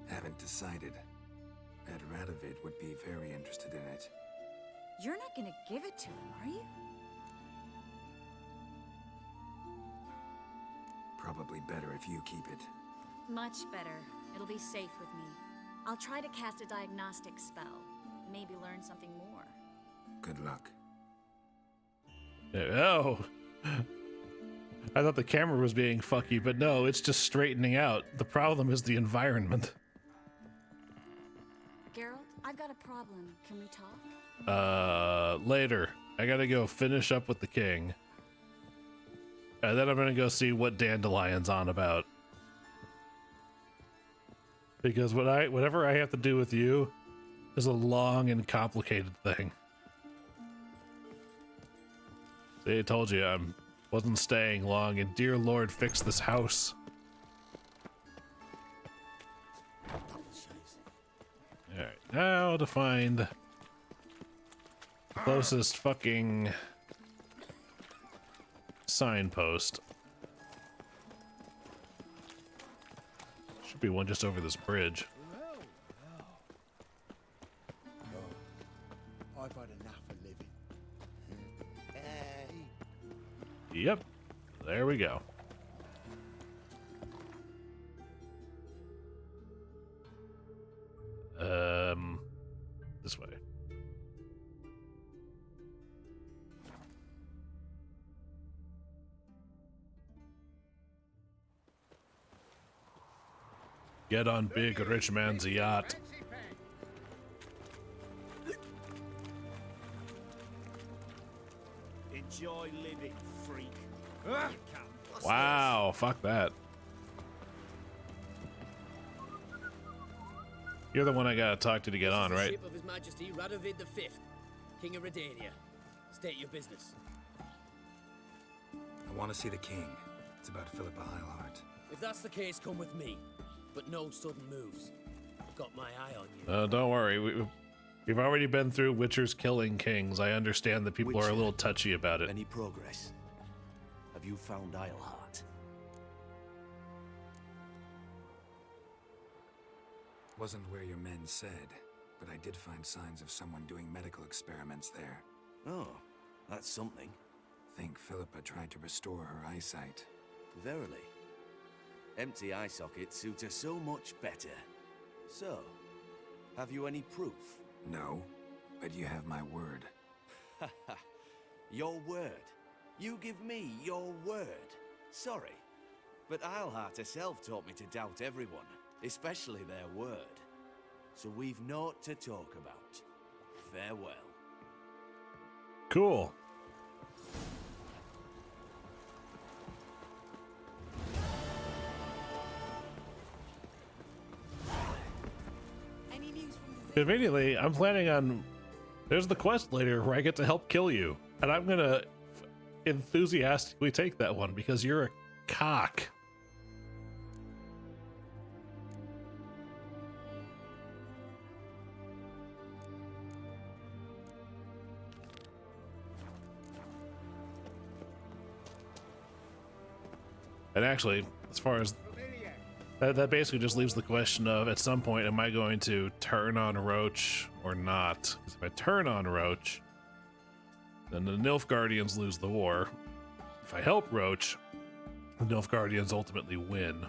Haven't decided. Bet Radovid would be very interested in it. You're not gonna give it to him, are you? Probably better if you keep it. Much better. It'll be safe with me. I'll try to cast a diagnostic spell. Maybe learn something more. Good luck. Oh. I thought the camera was being fucky, but no, it's just straightening out. The problem is the environment. Geralt, I've got a problem. Can we talk? Later. I gotta go finish up with the king. And then I'm gonna go see what Dandelion's on about. Because whatever I have to do with you is a long and complicated thing. See, I told you I wasn't staying long, and dear Lord, fix this house. Alright, now to find the closest fucking signpost. Should be one just over this bridge. I've had enough of living. Yep, there we go. This way. Get on big rich man's yacht. Enjoy living, freak. Wow, fuck that. You're the one I gotta talk to get on, right? Ship of His Majesty Radovid V, King of Redania. State your business. I want to see the king. It's about Philippa Eilhart. If that's the case, come with me. But no sudden moves. I've got my eye on you. Don't worry. We've already been through Witcher's killing kings. I understand that people are a little touchy about it. Any progress? Have you found Eilhart? Wasn't where your men said, but I did find signs of someone doing medical experiments there. Oh, that's something. Think Philippa tried to restore her eyesight. Verily. Empty eye sockets suit her so much better. So, have you any proof? No, but you have my word. Haha, your word? You give me your word? Sorry, but Eilhart herself taught me to doubt everyone, especially their word. So we've naught to talk about. Farewell. Cool. Conveniently, I'm planning on... There's the quest later where I get to help kill you. And I'm gonna enthusiastically take that one because you're a cock. And actually, as far as... That basically just leaves the question of, at some point, am I going to turn on Roach or not? Because if I turn on Roach, then the Nilfgaardians lose the war. If I help Roach, the Nilfgaardians ultimately win.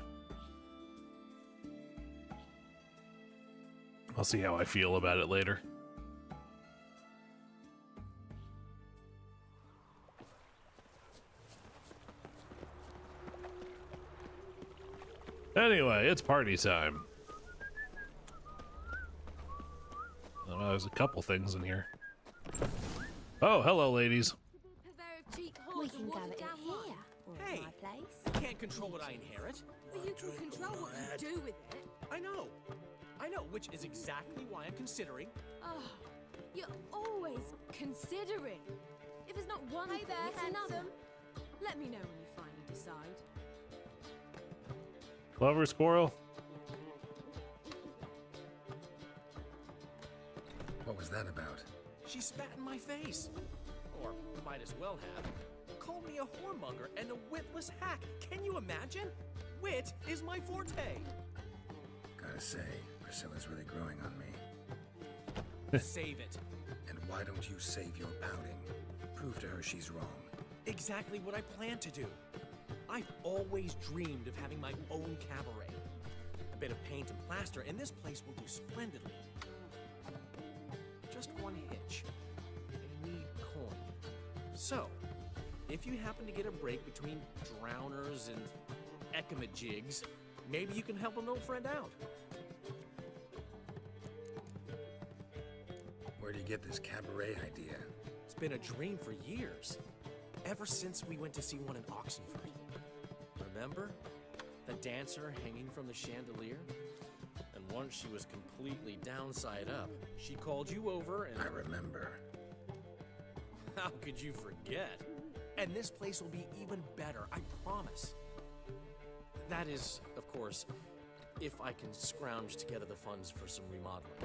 I'll see how I feel about it later. Anyway, it's party time. Oh, there's a couple things in here. Oh, hello, ladies. We can go it here, or Hey, my place. I can't control what I inherit. Well, you can control what you do with it. I know, which is exactly why I'm considering. Oh, you're always considering. If it's not one thing, it's another. Let me know when you finally decide. Clover squirrel. What was that about? She spat in my face. Or might as well have. Called me a whoremonger and a witless hack. Can you imagine? Wit is my forte. Gotta say, Priscilla's really growing on me. Save it. And why don't you save your pouting? Prove to her she's wrong. Exactly what I plan to do. I've always dreamed of having my own cabaret. A bit of paint and plaster, and this place will do splendidly. Just one hitch. I need coin. So, if you happen to get a break between drowners and ekamajigs, maybe you can help an old friend out. Where do you get this cabaret idea? It's been a dream for years. Ever since we went to see one in Oxenford. Remember? The dancer hanging from the chandelier? And once she was completely downside up, she called you over and... I remember. How could you forget? And this place will be even better, I promise. That is, of course, if I can scrounge together the funds for some remodeling.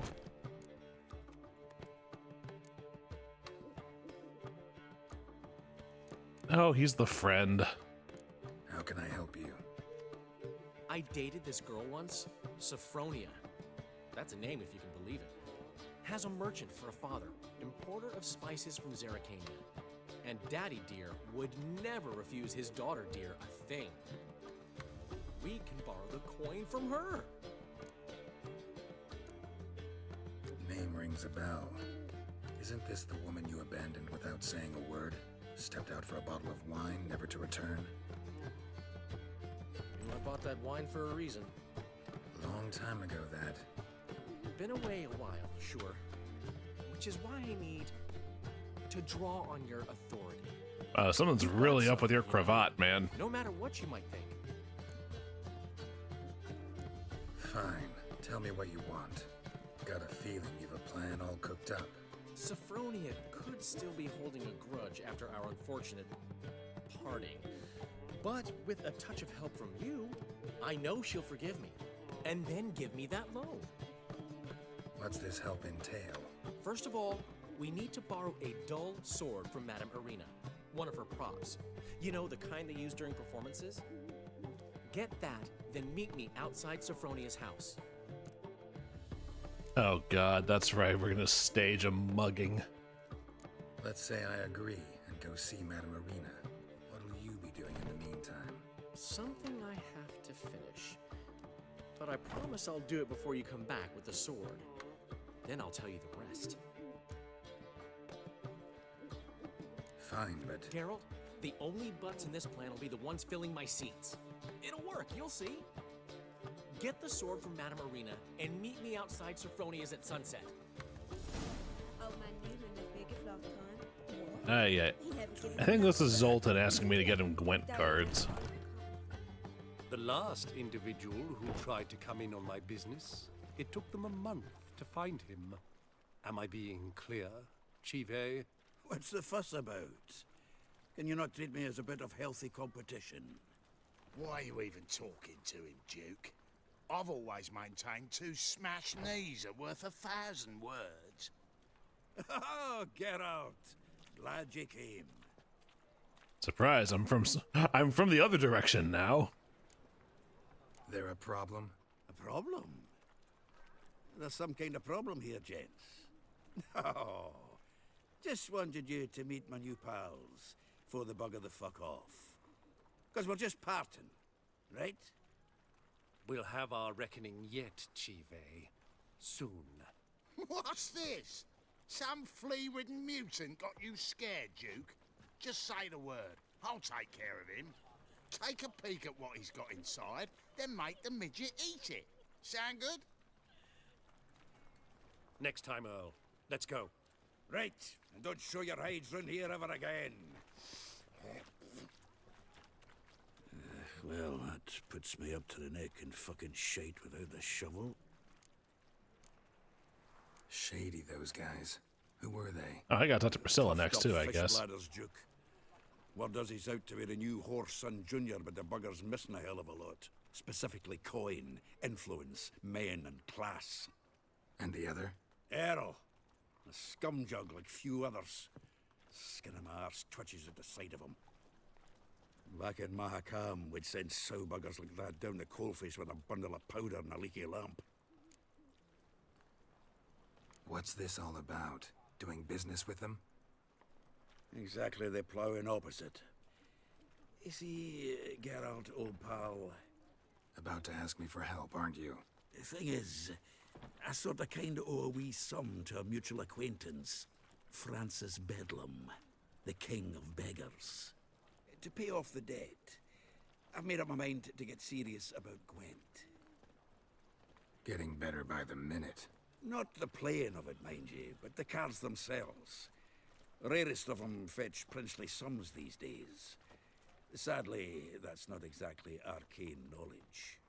Oh, he's the friend. How can I help you? I dated this girl once, Sophronia. That's a name if you can believe it. Has a merchant for a father, importer of spices from Zerrikania. And Daddy Dear would never refuse his daughter Dear a thing. We can borrow the coin from her. Name rings a bell. Isn't this the woman you abandoned without saying a word? Stepped out for a bottle of wine, never to return? I bought that wine for a reason. Long time ago, that. Been away a while, sure. Which is why I need to draw on your authority. Someone's really up with your cravat, man. No matter what you might think. Fine. Tell me what you want. Got a feeling you've a plan all cooked up. Sophronia could still be holding a grudge after our unfortunate parting. But with a touch of help from you, I know she'll forgive me. And then give me that loan. What's this help entail? First of all, we need to borrow a dull sword from Madame Arena. One of her props. You know, the kind they use during performances? Get that, then meet me outside Sophronia's house. Oh god, that's right, we're gonna stage a mugging. Let's say I agree and go see Madame Arena. What'll you be doing in the meantime? Something I have to finish. But I promise I'll do it before you come back with the sword. Then I'll tell you the rest. Fine, but... Geralt, the only butts in this plan will be the ones filling my seats. It'll work, you'll see. Get the sword from Madame Arena and meet me outside Sophronia's at sunset. Yeah. I think this is Zoltan asking me to get him Gwent cards. The last individual who tried to come in on my business, it took them a month to find him. Am I being clear, Chive? What's the fuss about? Can you not treat me as a bit of healthy competition? Why are you even talking to him, Duke? I've always maintained 2 smashed knees are worth 1,000 words. Oh, Geralt. Glad you came. Surprise, I'm from the other direction now. There a problem? A problem? There's some kind of problem here, gents. Oh, just wanted you to meet my new pals before they bugger the fuck off. Because we're just parting, right? We'll have our reckoning yet, Chive. Soon. What's this? Some flea-ridden mutant got you scared, Duke? Just say the word. I'll take care of him. Take a peek at what he's got inside, then make the midget eat it. Sound good? Next time, Earl. Let's go. Right, and don't show your hides round here ever again. Well, that puts me up to the neck in fucking shite without the shovel. Shady, those guys. Who were they? Oh, I got to talk to Priscilla next too, I Fish guess. Bladders, Duke. Word does he's out to be the new horse son junior, but the bugger's missing a hell of a lot. Specifically coin, influence, men, and class. And the other? Errol. A scumjug like few others. Skin of my arse twitches at the sight of him. Back in Mahakam, we'd send sow buggers like that down the coalface with a bundle of powder and a leaky lamp. What's this all about? Doing business with them? Exactly the ploughing opposite. You see, Geralt, old pal... About to ask me for help, aren't you? The thing is, I sort of kinda owe a wee sum to a mutual acquaintance. Francis Bedlam, the king of beggars. To pay off the debt, I've made up my mind to get serious about Gwent. Getting better by the minute. Not the playing of it, mind you, but the cards themselves. Rarest of them fetch princely sums these days. Sadly, that's not exactly arcane knowledge.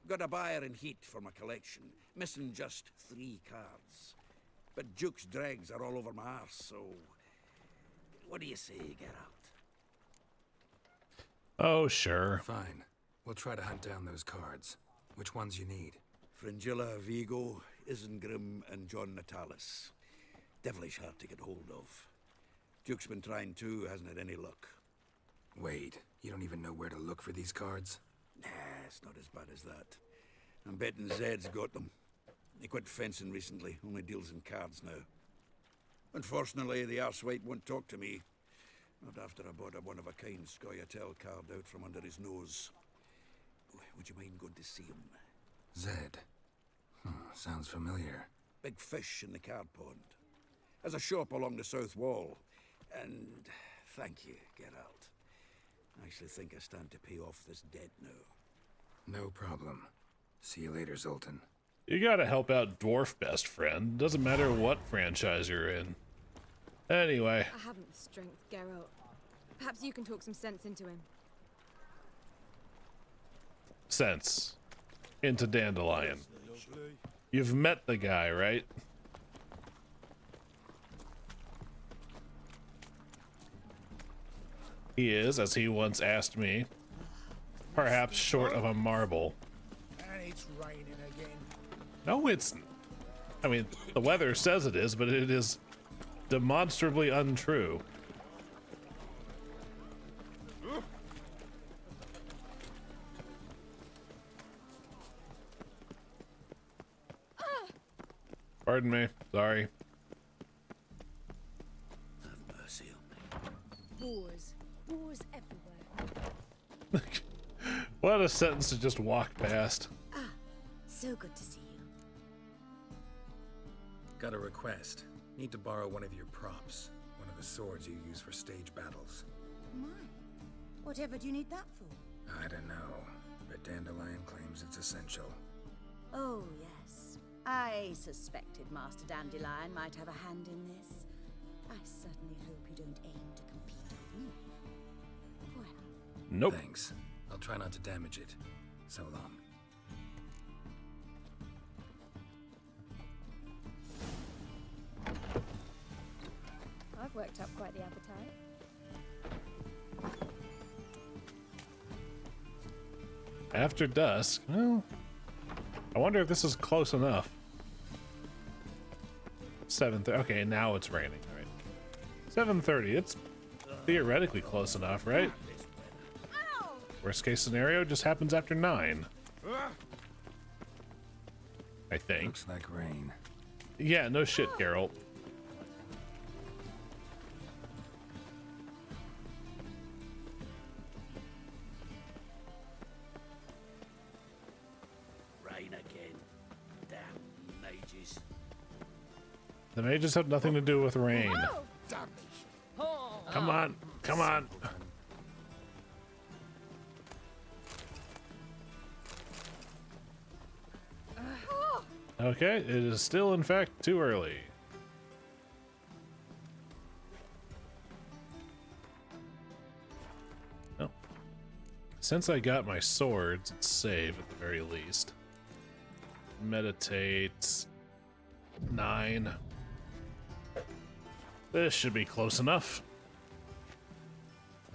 Got a buyer in heat for my collection, missing just 3 cards. But Duke's dregs are all over my arse, so... What do you say, Geralt? Oh, sure. Fine. We'll try to hunt down those cards. Which ones you need? Fringilla, Vigo, Isengrim, and John Natalis. Devilish hard to get hold of. Duke's been trying too, hasn't had any luck. Wait, you don't even know where to look for these cards? Nah, it's not as bad as that. I'm betting Zed's got them. He quit fencing recently, only deals in cards now. Unfortunately, the arsewite won't talk to me. Not after I bought a one-of-a-kind Scoia'tael card out from under his nose. Would you mind going to see him? Zed. Sounds familiar. Big fish in the card pond. Has a shop along the south wall. And thank you, Geralt. I actually think I stand to pay off this debt now. No problem. See you later, Zoltan. You gotta help out Dwarf Best Friend. Doesn't matter what franchise you're in. Anyway. I haven't the strength, Geralt. Perhaps you can talk some sense into him. Sense. Into Dandelion. You've met the guy, right? He is, as he once asked me, perhaps short of a marble. And it's raining again. No, it's... I mean, the weather says it is, but it is demonstrably untrue. Pardon me. Sorry. Have mercy on me. Boars. Boars everywhere. What a sentence to just walk past. Ah, so good to see you. Got a request. Need to borrow one of your props. One of the swords you use for stage battles. My. Whatever do you need that for? I don't know, but Dandelion claims it's essential. Oh, yes. I suspected Master Dandelion might have a hand in this. I certainly hope you don't aim to compete with me. Well. Nope. Thanks. I'll try not to damage it. So long. I've worked up quite the appetite. After dusk? Well, I wonder if this is close enough. 7:30. Okay, now it's raining. All right. 7:30. It's theoretically close enough, right? Worst case scenario just happens after 9. I think. Looks like rain. Yeah, no shit, Geralt. Rain again. Damn mages. The mages have nothing to do with rain. Damn. Come on, come on. Okay, it is still in fact too early. No. since I got my swords, it's save at the very least. Meditate 9. This should be close enough.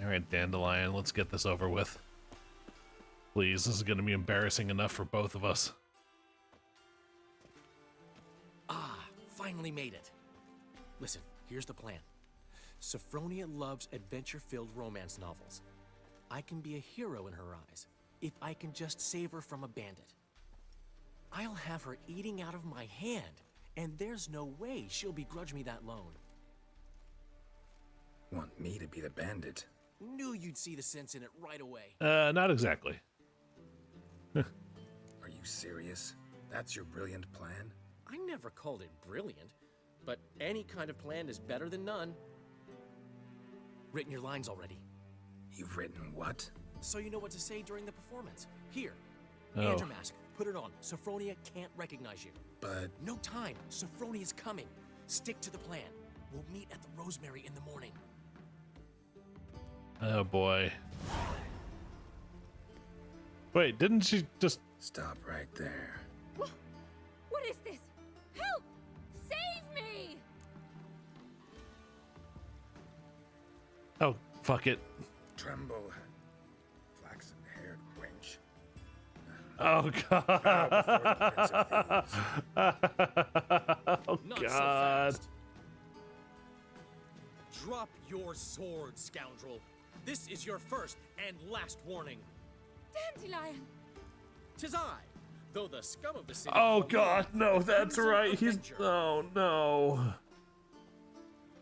Alright, Dandelion, let's get this over with. Please, this is going to be embarrassing enough for both of us. Ah, finally made it. Listen, here's the plan. Sophronia loves adventure-filled romance novels. I can be a hero in her eyes if I can just save her from a bandit. I'll have her eating out of my hand, and there's no way she'll begrudge me that loan. Want me to be the bandit? Knew you'd see the sense in it right away. Not exactly. Are you serious? That's your brilliant plan? I never called it brilliant, but any kind of plan is better than none. Written your lines already. You've written what? So you know what to say during the performance. Here, Oh. Andrew Mask, put it on. Sophronia can't recognize you. But... No time. Sophronia's coming. Stick to the plan. We'll meet at the Rosemary in the morning. Oh boy. Wait, didn't she just... Stop right there. What is this? Help! Save me! Oh, fuck it. Tremble, flaxen-haired wench. Oh god. Oh Not so god. fast. Drop your sword, scoundrel. This is your first and last warning. Dandelion! 'Tis I, though the scum of the city. Oh god, no, that's right. He's... Oh no.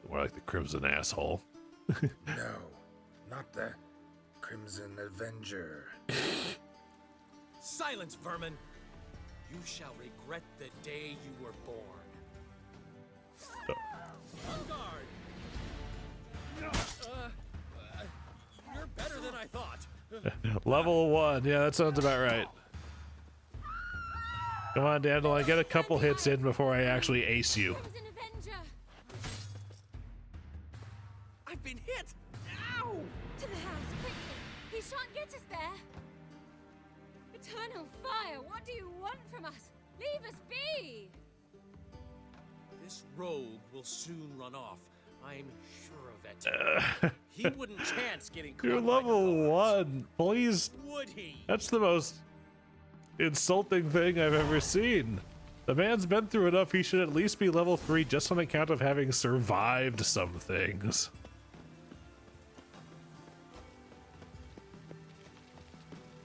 More like the Crimson Asshole. No, not the Crimson Avenger. Silence, vermin! You shall regret the day you were born. On guard! You're better than I thought. Level 1. Yeah, that sounds about right. Come on, Dandelion, get a couple hits in before I actually ace you. I've been hit! Ow! To the house, quickly! He shan't get us there! Eternal fire, what do you want from us? Leave us be! This rogue will soon run off. I'm sure of it. He wouldn't chance getting caught. You're level 1. Please. Would he? That's the most insulting thing I've ever seen. The man's been through enough. He should at least be level 3 just on account of having survived some things.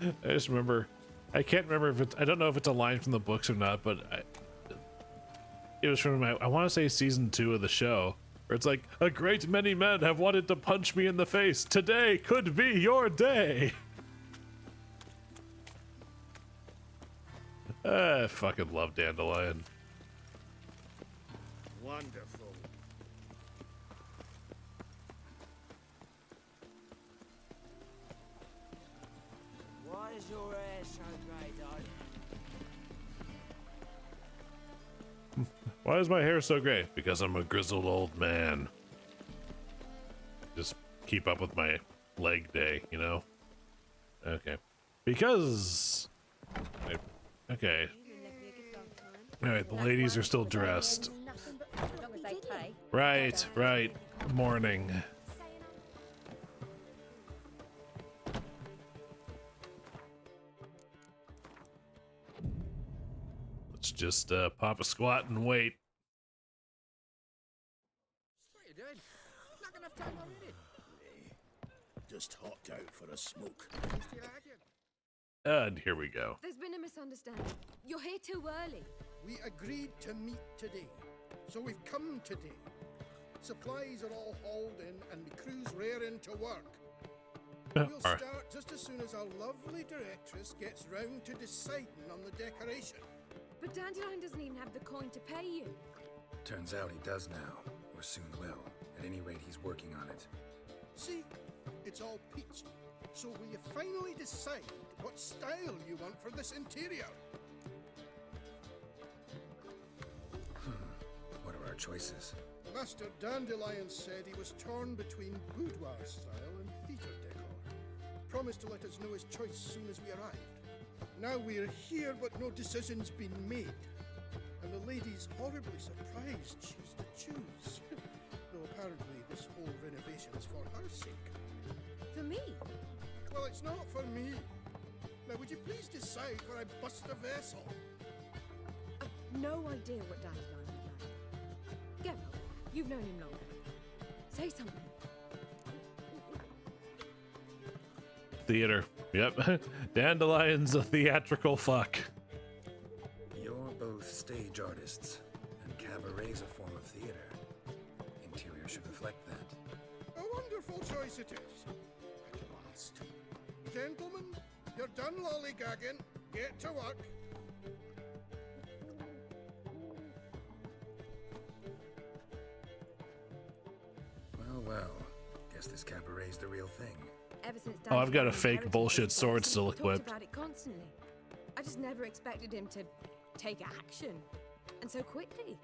I just remember, I can't remember if it's, I don't know if it's a line from the books or not, but it was from I want to say season 2 of the show, where it's like, a great many men have wanted to punch me in the face. Today could be your day. I fucking love Dandelion. Wonderful. Why is your hair so grey, darling? Why is my hair so gray? Because I'm a grizzled old man. Just keep up with my leg day, you know? Okay. Because... Okay. Alright, the ladies are still dressed. Right, right. Morning. Let's just pop a squat and wait. Just hopped out for a smoke. And here we go. There's been a misunderstanding. You're here too early. We agreed to meet today, so we've come today. Supplies are all hauled in and the crew's raring to work. We'll start just as soon as our lovely directress gets round to deciding on the decoration. But Dandelion doesn't even have the coin to pay you. Turns out he does now, or soon will. At any rate, he's working on it. See, it's all peachy. So will you finally decide what style you want for this interior? What are our choices? Master Dandelion said he was torn between boudoir style and theatre decor. promised to let us know his choice soon as we arrived. Now we're here, but no decision's been made. And the lady's horribly surprised she's to choose. Though apparently this whole renovation's for her sake. For me? Well, it's not for me. Now, would you please decide where I bust a vessel? I've no idea what Dandelion would like. Geralt, you've known him longer. Say something. Theater. Yep. Dandelion's a theatrical fuck. You're both stage artists, and cabaret's a form of theater. Interior should reflect that. A wonderful choice it is. At last. Gentlemen, you're done lollygagging. Get to work. Well. Guess this cabaret's the real thing. Ever since Oh, I've got a Dandelion's fake heritage bullshit was sword first, still he talked equipped. about it constantly. I just never expected him to take action. And so quickly.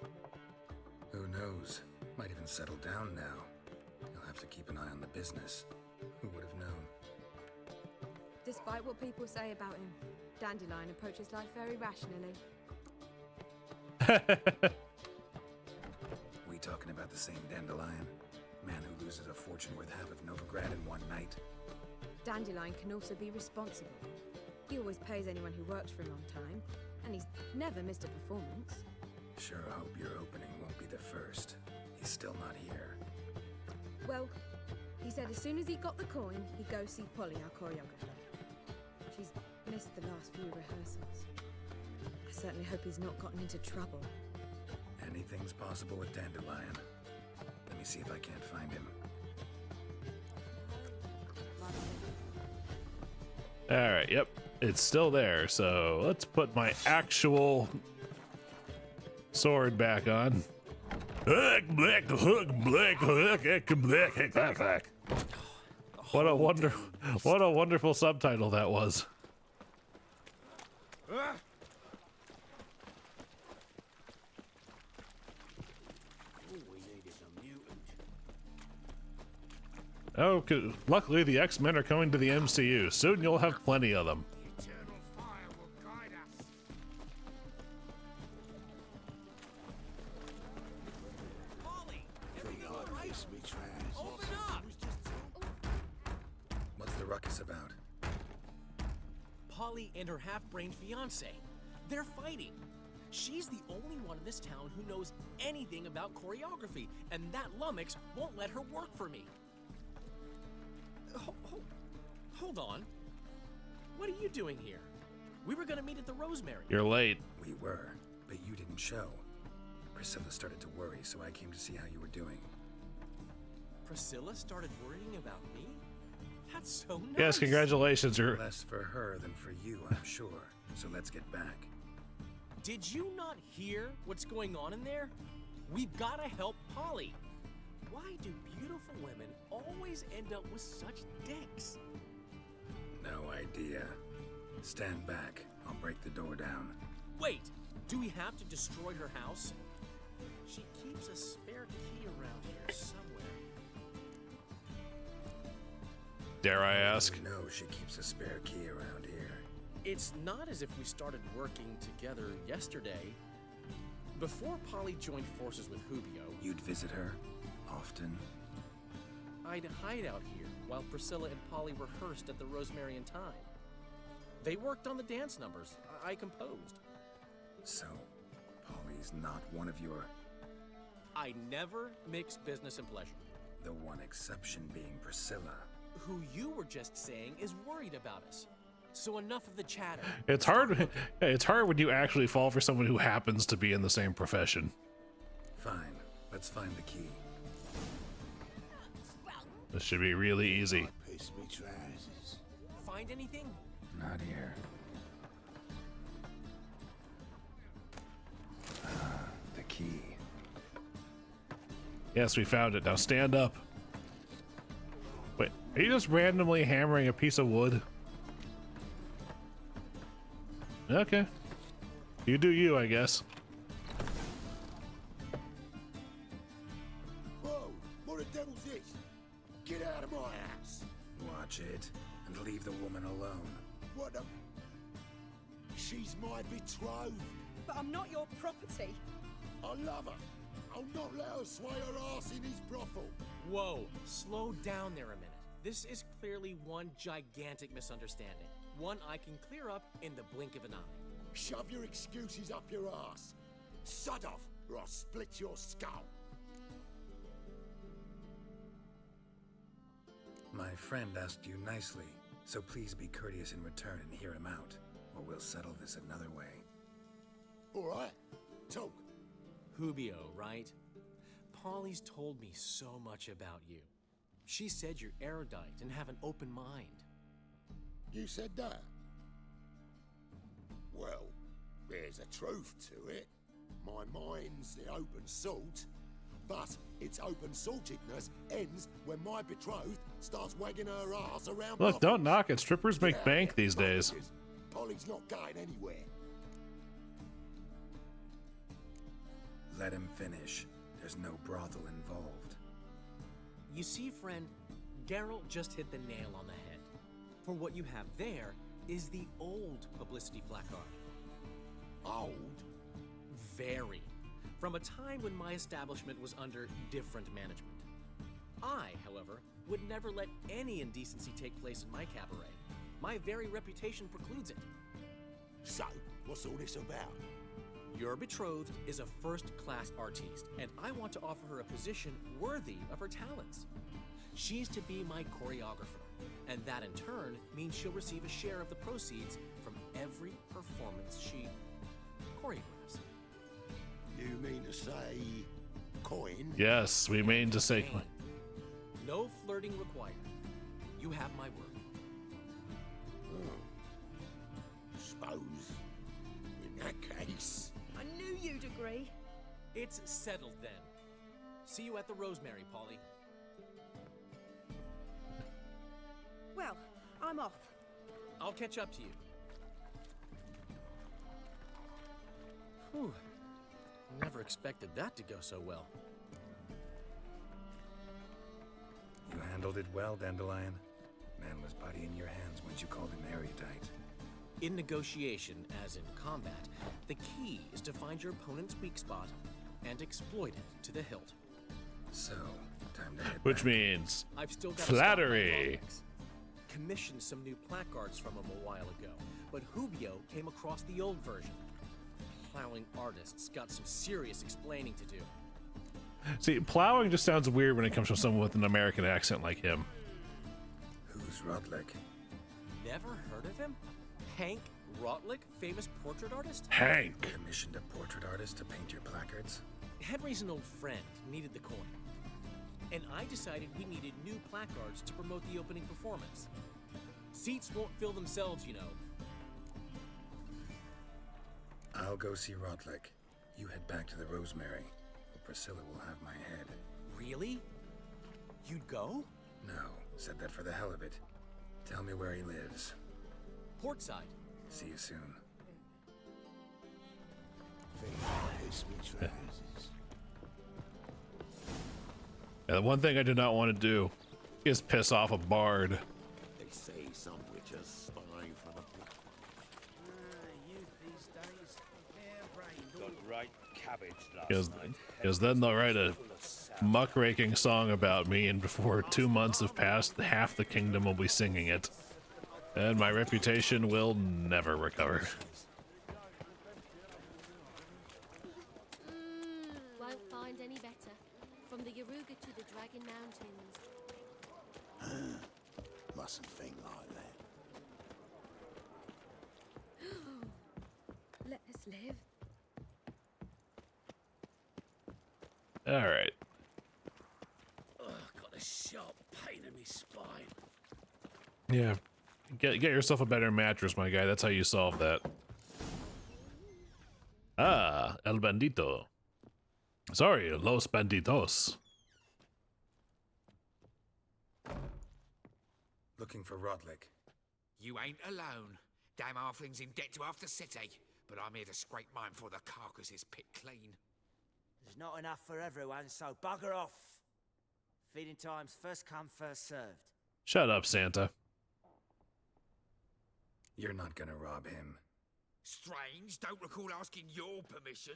Who knows? Might even settle down now. You'll have to keep an eye on the business. Who would have known? Despite what people say about him, Dandelion approaches life very rationally. We talking about the same Dandelion? Man who loses a fortune worth half of Novigrad in one night? Dandelion can also be responsible. He always pays anyone who works for him on time, and he's never missed a performance. Sure hope your opening won't be the first. He's still not here. Well, he said as soon as he got the coin, he'd go see Polly, our choreographer. She's missed the last few rehearsals. I certainly hope he's not gotten into trouble. Anything's possible with Dandelion. Let me see if I can't find him. Alright, yep. It's still there, so let's put my actual sword back on. What a wonderful subtitle that was. Oh, luckily the X-Men are coming to the MCU. Soon you'll have plenty of them. What's the ruckus about? Polly and her half-brained fiance. They're fighting. She's the only one in this town who knows anything about choreography, and that lummox won't let her work for me. Hold on. What are you doing here? We were gonna meet at the Rosemary. You're late. We were, but you didn't show. Priscilla started to worry, so I came to see how you were doing. Priscilla started worrying about me? That's so nice. Yes, congratulations. You're less for her than for you, I'm sure. So let's get back. Did you not hear what's going on in there? We've gotta help Polly. Why do beautiful women always end up with such dicks? No idea. Stand back. I'll break the door down. Wait, do we have to destroy her house? She keeps a spare key around here somewhere. Dare I ask? No, she keeps a spare key around here. It's not as if we started working together yesterday. Before Polly joined forces with Hubio, you'd visit her often? I'd hide out here while Priscilla and Polly rehearsed at the Rosemary in time. They worked on the dance numbers I composed. So, Polly's not one of your... I never mix business and pleasure. The one exception being Priscilla. Who you were just saying is worried about us. So enough of the chatter. It's hard. It's hard when you actually fall for someone who happens to be in the same profession. Fine. Let's find the key. This should be really easy. Find anything? Not here. The key. Yes, we found it. Now stand up. Wait, are you just randomly hammering a piece of wood? Okay. You do you, I guess. Whoa! What the devil's this? Get out of my house! Watch it. and leave the woman alone. What a... She's my betrothed. But I'm not your property. I love her. I'll not let her sway her ass in his brothel. Whoa, slow down there a minute. This is clearly one gigantic misunderstanding. One I can clear up in the blink of an eye. Shove your excuses up your ass. Sod off, or I'll split your skull. My friend asked you nicely, so please be courteous in return and hear him out, or we'll settle this another way. All right, talk. Hubio, right? Polly's told me so much about you. She said you're erudite and have an open mind. You said that? Well, there's a truth to it. My mind's the open salt, but its open saltedness ends when my betrothed starts wagging her ass around. Look, don't knock it. Strippers make bank these days. Polly's not going anywhere. Let him finish. There's no brothel involved. You see, friend, Geralt just hit the nail on the head. For what you have there is the old publicity placard. Old? Very. From a time when my establishment was under different management. I, however, would never let any indecency take place in my cabaret. My very reputation precludes it. So, what's all this about? Your betrothed is a first-class artiste, and I want to offer her a position worthy of her talents. She's to be my choreographer, and that in turn means she'll receive a share of the proceeds from every performance she choreographs. You mean to say coin? Yes, we mean to say coin. No flirting required. You have my word. Suppose, in that case... I knew you'd agree. It's settled then. See you at the Rosemary, Polly. Well, I'm off. I'll catch up to you. Whew. Never expected that to go so well. You handled it well, Dandelion. Man was body in your hands once you called him erudite. In negotiation, as in combat, the key is to find your opponent's weak spot and exploit it to the hilt. So, time to head Which back. means I've still got flattery. Commissioned some new placards from him a while ago, but Hubio came across the old version. Plowing artists got some serious explaining to do. See, plowing just sounds weird when it comes from someone with an American accent like him. Who's Rodlick? Never heard of him? Hank Rotlick, famous portrait artist? Hank! Commissioned a portrait artist to paint your placards? Henry's an old friend, needed the coin. And I decided we needed new placards to promote the opening performance. Seats won't fill themselves, you know. I'll go see Rodlick. You head back to the Rosemary, or Priscilla will have my head. Really? You'd go? No, said that for the hell of it. Tell me where he lives. Portside. See you soon. Yeah, the one thing I do not want to do is piss off a bard. They say some witches spy from a book. Youth these days, harebrained. Got right cabbage last night. Because then they'll write a muckraking song about me, and before 2 months have passed, half the kingdom will be singing it. And my reputation will never recover. Won't find any better. From the Yaruga to the Dragon Mountains. Mustn't think like that. Let us live. Alright. Got a sharp pain in my spine. Yeah. Get yourself a better mattress, my guy. That's how you solve that. Ah, el bandito. Sorry, los banditos. Looking for Rodlick. You ain't alone. Damn halfling's in debt to half the city. But I'm here to scrape mine before the carcass is picked clean. There's not enough for everyone, so bugger off. Feeding time's first come, first served. Shut up, Santa. You're not gonna rob him. Strange, don't recall asking your permission.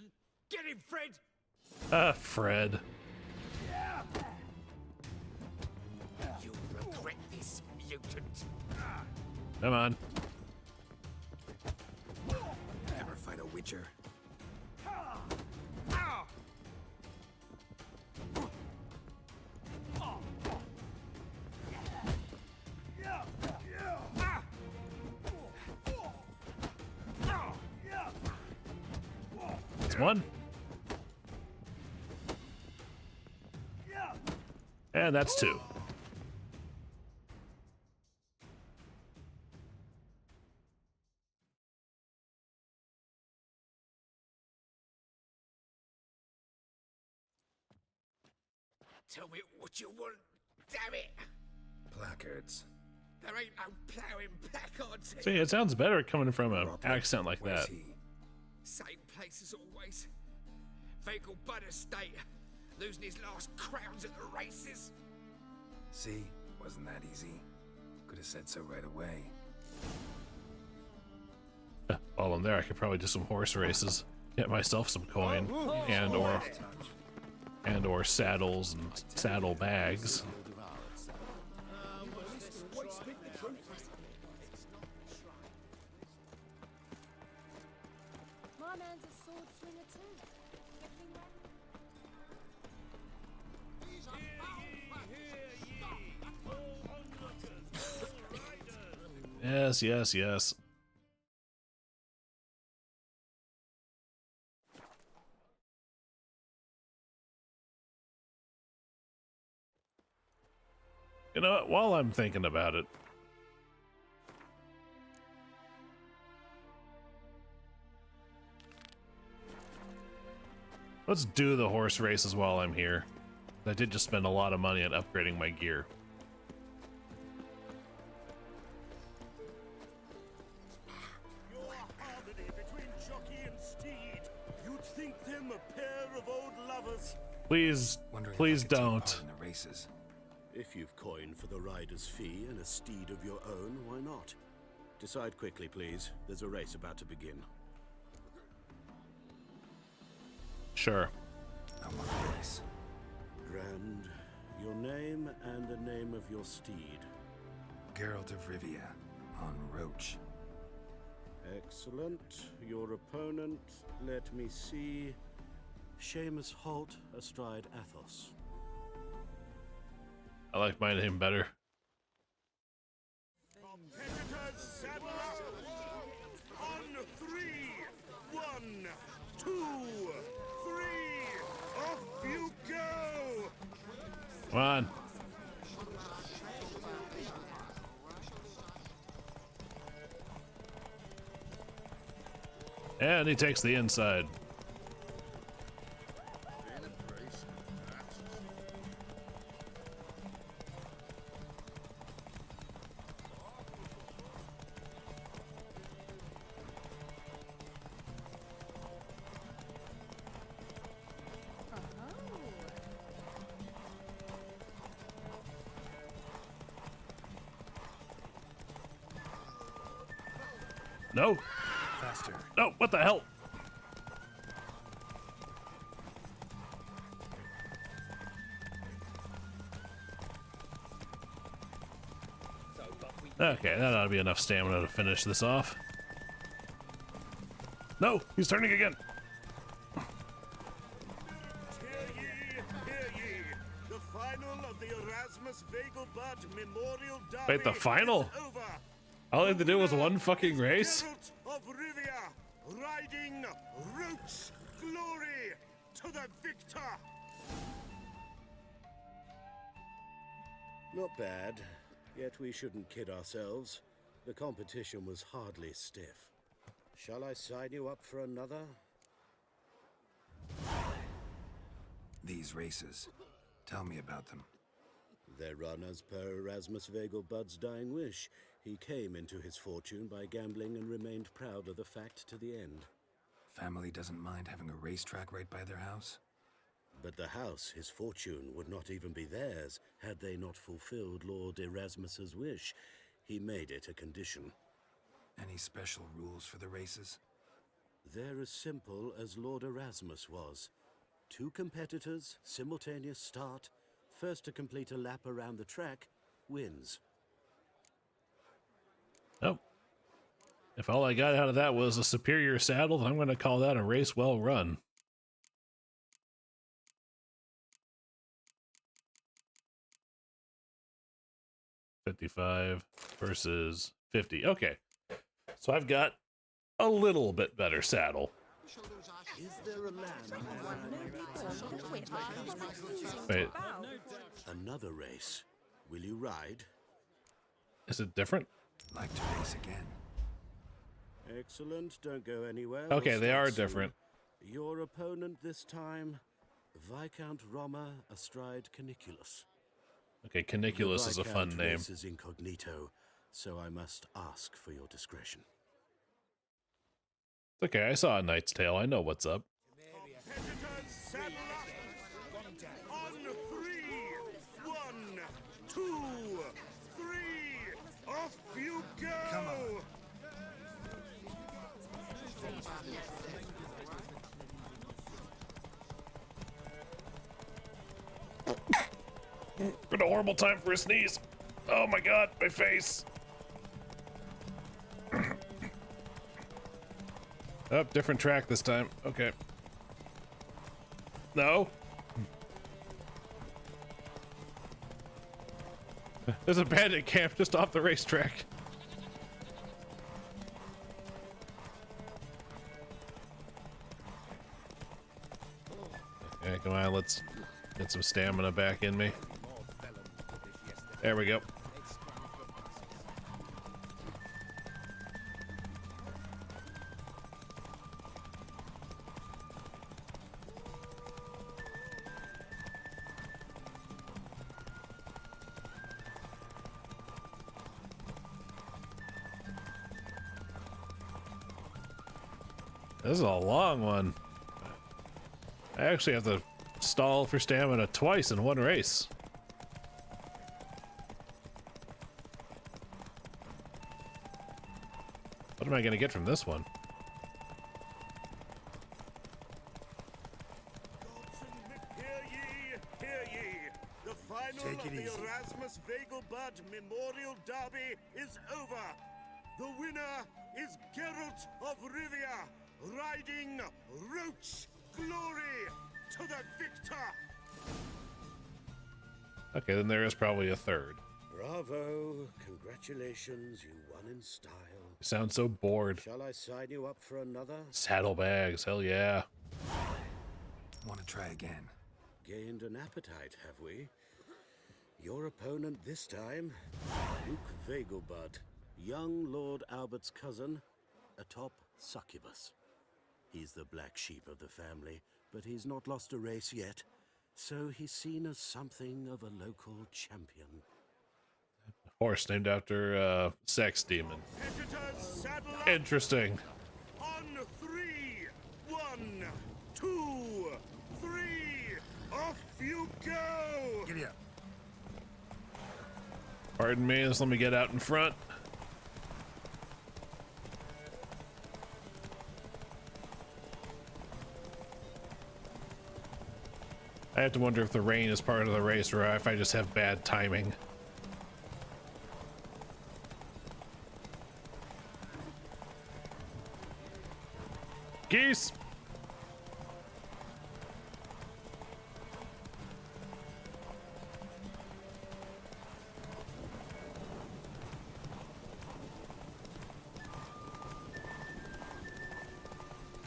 Get him, Fred! Fred. You'll regret this, mutant. Come on. Ever fight a witcher? That's one. And that's two. Tell me what you want, damn it! Placards. There ain't no ploughing placards. See, it sounds better coming from an accent like that. Same place as always. Vegal Bud Estate. Losing his last crowns at the races. See? Wasn't that easy? Could have said so right away. While I'm there, I could probably do some horse races. Get myself some coin. And or saddles and saddle bags. My man's a sword slinger too. Yes, yes, yes. You know what? While I'm thinking about it, let's do the horse races while I'm here. I did just spend a lot of money on upgrading my gear. Your harmony between jockey and steed. You'd think them a pair of old lovers. Please, please don't. In the races. If you've coin for the rider's fee and a steed of your own, why not? Decide quickly, please. There's a race about to begin. Sure. I want a race. Grand. Your name and the name of your steed. Geralt of Rivia, on Roach. Excellent. Your opponent, let me see. Seamus Holt astride Athos. I like my name better. Competitors saddle up. On 3. 1, 2, 3. Off you go. Come on. And he takes the inside. No. Faster. No, what the hell? Okay, that ought to be enough stamina to finish this off. No, he's turning again. Hear ye, hear ye. The final of the Erasmus Vegelbud Memorial Derby. Wait, the final? is over. All I had to do was one fucking race? Geralt of Rivia, riding Roach glory to the victor. Not bad. Yet we shouldn't kid ourselves. The competition was hardly stiff. Shall I sign you up for another? These races. Tell me about them. They're run as per Erasmus Vegelbud's dying wish. He came into his fortune by gambling and remained proud of the fact to the end. Family doesn't mind having a racetrack right by their house? But the house, his fortune, would not even be theirs had they not fulfilled Lord Erasmus's wish. He made it a condition. Any special rules for the races? They're as simple as Lord Erasmus was. 2 competitors, simultaneous start. First to complete a lap around the track wins. Oh. If all I got out of that was a superior saddle, then I'm going to call that a race well run. $55 versus $50. Okay. So I've got a little bit better saddle. Is there a Wait. Another race. Will you ride? Is it different? Like to race again. Excellent. Don't go anywhere. Okay, We'll they start are soon. different. Your opponent this time, Viscount Roma astride Caniculus. Okay, Caniculus is a fun Viscount name. races incognito, so I must ask for your discretion. It's okay, I saw a Knight's Tale. I know what's up. Competitors, saddle up. On 3. 1, 2, 3. Off you go. Come on. What a horrible time for a sneeze. Oh my god, my face. Oh, different track this time. Okay. No. There's a bandit camp just off the racetrack. Okay, come on, let's get some stamina back in me. There we go. This is a long one. I actually have to stall for stamina twice in one race. What am I gonna get from this one? Hear ye. The final of the Erasmus Vegelbud Memorial Derby is over. The winner is Geralt of Rivia, riding Roach Glory to the victor. Okay, then there is probably a third. Bravo! Congratulations, you won in style. You sound so bored. Shall I sign you up for another? Saddlebags, hell yeah. Want to try again? Gained an appetite, have we? Your opponent this time, Duke Vegelbud, young Lord Albert's cousin, atop succubus. He's the black sheep of the family, but he's not lost a race yet, so he's seen as something of a local champion. Horse named after sex demon. Interesting. On 3, 1, 2, 3, off you go. Giddy up. Pardon me, just let me get out in front. I have to wonder if the rain is part of the race or if I just have bad timing. Geese!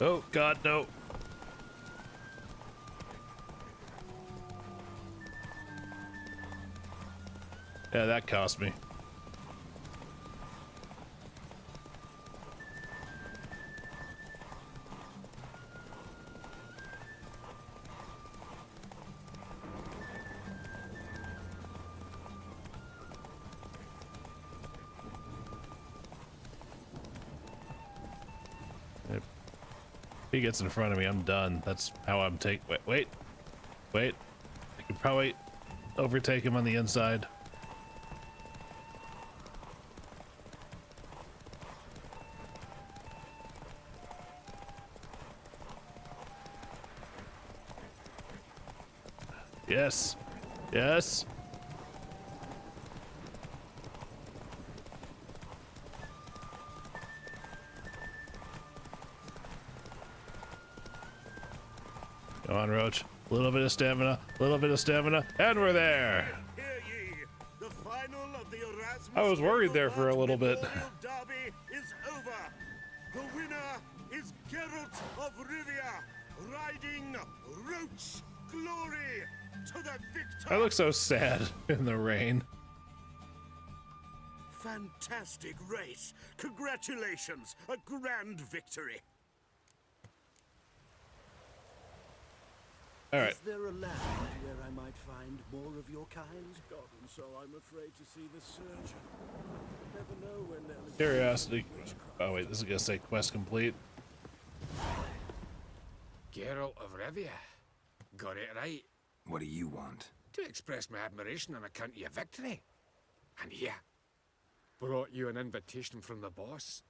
Oh, God, no. Yeah, that cost me. If he gets in front of me, I'm done. That's how I'm wait. I could probably overtake him on the inside. Yes. Yes. Come on, Roach. A little bit of stamina, a little bit of stamina, and we're there. Hear ye, the final of the Erasmus I was worried there for a little bit. Memorial Derby is over. The winner is Geralt of Rivia, riding Roach glory to the victor. I look so sad in the rain. Fantastic race. Congratulations, a grand victory. All right. Is there a land where I might find more of your kind? God, and so I'm afraid to see the surgeon. Never know when they'll... Curiosity. Oh wait, this is gonna say quest complete. Geralt of Rivia. Got it right. What do you want? To express my admiration on account of your victory. And here, brought you an invitation from the boss.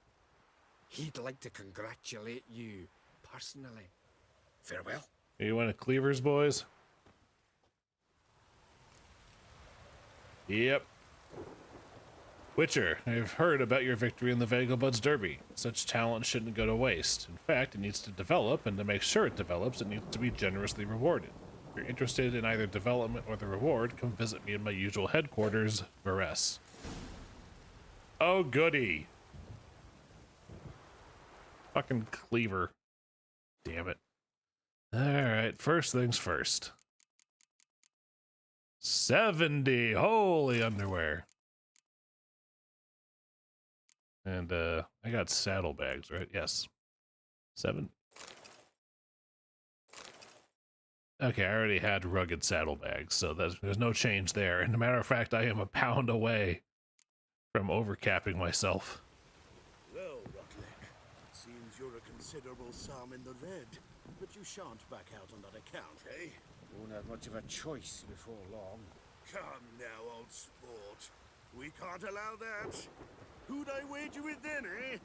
He'd like to congratulate you personally. Farewell. You want a Cleavers, boys? Yep. Witcher, I've heard about your victory in the Vegelbuds Derby. Such talent shouldn't go to waste. In fact, it needs to develop, and to make sure it develops, it needs to be generously rewarded. If you're interested in either development or the reward, come visit me in my usual headquarters, Varese. Oh, goody. Fucking Cleaver. Damn it. Alright, first things first. 70! Holy underwear. And, I got saddlebags, right? Yes. 7. Okay, I already had rugged saddlebags, so there's no change there. And as a matter of fact, I am a pound away from overcapping myself. Well, Rutlick, seems you're a considerable sum in the red, but you shan't back out on that account, eh? Won't have much of a choice before long. Come now, old sport. We can't allow that. Who'd I wager with then, eh?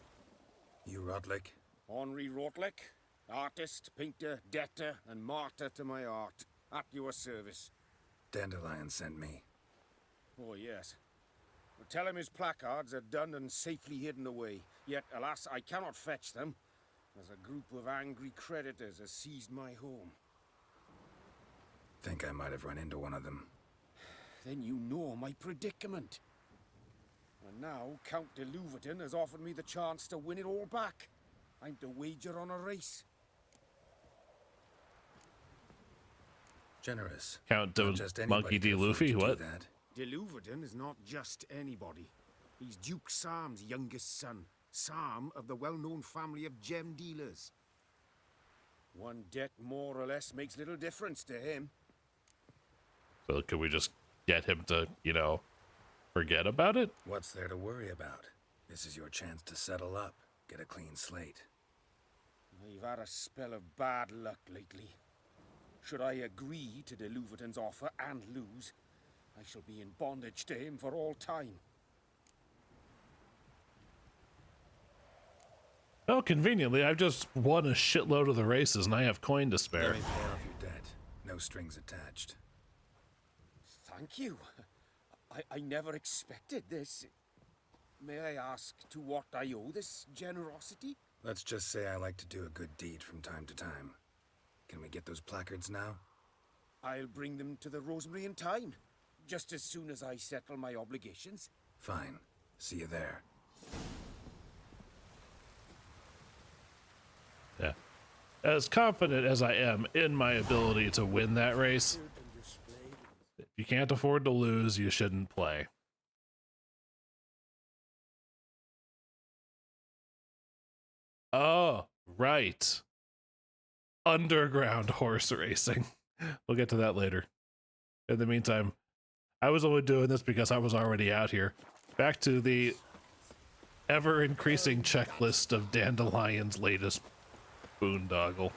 You Rotlick? Henri Rotlick, artist, painter, debtor, and martyr to my art. At your service. Dandelion sent me. Oh, yes. Well, tell him his placards are done and safely hidden away. Yet, alas, I cannot fetch them, as a group of angry creditors has seized my home. Think I might have run into one of them. Then you know my predicament. And now Count de Louverton has offered me the chance to win it all back. I'm to wager on a race. Generous. Count de Monkey D. Luffy? What? De Louverton is not just anybody. He's Duke Sam's youngest son. Sam of the well-known family of gem dealers. One debt more or less makes little difference to him. So could we just get him to, you know, forget about it? What's there to worry about? This is your chance to settle up, get a clean slate. I've had a spell of bad luck lately. Should I agree to de Louverton's offer and lose, I shall be in bondage to him for all time. Oh, conveniently, I've just won a shitload of the races and I have coin to spare. Let me pay off your debt. No strings attached. Thank you. I never expected this. May I ask to what I owe this generosity? Let's just say I like to do a good deed from time to time. Can we get those placards now? I'll bring them to the Rosemary in time, just as soon as I settle my obligations. Fine. See you there. Yeah. As confident as I am in my ability to win that race, if you can't afford to lose, you shouldn't play. Oh, right. Underground horse racing. We'll get to that later. In the meantime, I was only doing this because I was already out here. Back to the ever-increasing checklist of Dandelion's latest boondoggle.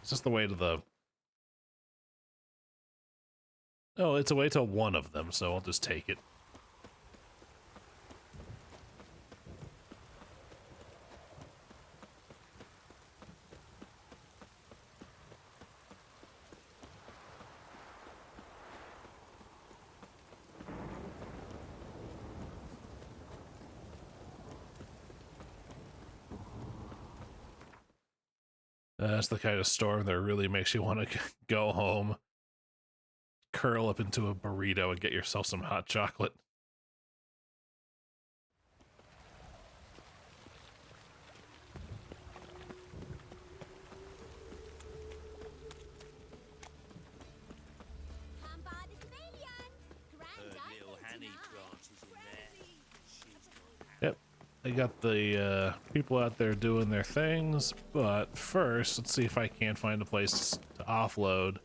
It's just the way to the... Oh, it's a way to one of them, so I'll just take it. That's the kind of storm that really makes you want to go home, curl up into a burrito, and get yourself some hot chocolate. Yep, I got the people out there doing their things, but first, let's see if I can't find a place to offload.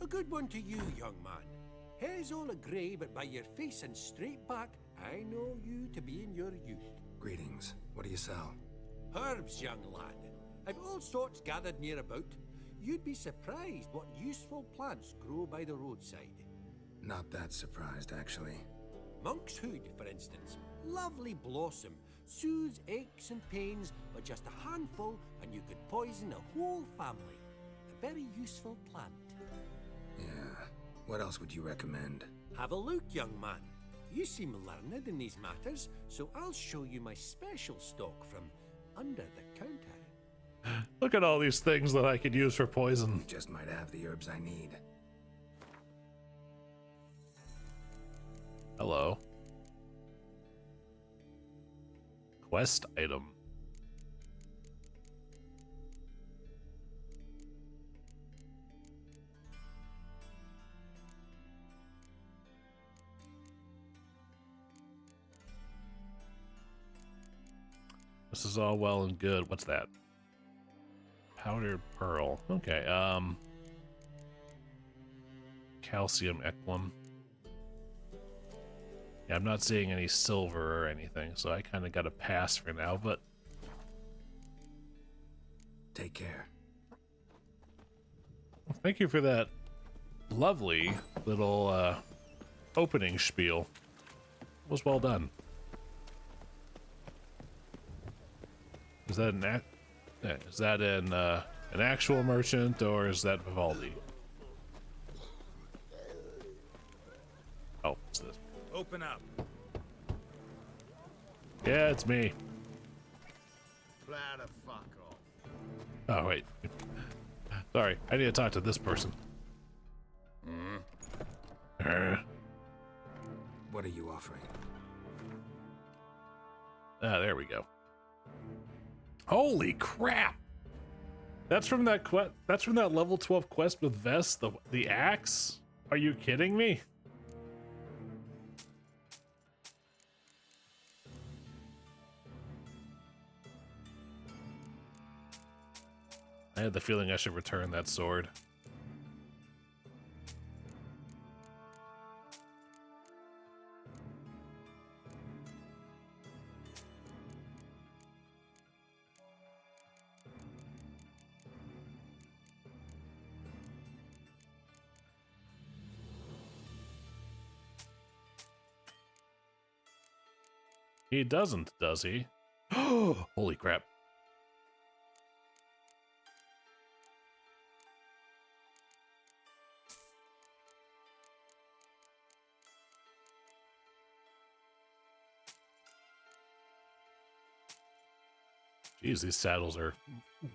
A good one to you, young man. Hair's all a grey, but by your face and straight back, I know you to be in your youth. Greetings. What do you sell? Herbs, young lad. I've all sorts gathered near about. You'd be surprised what useful plants grow by the roadside. Not that surprised, actually. Monk's hood, for instance. Lovely blossom. Soothes aches and pains, but just a handful and you could poison a whole family. A very useful plant. Yeah. What else would you recommend? Have a look, young man. You seem learned in these matters, so I'll show you my special stock from under the counter. Look at all these things that I could use for poison. You just might have the herbs I need. Hello. Quest item. This is all well and good. What's that? Powdered pearl. Okay, calcium equum. Yeah, I'm not seeing any silver or anything, so I kind of got a pass for now, but... Take care. Thank you for that lovely little opening spiel. It was well done. Is that an actual merchant, or is that Vivaldi? Oh, what's this? Open up. Yeah, it's me. Plow the fuck off. Oh, wait. Sorry, I need to talk to this person. What are you offering? Ah, there we go. Holy crap! That's from that That's from that level 12 quest with Vest, the axe. Are you kidding me? I had the feeling I should return that sword. He doesn't, does he? Holy crap. Jeez, these saddles are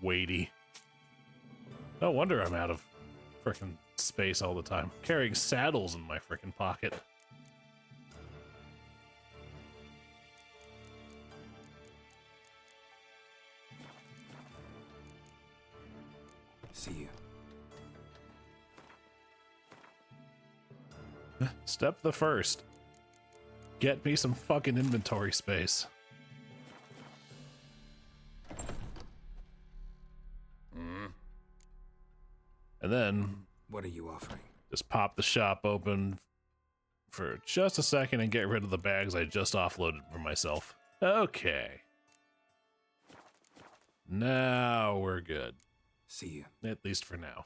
weighty. No wonder I'm out of frickin' space all the time. Carrying saddles in my frickin' pocket. See you. Step the first. Get me some fucking inventory space. And then... What are you offering? Just pop the shop open for just a second and get rid of the bags I just offloaded for myself. Okay. Now we're good. See you. At least for now.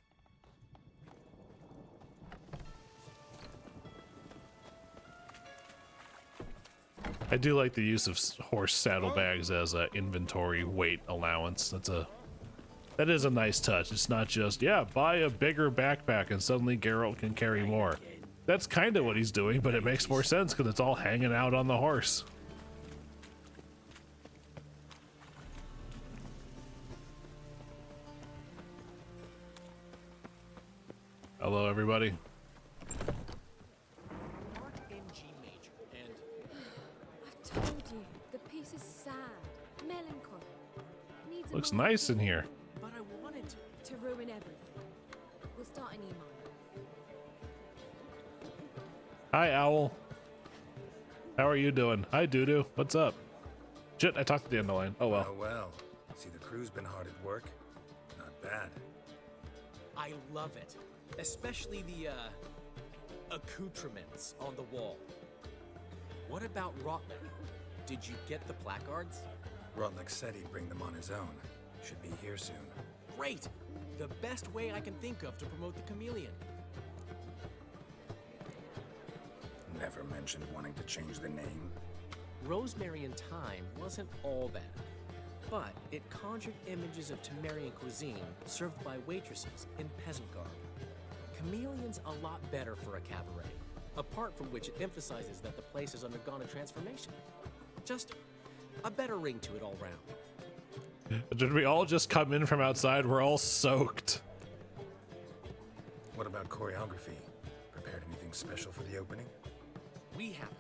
I do like the use of horse saddlebags as a inventory weight allowance. That is a nice touch. It's not just, yeah, buy a bigger backpack and suddenly Geralt can carry more. That's kind of what he's doing, but it makes more sense because it's all hanging out on the horse. Hello, everybody. PNG major, and I've told you, the piece is sad, melancholy. It needs a Looks moment nice in here. but I wanted to ruin everything. We'll start an email. Hi, Owl. How are you doing? Hi, Doodoo. What's up? Shit, I talked to Dandelion. Oh well. Oh well. See, the crew's been hard at work. Not bad. I love it, especially the accoutrements on the wall. What about Rotlick? Did you get the placards? Rotlick said he'd bring them on his own. Should be here soon. Great! The best way I can think of to promote the chameleon. Never mentioned wanting to change the name. Rosemary and Thyme wasn't all bad, but it conjured images of Temerian cuisine served by waitresses in peasant garb. Chameleon's a lot better for a cabaret, apart from which it emphasizes that the place has undergone a transformation. Just a better ring to it all round. Did we all just come in from outside? We're all soaked. What about choreography? Prepared anything special for the opening? We haven't,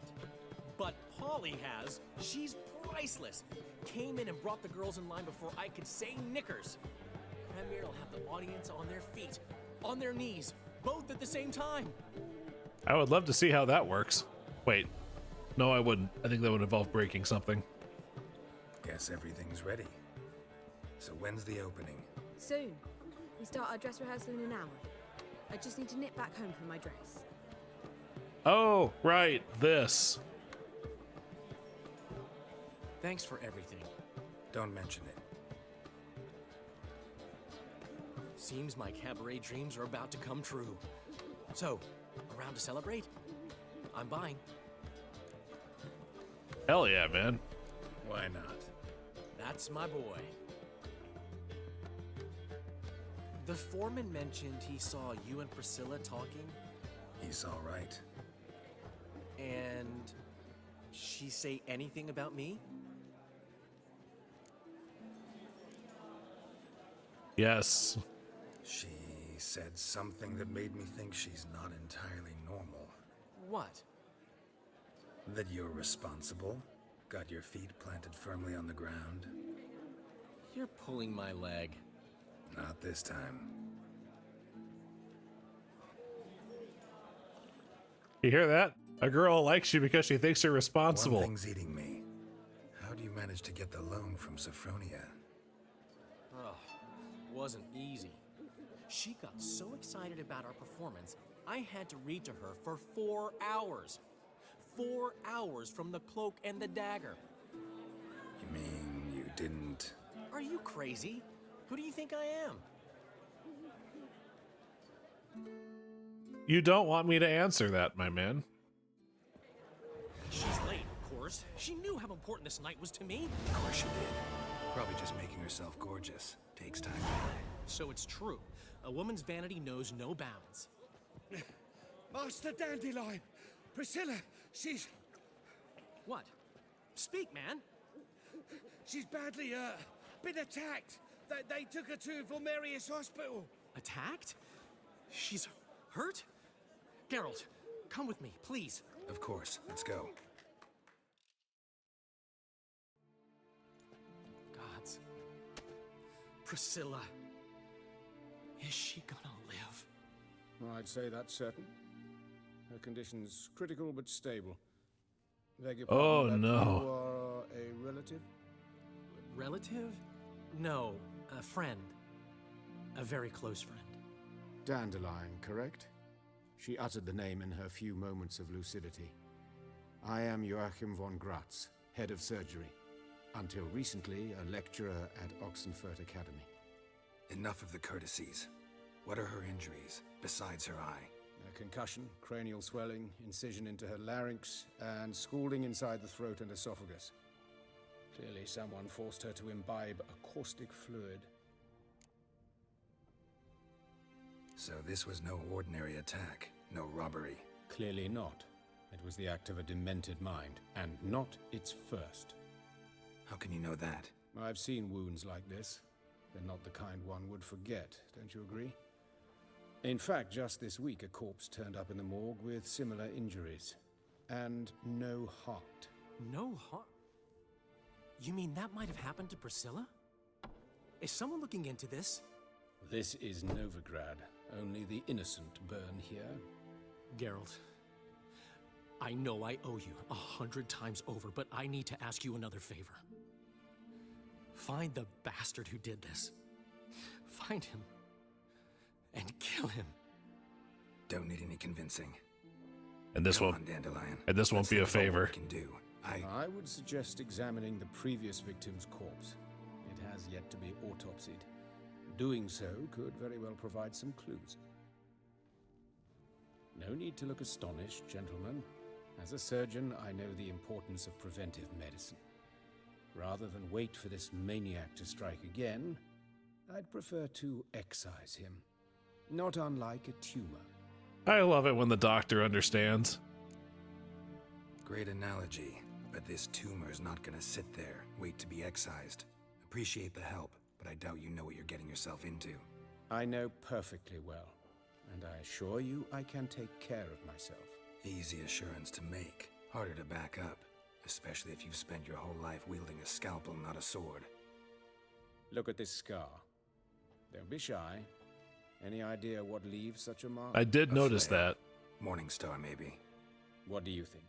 but Polly has. She's priceless. Came in and brought the girls in line before I could say knickers. Premier will have the audience on their feet, on their knees, both at the same time. I would love to see how that works. Wait. No, I wouldn't. I think that would involve breaking something. Guess everything's ready. So when's the opening? Soon. We start our dress rehearsal in an hour. I just need to nip back home for my dress. Oh, right. This. Thanks for everything. Don't mention it. Seems my cabaret dreams are about to come true. So, around to celebrate? I'm buying. Hell yeah, man. Why not? That's my boy. The foreman mentioned he saw you and Priscilla talking. He's all right. And she say anything about me? Yes. She said something that made me think she's not entirely normal. What? That you're responsible, got your feet planted firmly on the ground. You're pulling my leg. Not this time. You hear that? A girl likes you because she thinks you're responsible. One thing's eating me. How do you manage to get the loan from Sophronia? Oh, wasn't easy. She got so excited about our performance, I had to read to her for 4 hours. 4 hours from the Cloak and the Dagger. You mean you didn't? Are you crazy? Who do you think I am? You don't want me to answer that, my man. She's late, of course. She knew how important this night was to me. Of course she did. Probably just making herself gorgeous. Takes time. So it's true. A woman's vanity knows no bounds. Master Dandelion! Priscilla, she's... What? Speak, man. She's badly, been attacked. They took her to Vulmerius Hospital. Attacked? She's hurt? Geralt, come with me, please. Of course. Let's go. Gods. Priscilla. Is she gonna live? I'd say that's certain. Her condition's critical but stable. Beg your Oh, pardon, no. You are a relative? Relative? No, a friend. A very close friend. Dandelion, correct? She uttered the name in her few moments of lucidity. I am Joachim von Gratz, head of surgery. Until recently, a lecturer at Oxenfurt Academy. Enough of the courtesies. What are her injuries, besides her eye? A concussion, cranial swelling, incision into her larynx, and scalding inside the throat and esophagus. Clearly someone forced her to imbibe a caustic fluid. So this was no ordinary attack, no robbery. Clearly not. It was the act of a demented mind, and not its first. How can you know that? I've seen wounds like this. They're not the kind one would forget, don't you agree? In fact, just this week, a corpse turned up in the morgue with similar injuries. And no heart. No heart? You mean that might have happened to Priscilla? Is someone looking into this? This is Novigrad. Only the innocent burn here. Geralt, I know I owe you 100 times over, but I need to ask you another favor. Find the bastard who did this. Find him and kill him. Don't need any convincing. And this won't. Dandelion. And this won't be a favor. Can do. I would suggest examining the previous victim's corpse. It has yet to be autopsied. Doing so could very well provide some clues. No need to look astonished, gentlemen. As a surgeon, I know the importance of preventive medicine. Rather than wait for this maniac to strike again, I'd prefer to excise him. Not unlike a tumor. I love it when the doctor understands. Great analogy, but this tumor's not gonna sit there, wait to be excised. Appreciate the help, but I doubt you know what you're getting yourself into. I know perfectly well, and I assure you I can take care of myself. Easy assurance to make, harder to back up, especially if you've spent your whole life wielding a scalpel, not a sword. Look at this scar. Don't be shy. Any idea what leaves such a mark? I did notice that. Morningstar, maybe. What do you think?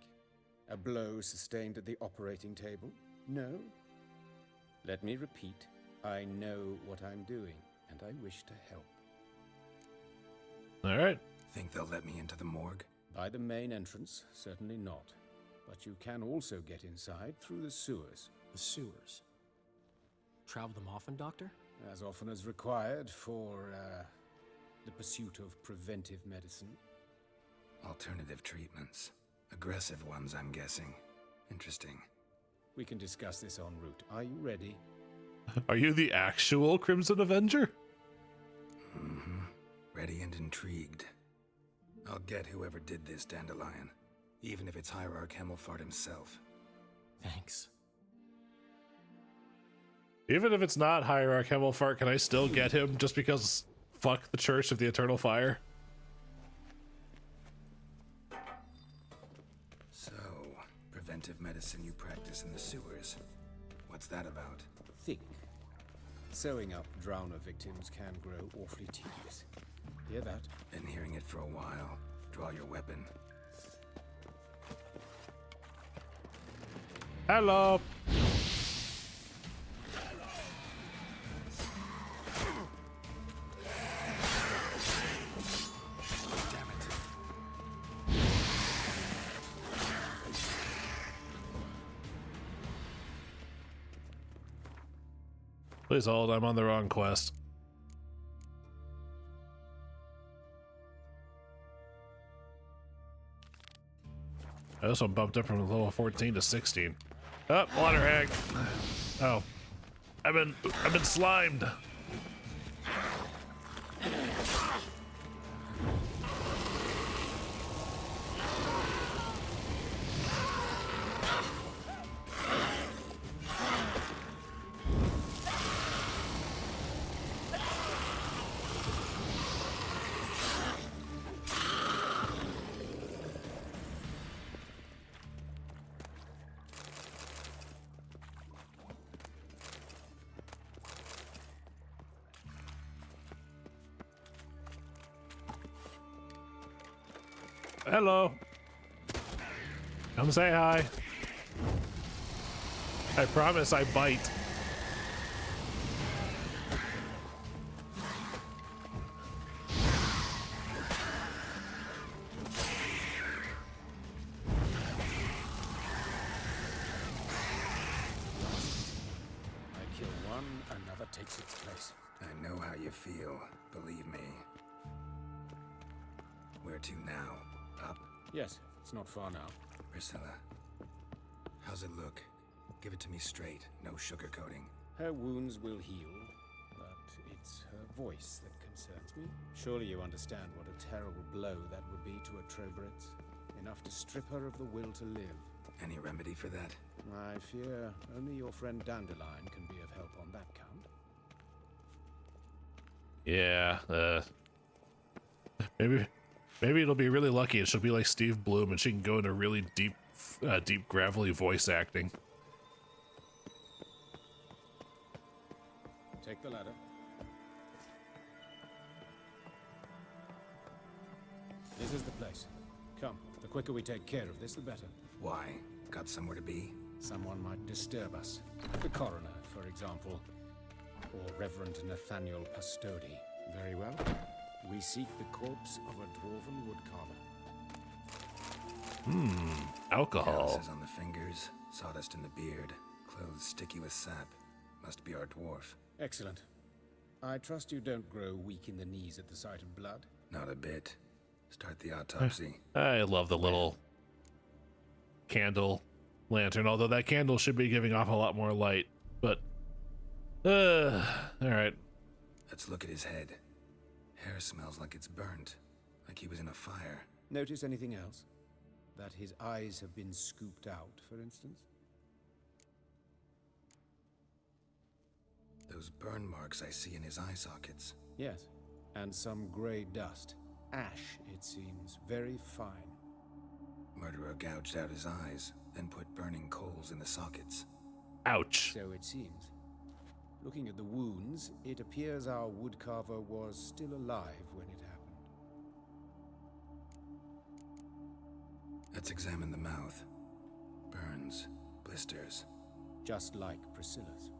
A blow sustained at the operating table? No? Let me repeat. I know what I'm doing, and I wish to help. All right. Think they'll let me into the morgue? By the main entrance, certainly not. But you can also get inside through the sewers. The sewers? Travel them often, Doctor? As often as required for, the pursuit of preventive medicine. Alternative treatments. Aggressive ones, I'm guessing. Interesting. We can discuss this en route. Are you ready? Are you the actual Crimson Avenger? Mm-hmm. Ready and intrigued. I'll get whoever did this, Dandelion. Even if it's Hierarch Hemmelfart himself. Thanks. Even if it's not Hierarch Hemmelfart, can I still get him just because fuck the Church of the Eternal Fire? So, preventive medicine you practice in the sewers. What's that about? Think. Sewing up drowner victims can grow awfully tedious. Hear that? Been hearing it for a while. Draw your weapon. Hello. Please hold, I'm on the wrong quest. I also bumped up from level 14 to 16. Oh, water hag. Oh. I've been slimed. Hello. Come say hi. I promise I bite. I kill one, another takes its place. I know how you feel, believe me. Where to now? Up? Yes, it's not far now. Priscilla, how's it look? Give it to me straight, no sugarcoating. Her wounds will heal, but it's her voice that concerns me. Surely you understand what a terrible blow that would be to a Trobritz. Enough to strip her of the will to live. Any remedy for that? I fear only your friend Dandelion can be of help on that count. Yeah, Maybe it'll be really lucky and she'll be like Steve Bloom and she can go into really deep, gravelly voice acting. Take the ladder. This is the place. Come, the quicker we take care of this, the better. Why? Got somewhere to be? Someone might disturb us. The coroner, for example. Or Reverend Nathaniel Pastodi. Very well. We seek the corpse of a dwarven woodcarver. Alcohol. Calluses on the fingers, sawdust in the beard, clothes sticky with sap. Must be our dwarf. Excellent. I trust you don't grow weak in the knees at the sight of blood. Not a bit. Start the autopsy. I love the little candle lantern, although that candle should be giving off a lot more light. But, all right. Let's look at his head. Hair smells like it's burnt, like he was in a fire. Notice anything else? That his eyes have been scooped out, for instance? Those burn marks I see in his eye sockets. Yes, and some grey dust. Ash, it seems. Very fine. Murderer gouged out his eyes, then put burning coals in the sockets. Ouch. So it seems. Looking at the wounds, it appears our woodcarver was still alive when it happened. Let's examine the mouth. Burns, blisters. Just like Priscilla's.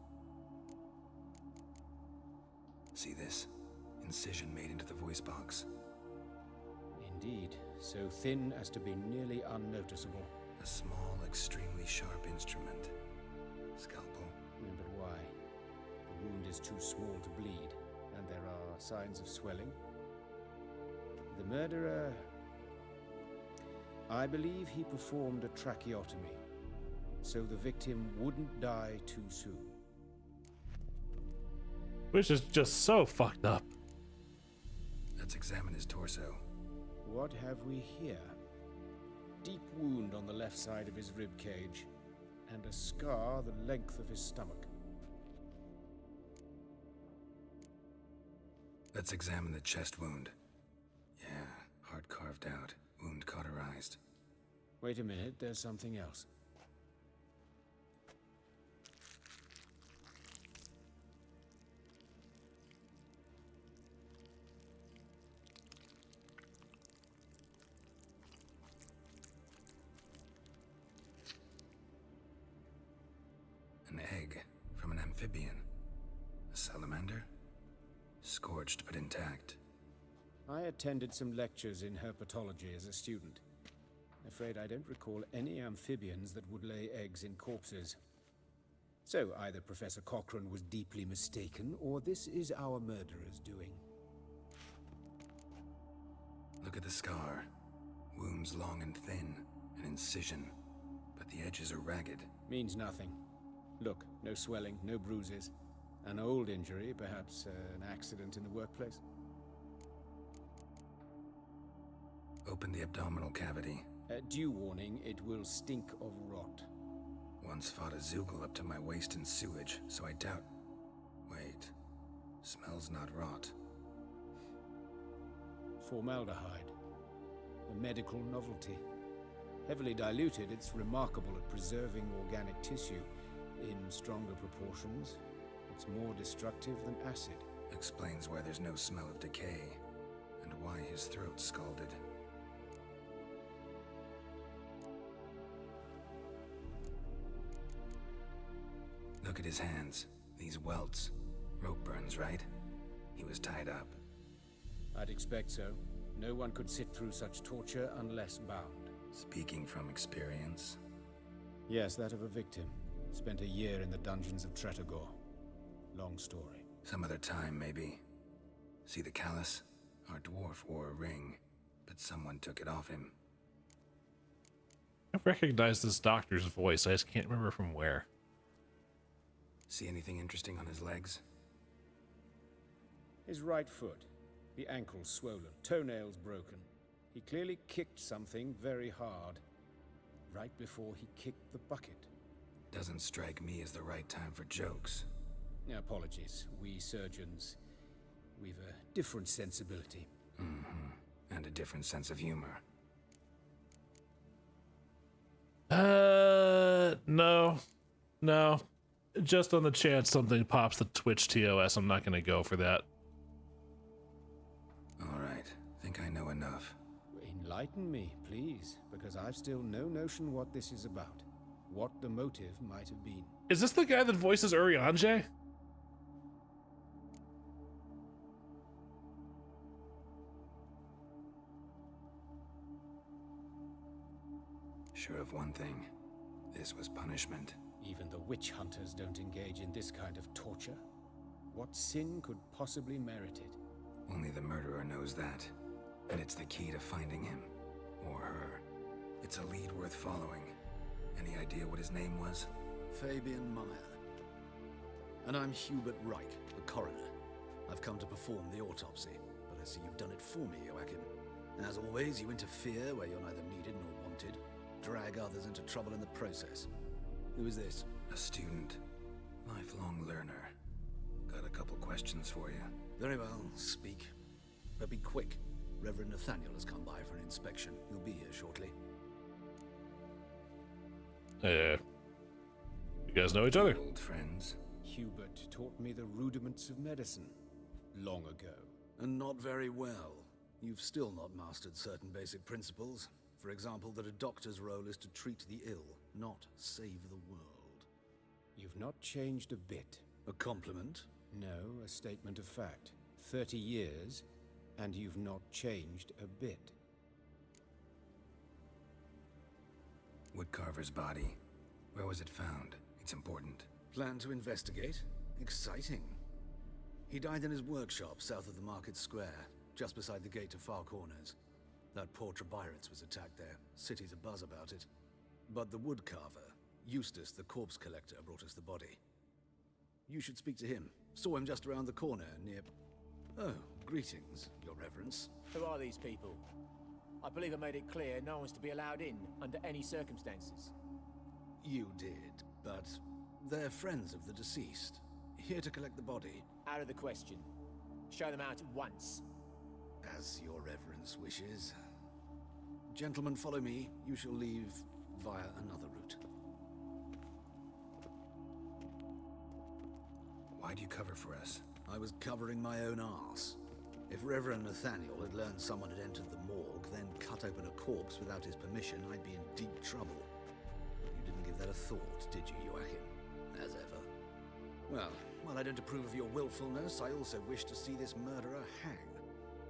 See this? Incision made into the voice box. Indeed, so thin as to be nearly unnoticeable. A small, extremely sharp instrument. Scalpel. But why? The wound is too small to bleed, and there are signs of swelling. The murderer... I believe he performed a tracheotomy, so the victim wouldn't die too soon. Which is just so fucked up. Let's examine his torso. What have we here? Deep wound on the left side of his rib cage, and a scar the length of his stomach. Let's examine the chest wound. Yeah, heart carved out, wound cauterized. Wait a minute, there's something else. An egg from an amphibian. A salamander? Scorched but intact. I attended some lectures in herpetology as a student. Afraid I don't recall any amphibians that would lay eggs in corpses. So either Professor Cochrane was deeply mistaken, or this is our murderer's doing. Look at the scar. Wounds long and thin, an incision, but the edges are ragged. Means nothing. Look, no swelling, no bruises. An old injury, perhaps an accident in the workplace. Open the abdominal cavity. Due warning, it will stink of rot. Once fought a Zoogle up to my waist in sewage, so I doubt... Wait. Smells not rot. Formaldehyde. A medical novelty. Heavily diluted, it's remarkable at preserving organic tissue. In stronger proportions, it's more destructive than acid. Explains why there's no smell of decay, and why his throat's scalded. Look at his hands. These welts. Rope burns, right? He was tied up. I'd expect so. No one could sit through such torture unless bound. Speaking from experience? Yes, that of a victim. Spent a year in the dungeons of Tretogor. Long story. Some other time, maybe. See the callus? Our dwarf wore a ring, but someone took it off him. I recognize this doctor's voice. I just can't remember from where. See anything interesting on his legs? His right foot. The ankle swollen, toenails broken. He clearly kicked something very hard. Right before he kicked the bucket. Doesn't strike me as the right time for jokes. Apologies. We surgeons, we've a different sensibility. Mm-hmm. different sense of humor? No. No. Just on the chance something pops the Twitch TOS, I'm not gonna go for that. Alright, think I know enough. Enlighten me, please, because I've still no notion what this is about. What the motive might have been. Is this the guy that voices Urianger? Sure of one thing. This was punishment. Even the witch hunters don't engage in this kind of torture. What sin could possibly merit it? Only the murderer knows that. And it's the key to finding him. Or her. It's a lead worth following. Any idea what his name was? Fabian Meyer. And I'm Hubert Reich, the coroner. I've come to perform the autopsy, but I see you've done it for me, Joachim. As always, you interfere where you're neither needed nor wanted. Drag others into trouble in the process. Who is this? A student. Lifelong learner. Got a couple questions for you. Very well, speak. But be quick. Reverend Nathaniel has come by for an inspection. He'll be here shortly. You guys know each other? Old friends. Hubert taught me the rudiments of medicine. Long ago. And not very well. You've still not mastered certain basic principles. For example, that a doctor's role is to treat the ill, not save the world. You've not changed a bit. A compliment? No, a statement of fact. 30 years, and you've not changed a bit. Woodcarver's body. Where was it found? It's important. Plan to investigate? Exciting. He died in his workshop south of the market square, just beside the gate to Far Corners. That poor Trebirets was attacked there. City's abuzz about it. But the woodcarver, Eustace the corpse collector, brought us the body. You should speak to him. Saw him just around the corner near... Oh, greetings, your reverence. Who are these people? I believe I made it clear no one's to be allowed in under any circumstances. You did, but they're friends of the deceased. Here to collect the body. Out of the question. Show them out at once. As your reverence wishes. Gentlemen, follow me. You shall leave via another route. Why'd you cover for us? I was covering my own arse. If Reverend Nathaniel had learned someone had entered the morgue, then cut open a corpse without his permission, I'd be in deep trouble. You didn't give that a thought, did you, Joachim? As ever. Well, while I don't approve of your willfulness, I also wish to see this murderer hang.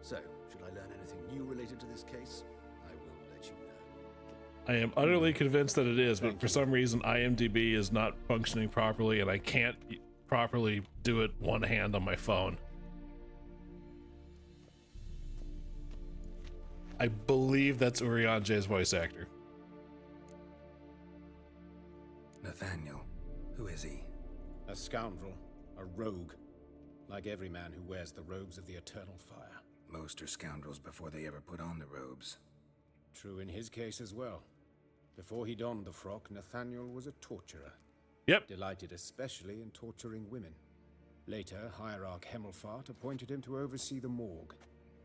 So, should I learn anything new related to this case, I will let you know. I am utterly convinced that it is, but for some reason IMDb is not functioning properly and I can't properly do it one hand on my phone. I believe that's Urianger's voice actor. Nathaniel. Who is he? A scoundrel. A rogue. Like every man who wears the robes of the Eternal Fire. Most are scoundrels before they ever put on the robes. True in his case as well. Before he donned the frock, Nathaniel was a torturer. Yep. Delighted especially in torturing women. Later, Hierarch Hemmelfart appointed him to oversee the morgue.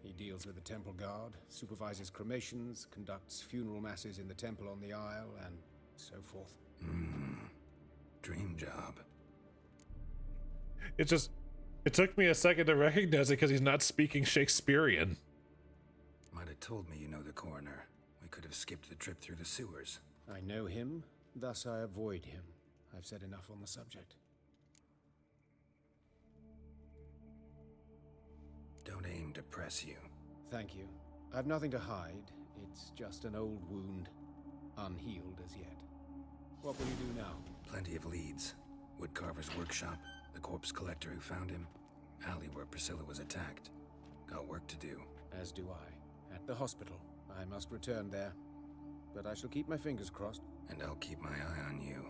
He deals with the temple guard, supervises cremations, conducts funeral masses in the temple on the Isle, and so forth. Dream job. It took me a second to recognize it because he's not speaking Shakespearean. Might have told me you know the coroner. We could have skipped the trip through the sewers. I know him, thus I avoid him. I've said enough on the subject. Don't aim to press you. Thank you. I've nothing to hide. It's just an old wound, unhealed as yet. What will you do now? Plenty of leads. Woodcarver's workshop, the corpse collector who found him, alley where Priscilla was attacked. Got work to do. As do I. At the hospital. I must return there. But I shall keep my fingers crossed. And I'll keep my eye on you.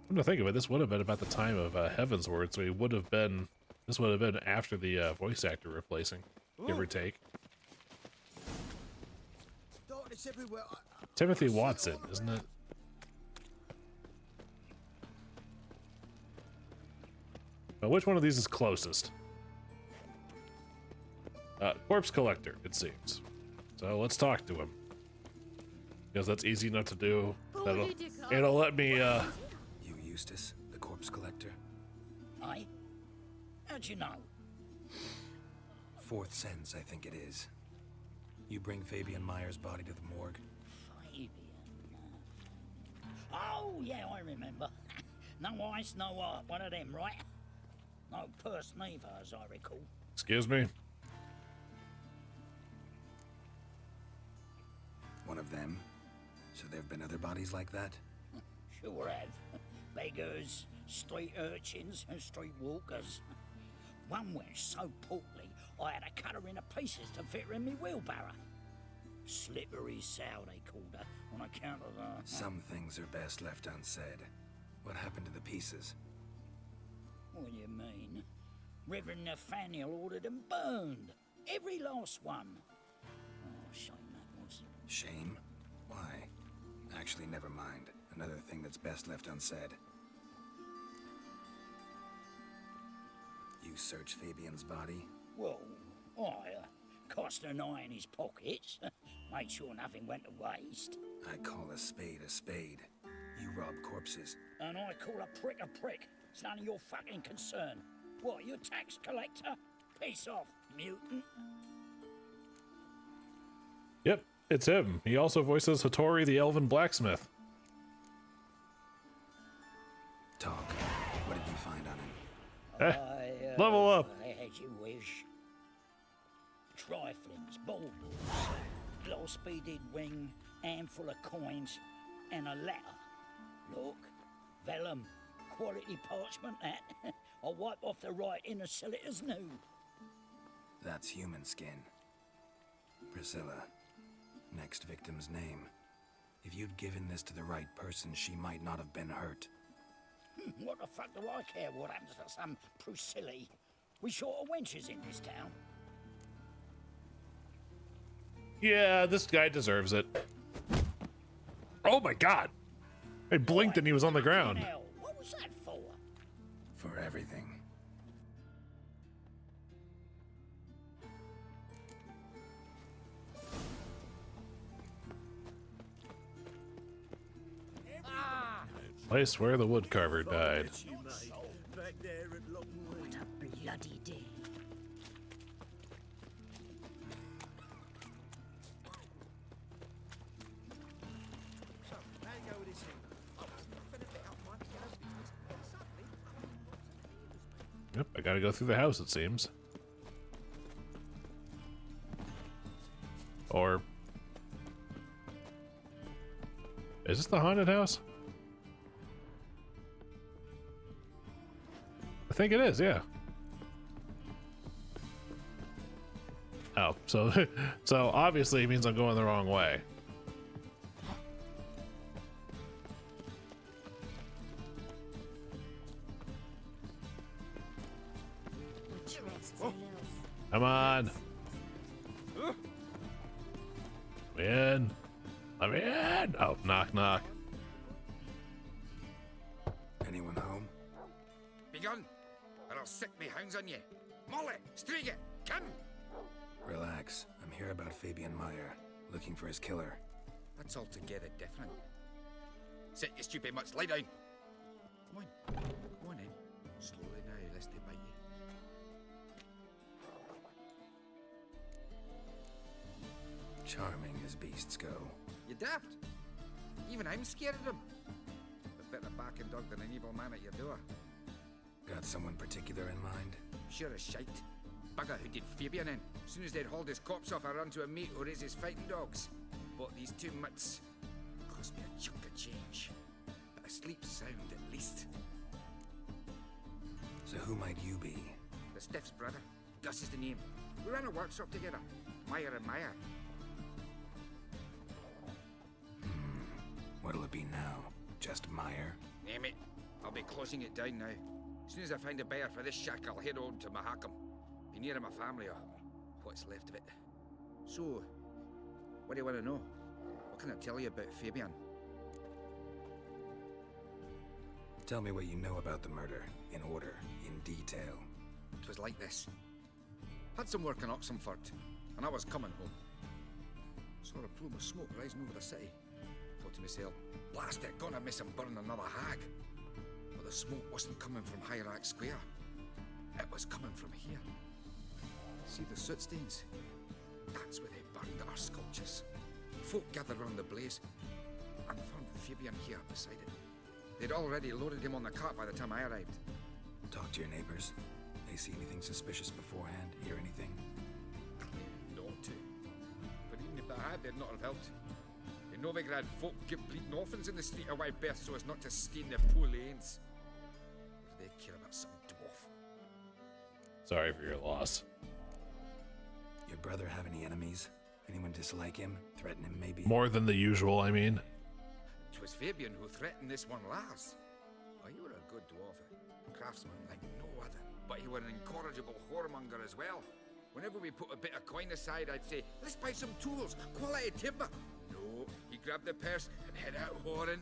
Come to think of it, this would have been about the time of Heavensward, so this would have been after the voice actor replacing, give or take. Timothy Watson, isn't it? But which one of these is closest? Corpse collector, it seems. So let's talk to him. Because that's easy enough to do. It'll let me, You Eustace, the corpse collector? Aye? How'd you know? Fourth sense, I think it is. You bring Fabian Meyer's body to the morgue? Fabian. Oh, yeah, I remember. No eyes, no heart, one of them, right? No purse neither, as I recall. excuse me? One of them? So there have been other bodies like that? Sure have. Beggars, street urchins, and street walkers. One went so portly, I had to cut her into pieces to fit her in me wheelbarrow. Slippery sow, they called her, on account of the... Some things are best left unsaid. What happened to the pieces? What do you mean? Reverend Nathaniel ordered them burned. Every last one. Oh, shame that was. Shame? Why? Actually, never mind. Another thing that's best left unsaid. You searched Fabian's body? Well, I cast an eye in his pockets. Made sure nothing went to waste. I call a spade a spade. You rob corpses. And I call a prick a prick. It's none of your fucking concern. What, you tax collector? Piss off, mutant. Yep, it's him. He also voices Hattori the Elven Blacksmith. Talk. What did you find on him? Level up. As you wish. Triflings, baubles, gloss-beaded ring, handful of coins, and a letter. Look, vellum, quality parchment that. I'll wipe off the writing and sell it as new. That's human skin. Priscilla. Next victim's name. If you'd given this to the right person, she might not have been hurt. What the fuck do I care what happens to some Priscilla? We short of wenches in this town. Yeah, this guy deserves it. Oh my god! I blinked and he was on the ground. Hell, what was that for? For everything. Place where the woodcarver died. What a bloody day. Yep, I gotta go through the house, it seems. Or... is this the haunted house? I think it is, yeah. Oh, so so obviously it means I'm going the wrong way. Come on. I'm in. I'm in. Oh, knock, knock. Anyone home? Begun, or I'll sick me hounds on you. Molly, Striga, come! Relax. I'm here about Fabian Meyer, looking for his killer. That's altogether different. Sit your stupid mutts, lie down. Come on in. Slowly now, lest they bite you. Charming as beasts go. You daft. Even I'm scared of them. But better barking dog than an evil man at your door. Got someone particular in mind? Sure as shite. Bugger who did Fabian in. As soon as they'd hauled his corpse off, I run to a mate who raises fighting dogs. Bought these 2 mutts. Cost me a chunk of change. But I sleep sound at least. So who might you be? The Stiff's brother. Gus is the name. We ran a workshop together. Meyer and Meyer. What'll it be now? Just Meyer? Name it. I'll be closing it down now. As soon as I find a buyer for this shack, I'll head on to Mahakam. Be near my family or what's left of it. So, what do you want to know? What can I tell you about Fabian? Tell me what you know about the murder, in order, in detail. It was like this. Had some work in Oxenford, and I was coming home. Saw a plume of smoke rising over the city. Thought to myself, blast it, gonna miss him burn another hag. But the smoke wasn't coming from Hierarch Square. It was coming from here. See the soot stains? That's where they burned our sculptures. Folk gathered round the blaze and found Fabian here beside it. They'd already loaded him on the cart by the time I arrived. Talk to your neighbors. They see anything suspicious beforehand? Hear anything? Not to. But even if they had, they'd not have helped. In Novigrad, folk give bleeding orphans in the street a wide berth so as not to stain their poor lanes. What do they care about some dwarf? Sorry for your loss. Your brother have any enemies? Anyone dislike him? Threaten him, maybe? More than the usual, I mean. 'Twas Fabian who threatened this one last. Oh, you were a good dwarf, a craftsman like no other. But you were an incorrigible whoremonger as well. Whenever we put a bit of coin aside, I'd say, let's buy some tools, quality timber. No, he grabbed the purse and head out whoring.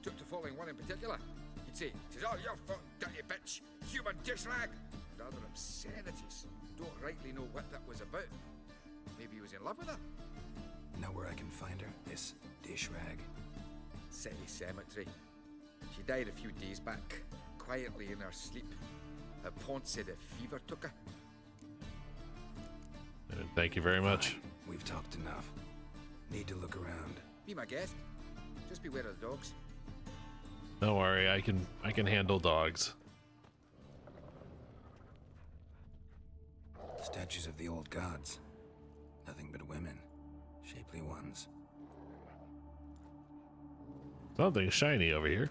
Took to following one in particular. He'd say, "'Tis all your fault, dirty bitch, human dish rag." Rather obscenities. Don't rightly know what that was about. Maybe he was in love with her. Know where I can find her? This dish rag? City cemetery. She died a few days back, quietly in her sleep. Her pont said a fever took her. Thank you very much. We've talked enough. Need to look around. Be my guest. Just beware of the dogs. Don't worry, I can handle dogs. Statues of the old gods. Nothing but women. Shapely ones. Something shiny over here.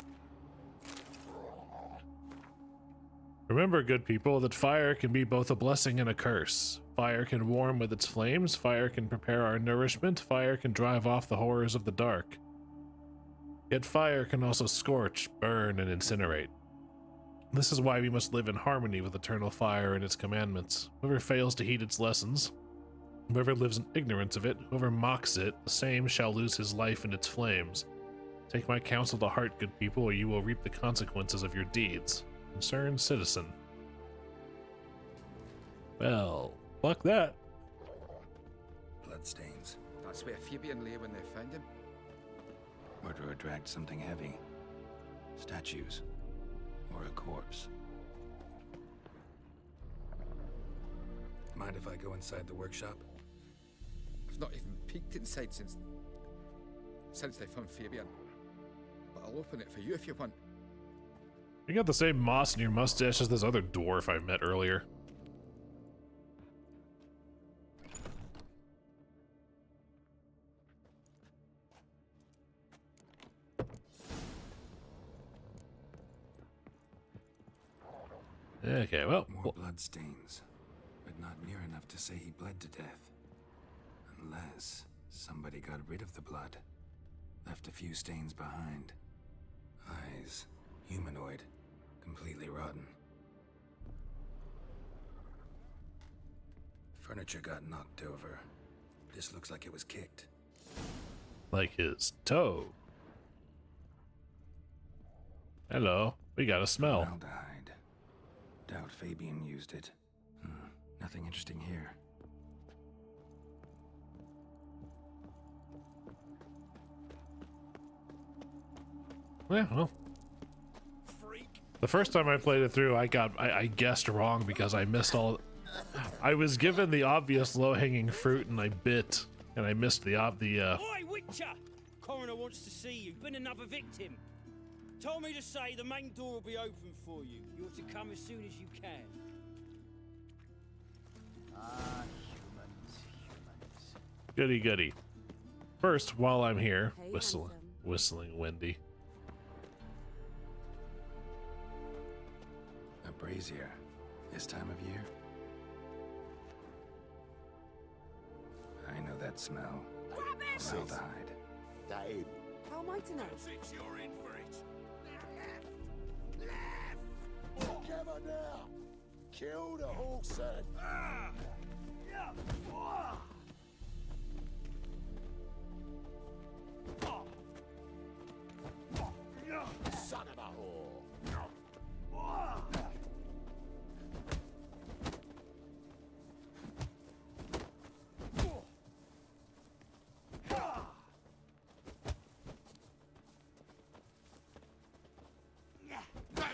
Remember, good people, that fire can be both a blessing and a curse. Fire can warm with its flames, fire can prepare our nourishment, fire can drive off the horrors of the dark. Yet fire can also scorch, burn, and incinerate. This is why we must live in harmony with eternal fire and its commandments. Whoever fails to heed its lessons, whoever lives in ignorance of it, whoever mocks it, the same shall lose his life in its flames. Take my counsel to heart, good people, or you will reap the consequences of your deeds. Concerned citizen. Well, fuck that. Bloodstains. That's where Fabian lay when they found him. Murderer dragged something heavy. Statues. Or a corpse. Mind if I go inside the workshop? I've not even peeked inside since they found Fabian. But I'll open it for you if you want. You got the same moss in your mustache as this other dwarf I met earlier. Okay, well. More bloodstains, but not near enough to say he bled to death. Unless somebody got rid of the blood. Left a few stains behind. Eyes. Humanoid. Completely rotten. Furniture got knocked over. This looks like it was kicked. Like his toe. Hello, we got a smell. Formaldehyde. Doubt Fabian used it. Nothing interesting here. Yeah, well. The first time I played it through, I guessed wrong because I missed all. I was given the obvious low-hanging fruit and I bit, and I missed the Oi, Witcher! Coroner wants to see you. Been another victim. Told me to say the main door will be open for you. You're to come as soon as you can. Ah, humans. Goody goody. First, while I'm here, whistling Wendy. A brazier. This time of year? I know that smell. Formaldehyde. Dave. How am I to know? You're in for it. Left! Together now! Kill the horse, son! Son of a whore!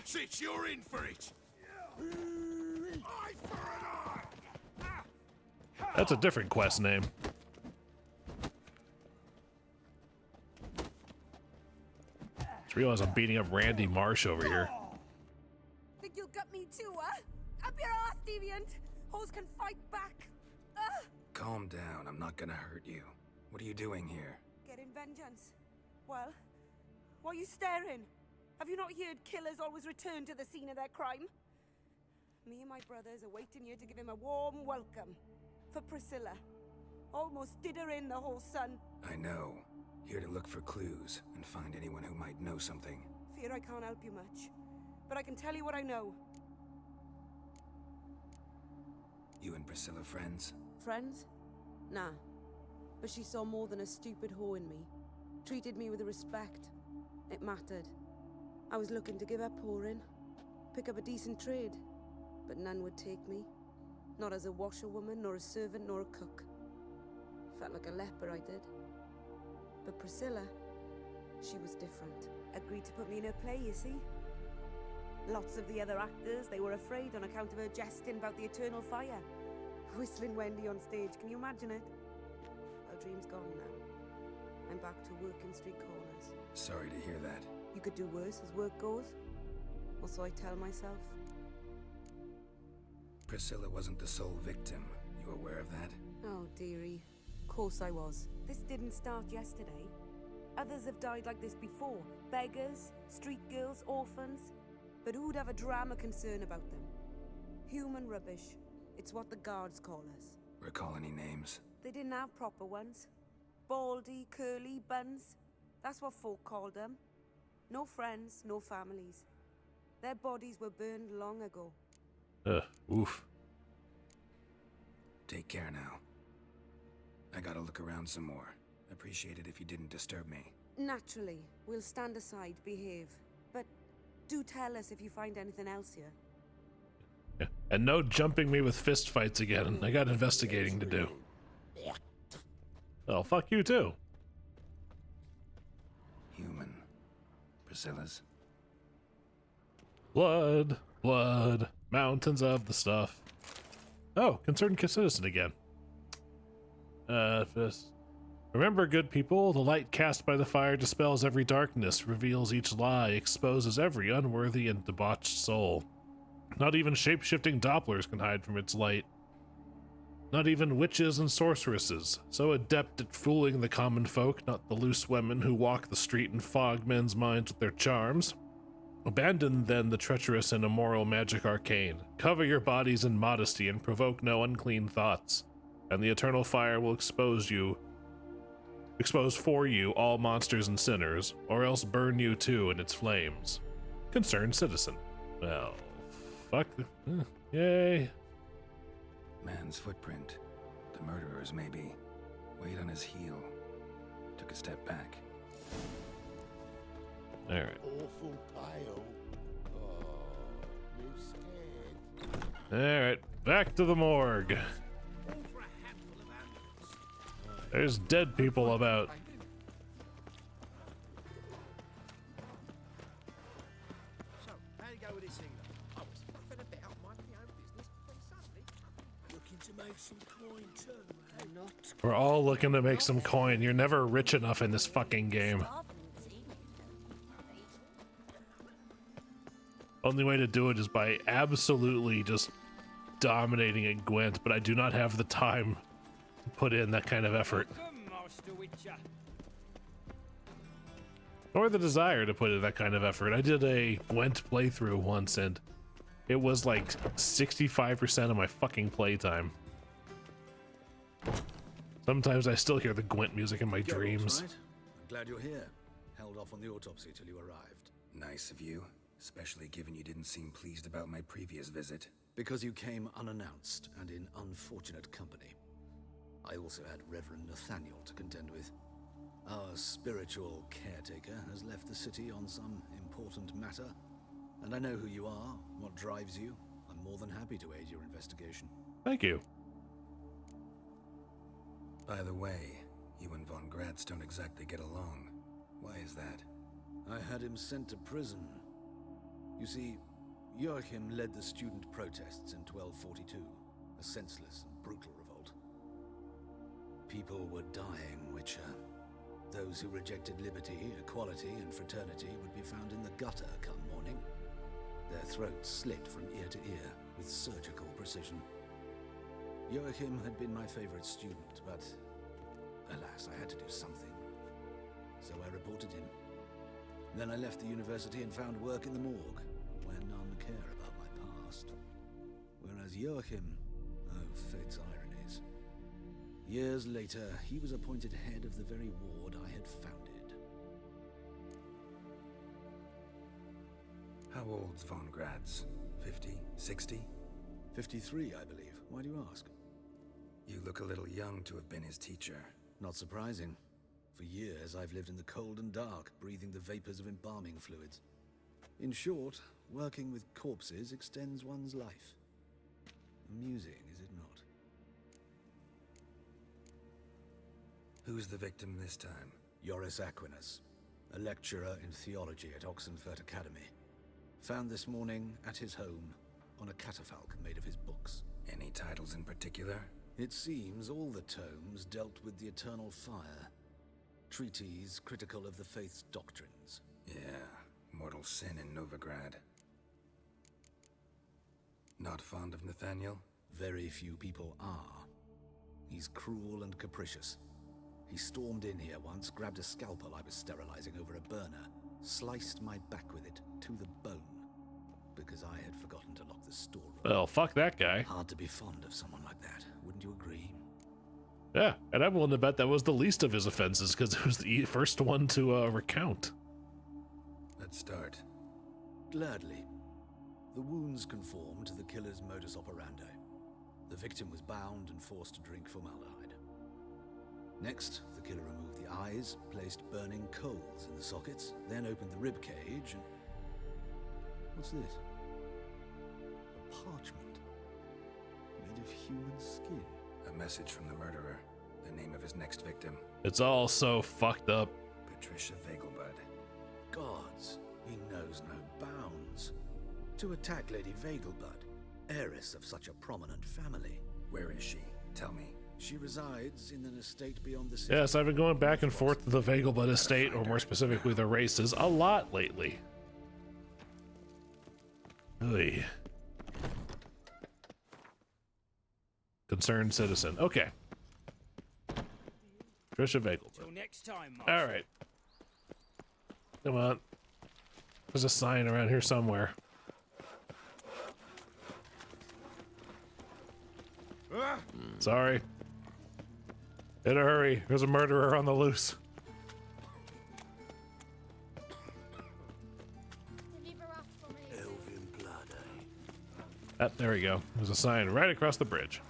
That's it, you're in for it! Eye for an eye! That's a different quest name. Just realized I'm beating up Randy Marsh over here. Think you'll gut me too, huh? Up your ass, deviant! Hoes can fight back! Calm down, I'm not gonna hurt you. What are you doing here? Getting vengeance. Well, why are you staring? Have you not heard killers always return to the scene of their crime? Me and my brothers are waiting here to give him a warm welcome. For Priscilla. Almost did her in, the whole son. I know. Here to look for clues and find anyone who might know something. Fear I can't help you much. But I can tell you what I know. You and Priscilla friends? Friends? Nah. But she saw more than a stupid whore in me. Treated me with respect. It mattered. I was looking to give up whoring. Pick up a decent trade. But none would take me. Not as a washerwoman, nor a servant, nor a cook. Felt like a leper, I did. But Priscilla, she was different. Agreed to put me in her play, you see? Lots of the other actors, they were afraid on account of her jesting about the eternal fire. Whistling Wendy on stage, can you imagine it? Well, dream's gone now. I'm back to working street corners. Sorry to hear that. You could do worse as work goes. Or so I tell myself. Priscilla wasn't the sole victim. You aware of that? Oh, dearie. Of course I was. This didn't start yesterday. Others have died like this before. Beggars, street girls, orphans. But who'd have a drama concern about them? Human rubbish. It's what the guards call us. Recall any names? They didn't have proper ones. Baldy, curly, buns. That's what folk called them. No friends, no families. Their bodies were burned long ago. Oof. Take care now. I gotta look around some more. Appreciate it if you didn't disturb me. Naturally. We'll stand aside, behave. But do tell us if you find anything else here. Yeah. And no jumping me with fist fights again. I got investigating to do. Oh, fuck you too. Human. Priscilla's. Blood. Blood. Mountains of the stuff. Oh, concerned citizen again. Remember, good people, the light cast by the fire dispels every darkness, reveals each lie, exposes every unworthy and debauched soul. Not even shape-shifting Dopplers can hide from its light. Not even witches and sorceresses, so adept at fooling the common folk, not the loose women who walk the street and fog men's minds with their charms. Abandon then the treacherous and immoral magic arcane. Cover your bodies in modesty and provoke no unclean thoughts, and the eternal fire will expose for you all monsters and sinners, or else burn you too in its flames. Concerned citizen. Well, fuck. Yay. Man's footprint. The murderer's maybe. Weight on his heel. Took a step back. Alright. Awful pale. Oh, you scared? Alright, back to the morgue. There's dead people about. So, how you go with this thing? I was fluffing a bit out minding my own business when suddenly... Looking to make some coin too, eh? Not. We're all looking to make some coin. You're never rich enough in this fucking game. Only way to do it is by absolutely just dominating at Gwent, but I do not have the time to put in that kind of effort. Or the desire to put in that kind of effort. I did a Gwent playthrough once and it was like 65% of my fucking playtime. Sometimes I still hear the Gwent music in my dreams. Right? I'm glad you're here. Held off on the autopsy till you arrived. Nice of you, especially given you didn't seem pleased about my previous visit. Because you came unannounced and in unfortunate company. I also had Reverend Nathaniel to contend with. Our spiritual caretaker has left the city on some important matter, and I know who you are, what drives you. I'm more than happy to aid your investigation. Thank you. By the way, you and Von Gratz don't exactly get along. Why is that? I had him sent to prison. You see, Joachim led the student protests in 1242, a senseless and brutal revolt. People were dying, Witcher. Those who rejected liberty, equality, and fraternity would be found in the gutter come morning. Their throats slit from ear to ear with surgical precision. Joachim had been my favorite student, but alas, I had to do something. So I reported him. Then I left the university and found work in the morgue, where none care about my past. Whereas Joachim, oh, fate's ironies. Years later, he was appointed head of the very ward I had founded. How old's von Grad's? 50? 60? 53, I believe. Why do you ask? You look a little young to have been his teacher. Not surprising. For years, I've lived in the cold and dark, breathing the vapors of embalming fluids. In short, working with corpses extends one's life. Amusing, is it not? Who's the victim this time? Joris Aquinas, a lecturer in theology at Oxenfurt Academy. Found this morning at his home on a catafalque made of his books. Any titles in particular? It seems all the tomes dealt with the eternal fire. Treatises critical of the faith's doctrines. Yeah, mortal sin in Novigrad. Not fond of Nathaniel? Very few people are. He's cruel and capricious. He stormed in here once, grabbed a scalpel I was sterilizing over a burner, sliced my back with it to the bone, because I had forgotten to lock the storeroom. Well, fuck that guy. Hard to be fond of someone like that, wouldn't you agree? Yeah, and I'm willing to bet that was the least of his offenses, because it was the first one to recount. Let's start. Gladly. The wounds conform to the killer's modus operandi. The victim was bound and forced to drink formaldehyde. Next, the killer removed the eyes, placed burning coals in the sockets, then opened the rib cage and... What's this? A parchment. Made of human skin. A message from the murderer. The name of his next victim. It's all so fucked up. Patricia Vegelbud. Gods, he knows no bounds. To attack Lady Vegelbud, heiress of such a prominent family. Where is she? Tell me. She resides in an estate beyond the city. Yes, I've been going back and forth to the Vegelbud estate, or more specifically the races, a lot lately. Oy. Concerned citizen. Okay. Trisha Vegelbud. Till next time, all right. Come on. There's a sign around here somewhere. Sorry. In a hurry. There's a murderer on the loose. Elven blood, Ah, there we go. There's a sign right across the bridge.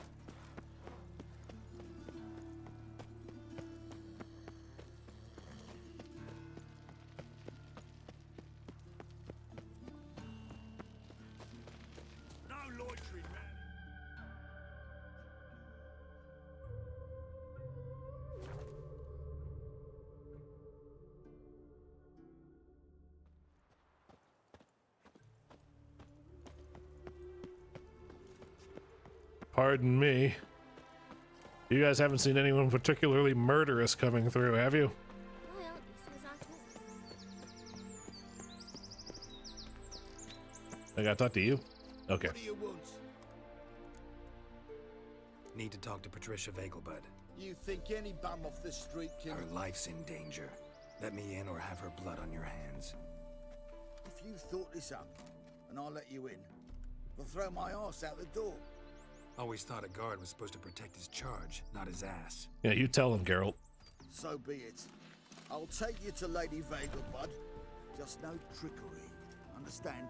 Pardon me. You guys haven't seen anyone particularly murderous coming through, have you? Well, he says I I gotta talk to you? Okay. What do you want? Need to talk to Patricia Vegelbud. You think any bum off the street can... Her life's in danger. Let me in or have her blood on your hands. If you thought this up, and I'll let you in, I'll throw my ass out the door. Always thought a guard was supposed to protect his charge, not his ass. Yeah, you tell him, Geralt. So be it. I'll take you to Lady Vegelbud. Just no trickery. Understand?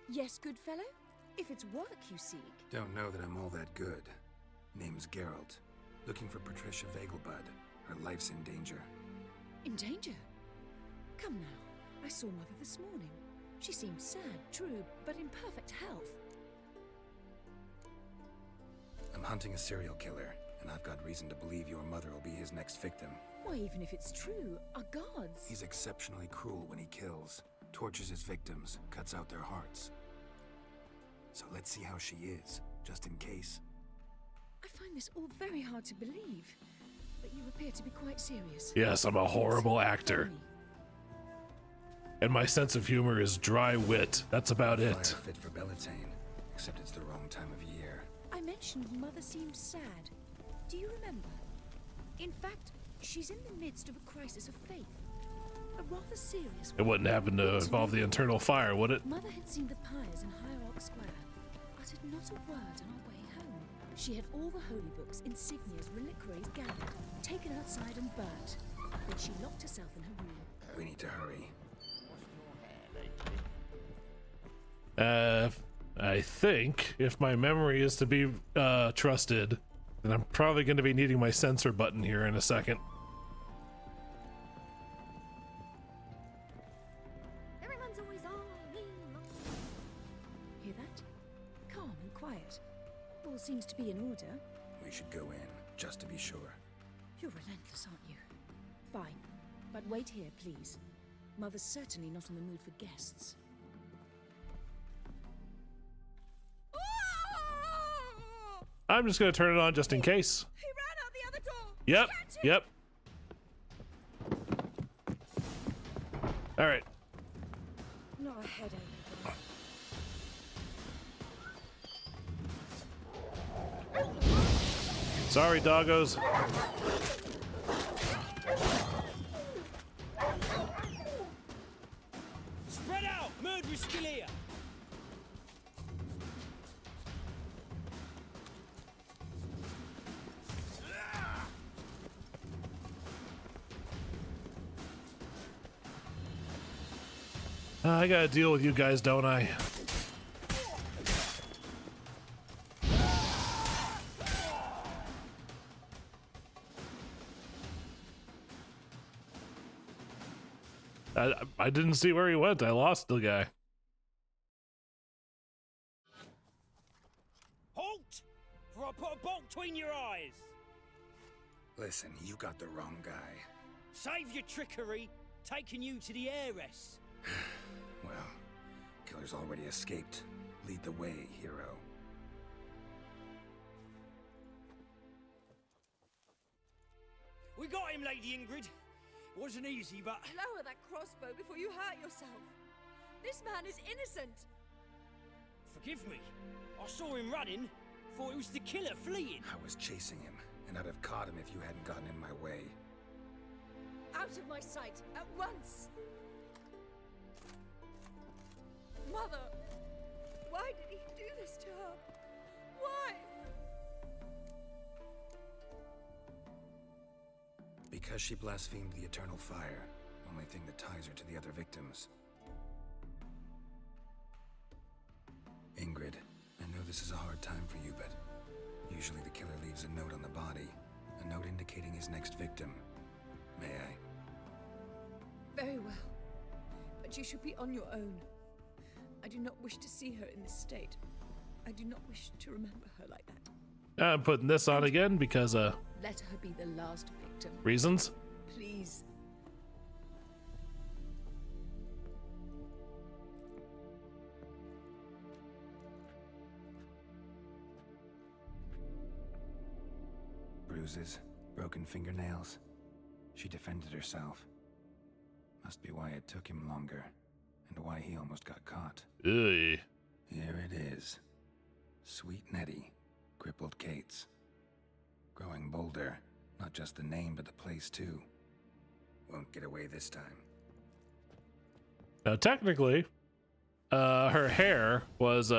Yes, good fellow? If it's work you seek. Don't know that I'm all that good. Name's Geralt. Looking for Patricia Vegelbud. Her life's in danger. In danger? Come now. I saw Mother this morning. She seemed sad, true, but in perfect health. I'm hunting a serial killer. and I've got reason to believe your mother will be his next victim. Why, even if it's true, our gods. He's exceptionally cruel when he kills, tortures his victims, cuts out their hearts. So let's see how she is, just in case. I find this all very hard to believe, but you appear to be quite serious. Yes, I'm a horrible actor. And my sense of humor is dry wit. That's about Fire it. fit for Bellatane, except it's the wrong time of year. I mentioned Mother seemed sad. Do you remember? In fact, she's in the midst of a crisis of faith. A rather serious It one. wouldn't happen to involve the internal fire, would it? Mother had seen the pyres in Hierarch Square, uttered not a word on our way home. She had all the holy books, insignias, reliquaries gathered, taken outside and burnt. Then she locked herself in her room. We need to hurry. I think if my memory is to be trusted, then I'm probably going to be needing my sensor button here in a second. Everyone's always on. Hear that? Calm and quiet. All seems to be in order. We should go in, just to be sure. You're relentless, aren't you? Fine. But wait here, please. Mother's certainly not in the mood for guests. I'm just going to turn it on just in case. He ran out the other door. Yep, yep. All right. Not a headache. Sorry, doggos. Spread out! Murderous Scalia! I gotta deal with you guys, don't I? I didn't see where he went. I lost the guy. Halt! For I put a bolt between your eyes! Listen, you got the wrong guy. Save your trickery, taking you to the heiress. Well, killer's already escaped. Lead the way, hero. We got him, Lady Ingrid. Wasn't easy, but... Lower that crossbow before you hurt yourself. This man is innocent. Forgive me. I saw him running. Thought it was the killer fleeing. I was chasing him, and I'd have caught him if you hadn't gotten in my way. Out of my sight, at once! Mother! Why did he do this to her? Why? Because she blasphemed the eternal fire, only thing that ties her to the other victims. Ingrid, I know this is a hard time for you, but usually the killer leaves a note on the body, a note indicating his next victim. May I? Very well. But you should be on your own. I do not wish to see her in this state. I do not wish to remember her like that. I'm putting this on again because Let her be the last victim. reasons. Please. Bruises, broken fingernails. She defended herself. Must be why it took him longer, and why he almost got caught. Ugh. Here it is. Sweet Nettie, crippled Kate's. Growing bolder, not just the name but the place too. Won't get away this time. Now, technically, her hair was,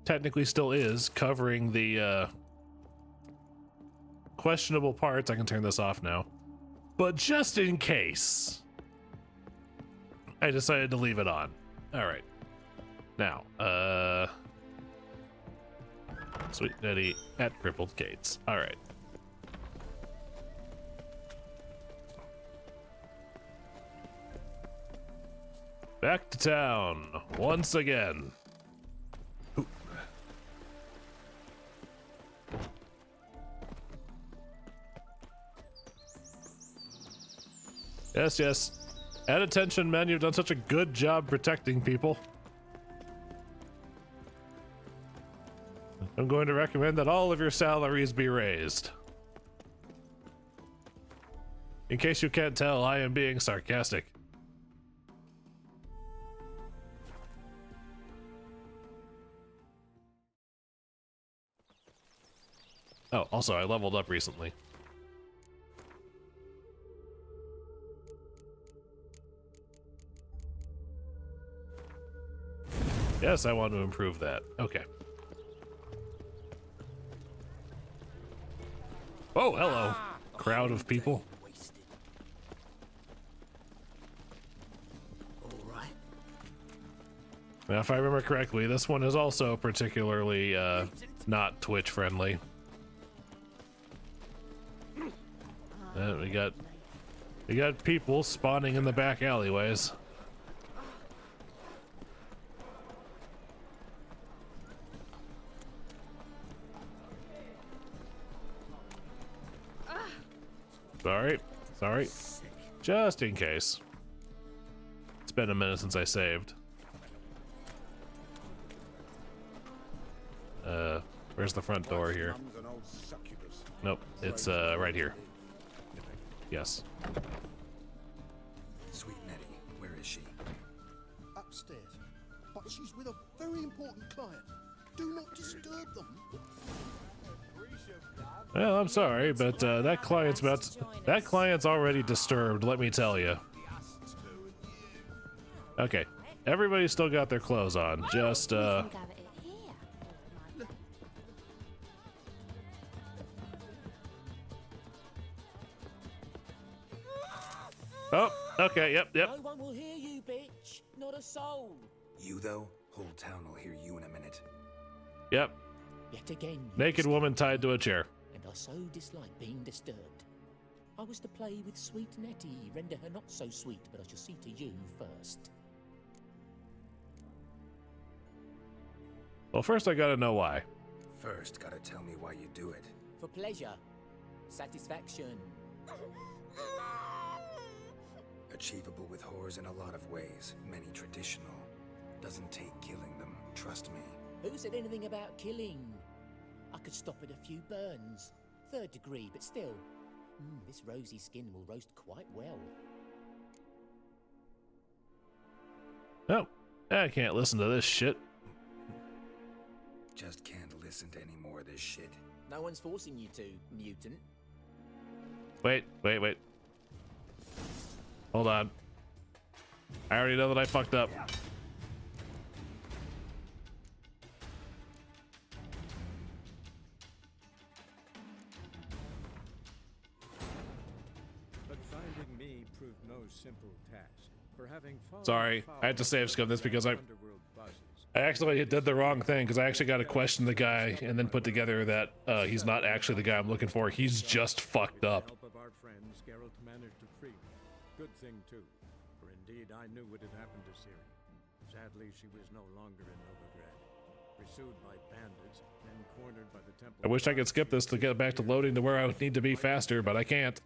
technically still is, covering the, questionable parts. I can turn this off now. But just in case, I decided to leave it on. All right. Now, Sweet Nettie at Crippled Kate's. All right. Back to town once again. Ooh. Yes, yes. At attention, men, you've done such a good job protecting people. I'm going to recommend that all of your salaries be raised. In case you can't tell, I am being sarcastic. Oh, also, I leveled up recently. Yes, I want to improve that. Okay. Oh, hello, crowd of people. Now, if I remember correctly, this one is also particularly not Twitch friendly. We got people spawning in the back alleyways. Sorry. Just in case. It's been a minute since I saved. Where's the front door here? Nope, it's right here. Yes. Sweet Nettie, where is she? Upstairs. But she's with a very important client. Do not disturb them. Well, I'm sorry, but that client's already disturbed, let me tell you. Okay, everybody's still got their clothes on. Just Oh, okay, yep. No one will hear you, bitch. Not a soul. You, though? Whole town will hear you in a minute. Yep. Yet again. Naked woman tied to a chair. And I so dislike being disturbed. I was to play with sweet Nettie, render her not so sweet, but I shall see to you first. Well, first I gotta know why. First, gotta tell me why you do it. For pleasure. Satisfaction. Achievable with whores in a lot of ways, many traditional. Doesn't take killing them, trust me. Who said anything about killing? I could stop at a few burns. 3rd degree, but still. This rosy skin will roast quite well. Oh, I can't listen to this shit. Just can't listen to any more of this shit. No one's forcing you to, mutant. Wait. Hold on. I already know that I fucked up. But finding me proved no simple task. For having Sorry, I had to save scum this because I actually did the wrong thing because I actually got to question the guy and then put together that he's not actually the guy I'm looking for. He's just fucked up. help of our friends, Geralt managed to free me. Good thing too, for indeed I knew what had happened to Ciri. Sadly, she was no longer in Novigrad. Pursued by bandits, then cornered by the temple. I wish I could skip this to get back to loading to where I would need to be faster, but I can't.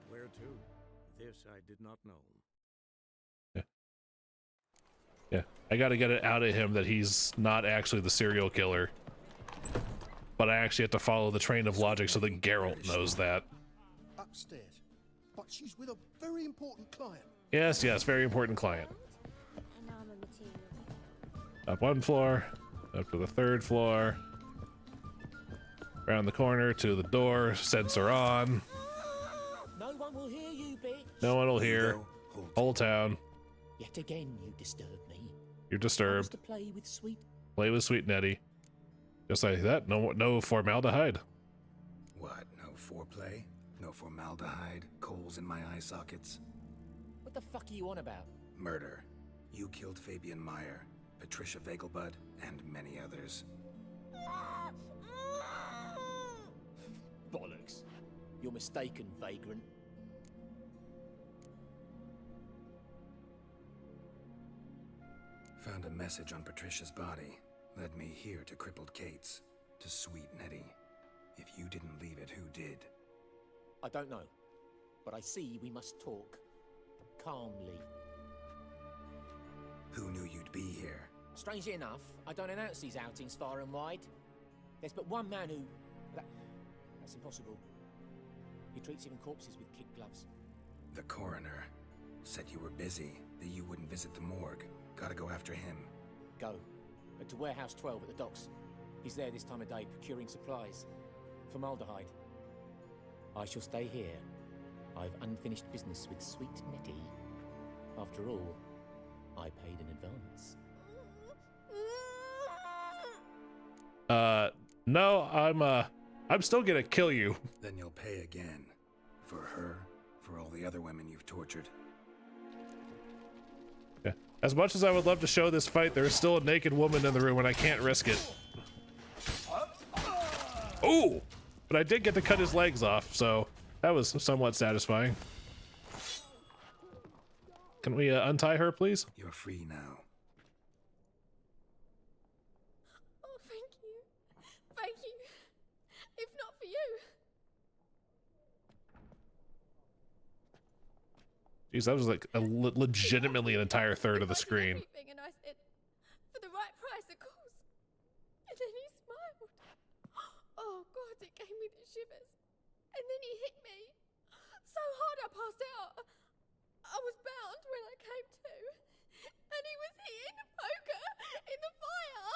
Where to? This I did not know. Yeah, I gotta get it out of him that he's not actually the serial killer. But I actually have to follow the train of logic so that Geralt knows that. Upstairs. But she's with a very important client. Yes, very important client. Up 1 floor, up to the 3rd floor. Around the corner to the door, sensor on. No one will hear you, bitch. No one will hear. Whole town. Yet again, you disturb me. You're disturbed. To play with sweet. Play with sweet Nettie. Just like that. No formaldehyde. What? No foreplay? No formaldehyde? Coals in my eye sockets? What the fuck are you on about? Murder. You killed Fabian Meyer, Patricia Vegelbud, and many others. Bollocks. You're mistaken, vagrant. Found a message on Patricia's body. Led me here to crippled Kate's. To sweet Nettie. If you didn't leave it, who did? I don't know. But I see we must talk. calmly. Who knew you'd be here? Strangely enough, I don't announce these outings far and wide. There's but one man who... That's impossible. He treats even corpses with kid gloves. The coroner said you were busy, that you wouldn't visit the morgue. Gotta go after him. Go. But to Warehouse 12 at the docks. He's there this time of day procuring supplies. Formaldehyde. I shall stay here. I've unfinished business with sweet Nettie. After all, I paid in advance. No, I'm still gonna kill you. Then you'll pay again. For her, for all the other women you've tortured. Yeah. As much as I would love to show this fight, there is still a naked woman in the room and I can't risk it. Ooh! But I did get to cut his legs off, so that was somewhat satisfying. Can we untie her, please? You're free now. Oh, thank you. Thank you. If not for you. Jeez, that was like legitimately an entire third of the screen. Everything, and I said, for the right price, of course. And then he smiled. Oh, God, it gave me the shivers. And then he hit me. So hard I passed out. I was bound when I came to. And he was hitting the poker in the fire.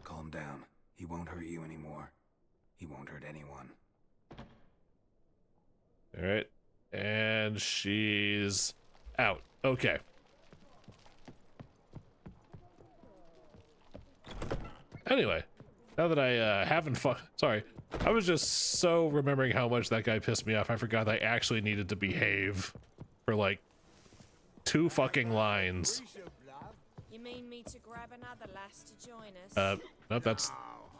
Calm down. He won't hurt you anymore. He won't hurt anyone. All right. And she's out. Okay. Anyway, now that I haven't sorry, I was just so remembering how much that guy pissed me off. I forgot I actually needed to behave for like 2 fucking lines. You mean me to grab another lass to join us? Nope,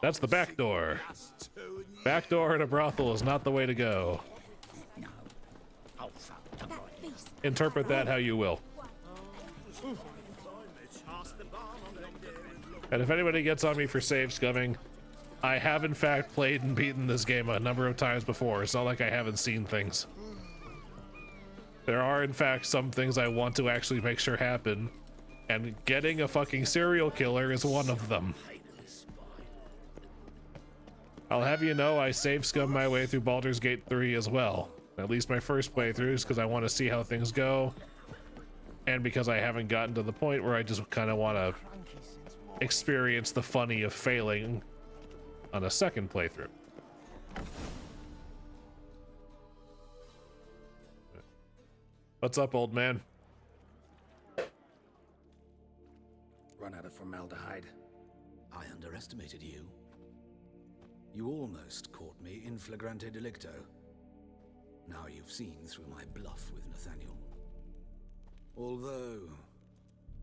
that's the back door. Back door in a brothel is not the way to go. Interpret that how you will. And if anybody gets on me for save scumming, I have in fact played and beaten this game a number of times before. It's not like I haven't seen things. There are in fact some things I want to actually make sure happen, and getting a fucking serial killer is one of them. I'll have you know I save scum my way through Baldur's Gate 3 as well. At least my first playthroughs, because I want to see how things go, and because I haven't gotten to the point where I just kind of want to experience the funny of failing on a second playthrough. What's up, old man? Run out of formaldehyde. I underestimated you. You almost caught me in flagrante delicto. Now you've seen through my bluff with Nathaniel. Although,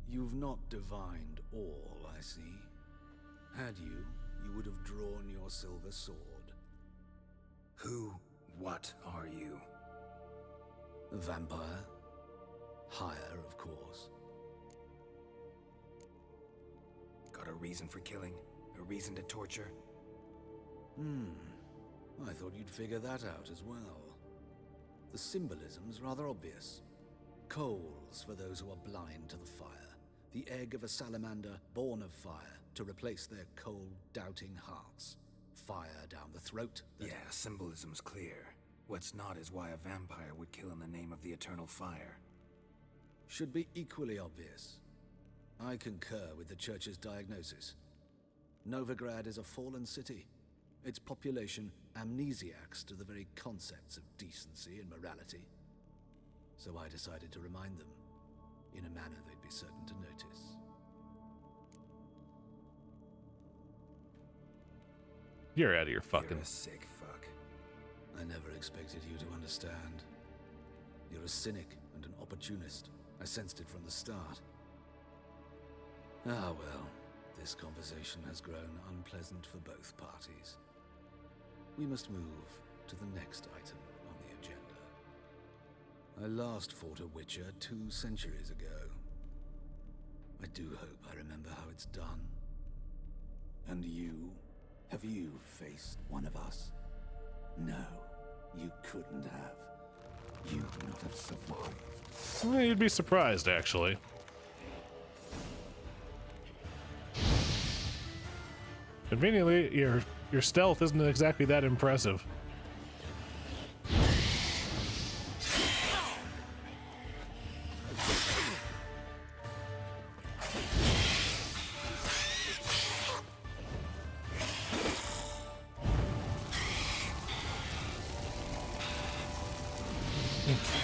you've not divined all, I see. Had you, you would have drawn your silver sword. Who, what are you? A vampire. Higher, of course. Got a reason for killing? A reason to torture? I thought you'd figure that out as well. The symbolism's rather obvious. Coals for those who are blind to the fire. The egg of a salamander born of fire to replace their cold, doubting hearts. Fire down the throat. Yeah, symbolism's clear. What's not is why a vampire would kill in the name of the eternal fire. Should be equally obvious. I concur with the Church's diagnosis. Novigrad is a fallen city. Its population amnesiacs to the very concepts of decency and morality. So I decided to remind them, in a manner they'd be certain to notice. You're out of your fucking... You're a sick fuck. I never expected you to understand. You're a cynic and an opportunist. I sensed it from the start. Ah well, this conversation has grown unpleasant for both parties. We must move to the next item on the agenda. I last fought a Witcher 2 centuries ago. I do hope I remember how it's done. And you? Have you faced one of us? No, you couldn't have. you wouldn't have survived. Well, you'd be surprised, actually. Conveniently, your stealth isn't exactly that impressive.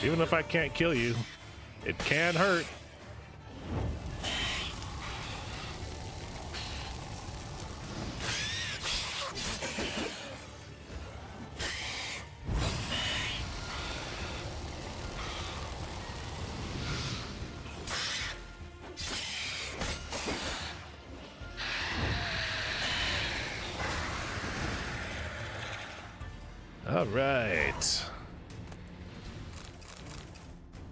Even if I can't kill you, it can hurt. All right.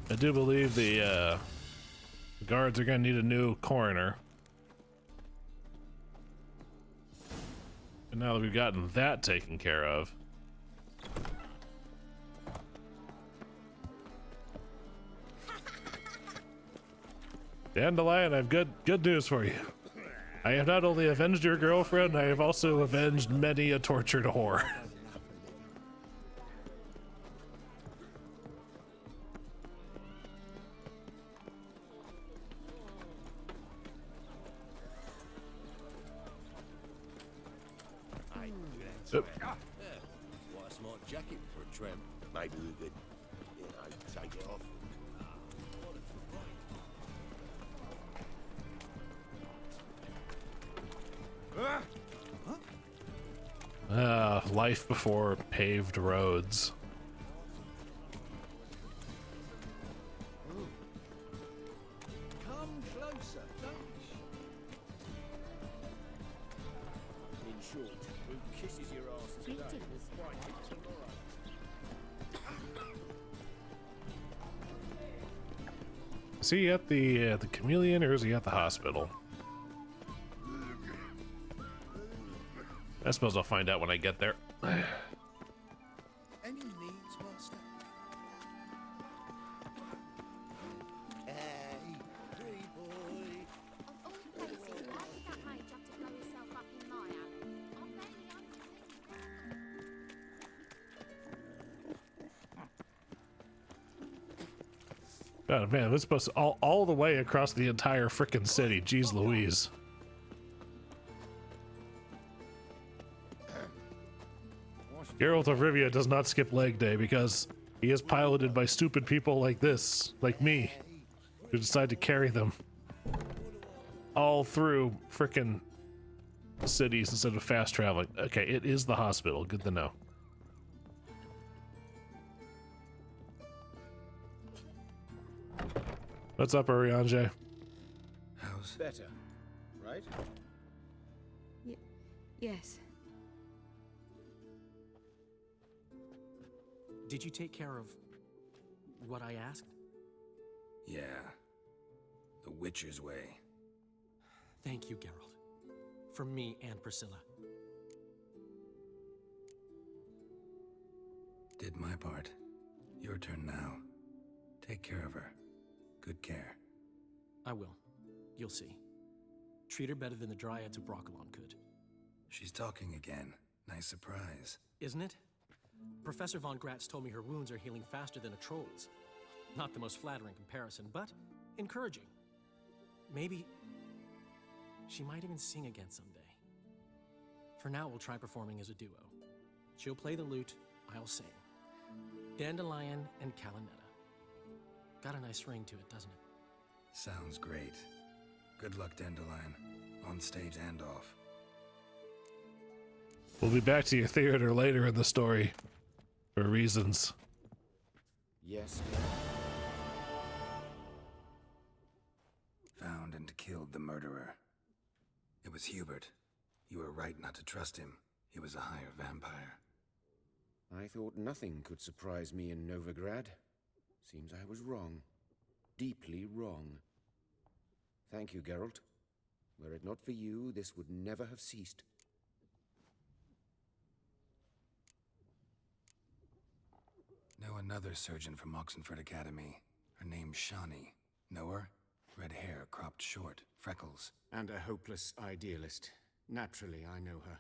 I do believe the guards are going to need a new coroner. And now that we've gotten that taken care of. Dandelion, I have good news for you. I have not only avenged your girlfriend, I have also avenged many a tortured whore. Quite a smart jacket for a tramp. Maybe we could, take it off. Life before paved roads. Come closer, don't. In short, who kisses your ass today will fight it tomorrow. Is he at the chameleon or is he at the hospital? I suppose I'll find out when I get there. Any needs, Master? Hey, pretty boy. Of all places, why did that mage have to blow himself up in my alley? I'm barely Oh man, this is supposed to all the way across the entire frickin' city. Jeez Louise. Geralt of Rivia does not skip leg day because he is piloted by stupid people like this, like me, who decide to carry them all through frickin' cities instead of fast traveling. Okay, it is the hospital. Good to know. What's up, Arianje? How's better, right? Yes. Did you take care of what I asked? Yeah. The Witcher's way. Thank you, Geralt. From me and Priscilla. Did my part. Your turn now. Take care of her. Good care. I will. You'll see. Treat her better than the Dryads of Broccolon could. She's talking again. Nice surprise. Isn't it? Professor von Gratz told me her wounds are healing faster than a troll's. Not the most flattering comparison, but encouraging. Maybe she might even sing again someday. For now, we'll try performing as a duo. She'll play the lute, I'll sing. Dandelion and Calinetta. Got a nice ring to it, doesn't it? Sounds great. Good luck, Dandelion. On stage and off. We'll be back to your theater later in the story for reasons. Yes. Found and killed the murderer. It was Hubert. You were right not to trust him. He was a higher vampire. I thought nothing could surprise me in Novigrad. Seems I was wrong. Deeply wrong. Thank you, Geralt. Were it not for you, this would never have ceased. Know another surgeon from Oxenford Academy. Her name's Shani. Know her? Red hair, cropped short, freckles. And a hopeless idealist. Naturally, I know her.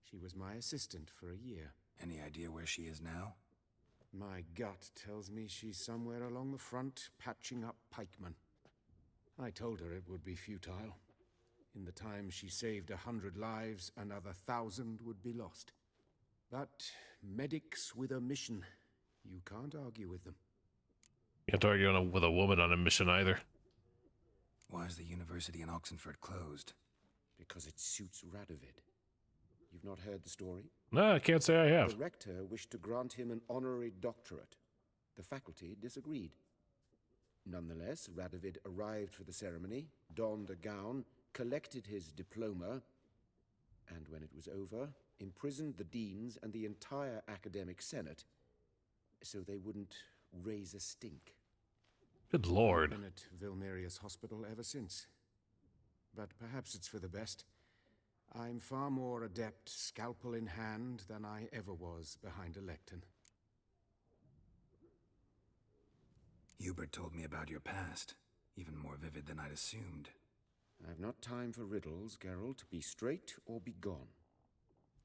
She was my assistant for a year. Any idea where she is now? My gut tells me she's somewhere along the front, patching up pikemen. I told her it would be futile. In the time she saved 100 lives, another 1,000 would be lost. But medics with a mission, you can't argue with them. You can't argue with a woman on a mission either. Why is the university in Oxenford closed? Because it suits Radovid. You've not heard the story? No, I can't say I have. The rector wished to grant him an honorary doctorate. The faculty disagreed. Nonetheless, Radovid arrived for the ceremony, donned a gown, collected his diploma, and when it was over, imprisoned the deans and the entire academic senate so they wouldn't raise a stink. Good lord. I've been at Vilmerius Hospital ever since. But perhaps it's for the best. I'm far more adept scalpel in hand than I ever was behind a lectern. Hubert told me about your past, even more vivid than I'd assumed. I've not time for riddles, Geralt. Be straight or be gone.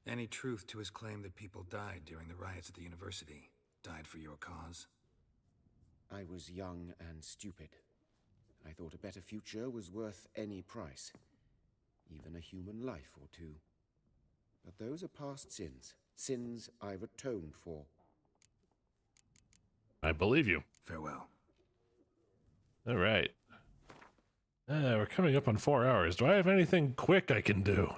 Any truth to his claim that people died during the riots at the university? Died for your cause? I was young and stupid. I thought a better future was worth any price. Even a human life or two. But those are past sins. Sins I've atoned for. I believe you. Farewell. All right. We're coming up on 4 hours. Do I have anything quick I can do?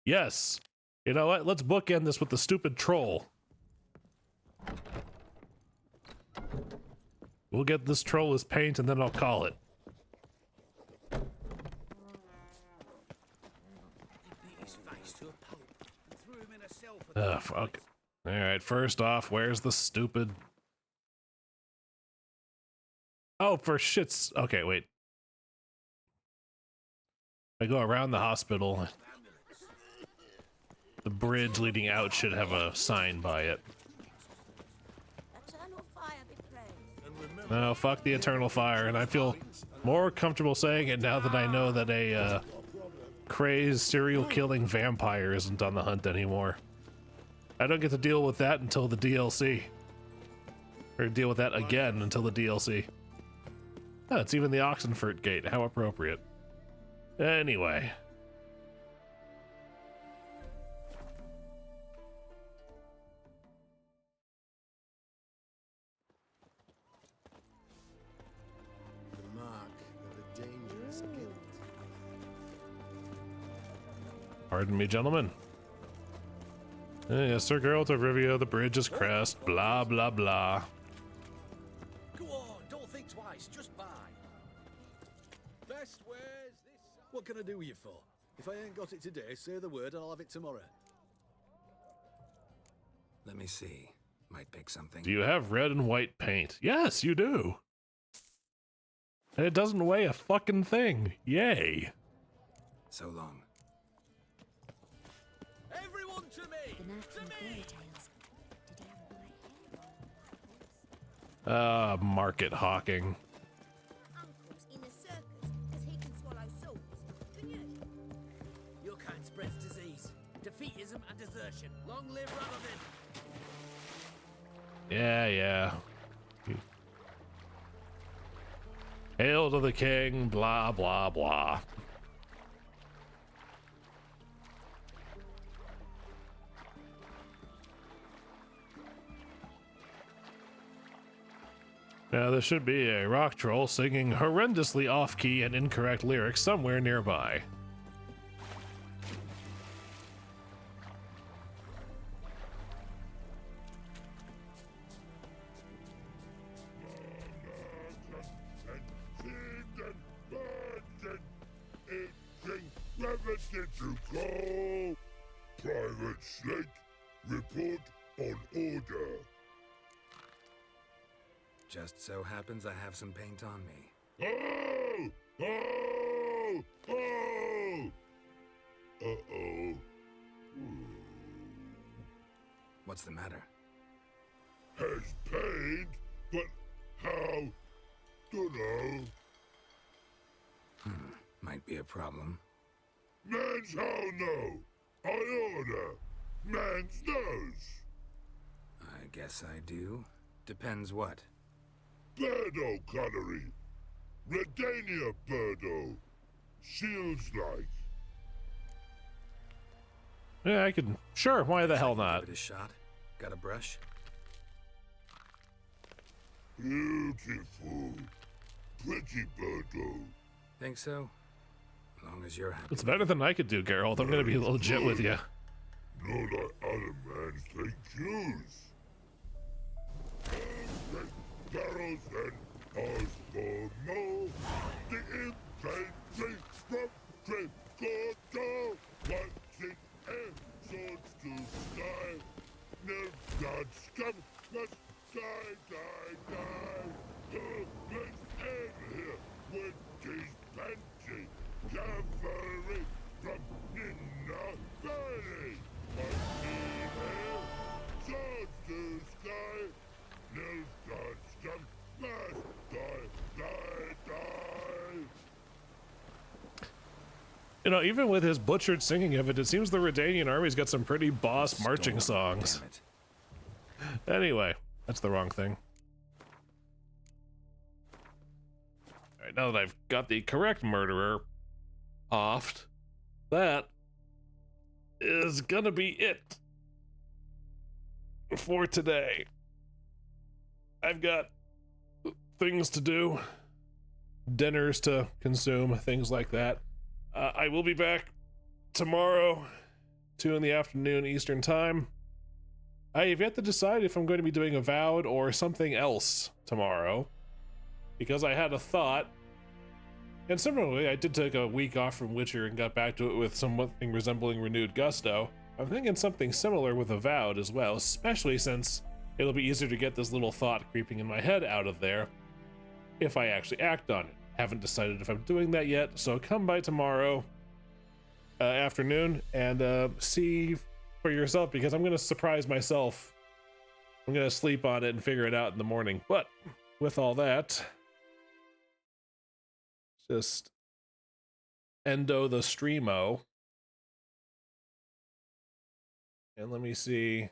Yes. You know what? Let's bookend this with the stupid troll. We'll get this troll as paint and then I'll call it. Fuck. Alright, first off, where's the stupid... Oh, for shits... Okay, wait. I go around the hospital. The bridge leading out should have a sign by it. No, fuck the eternal fire, and I feel more comfortable saying it now that I know that a crazed serial-killing vampire isn't on the hunt anymore. I don't get to deal with that until the DLC. Or deal with that again until the DLC. Oh, it's even the Oxenfurt Gate. How appropriate. Anyway. The mark of a dangerous guild. Pardon me, gentlemen. Yes, Sir Geralt of Rivia, the bridge is crashed, blah, blah, blah. Go on, don't think twice, just buy. Best wares this... What can I do with you for? If I ain't got it today, say the word and I'll have it tomorrow. Let me see. Might pick something. Do you have red and white paint? Yes, you do. And it doesn't weigh a fucking thing. Yay. So long. Everyone to me! The knight from the fairy tales. Did he have black hair? Market hawking. Uncle's in a circus, as he can swallow swords. Can you? Your kind spreads disease, defeatism and desertion. Long live Radovid! Yeah. Hail to the king, blah, blah, blah. Now, there should be a rock troll singing horrendously off-key and incorrect lyrics somewhere nearby. To call. Private Snake, report on order. Just so happens I have some paint on me. Oh! Oh! Oh! Uh-oh. What's the matter? has paid, but how? Dunno. Might be a problem. Man's how no. I order. Man's knows. I guess I do. Depends what. Birdo Connery. Redania Birdo. Shields like. Yeah, I could. Sure, why the hell not? Give it a shot. Got a brush? Beautiful. Pretty Birdo. Think so? As long as you're happy. It's better than I could do, Geralt. I'm gonna be legit with you. No like other man's take cues. Barrels and Osborne Mo. The infantry from Trecordo. What's in air? Swords to sky. No God scum. Must die. Let's end here with these panty. Cavalry from Nina Valley. Swords to sky. No God scum. Must die. You know, even with his butchered singing of it, it seems the Redanian army's got some pretty boss marching songs. Anyway, that's the wrong thing. Alright, now that I've got the correct murderer offed, that is gonna be it for today. I've got things to do, dinners to consume, things like that. I will be back tomorrow, 2 in the afternoon Eastern time. I have yet to decide if I'm going to be doing Avowed or something else tomorrow, because I had a thought. And similarly, I did take a week off from Witcher and got back to it with something resembling renewed gusto. I'm thinking something similar with Avowed as well, especially since it'll be easier to get this little thought creeping in my head out of there if I actually act on it. Haven't decided if I'm doing that yet, so come by tomorrow afternoon and see for yourself, because I'm going to surprise myself. I'm going to sleep on it and figure it out in the morning. But with all that, just endo the streamo. And let me see.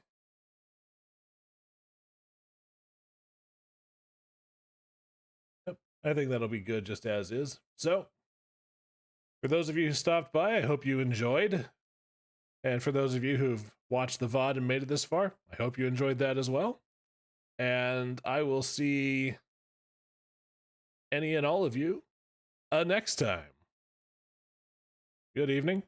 I think that'll be good just as is. So, for those of you who stopped by, I hope you enjoyed. And for those of you who've watched the VOD and made it this far, I hope you enjoyed that as well. And I will see any and all of you next time. Good evening.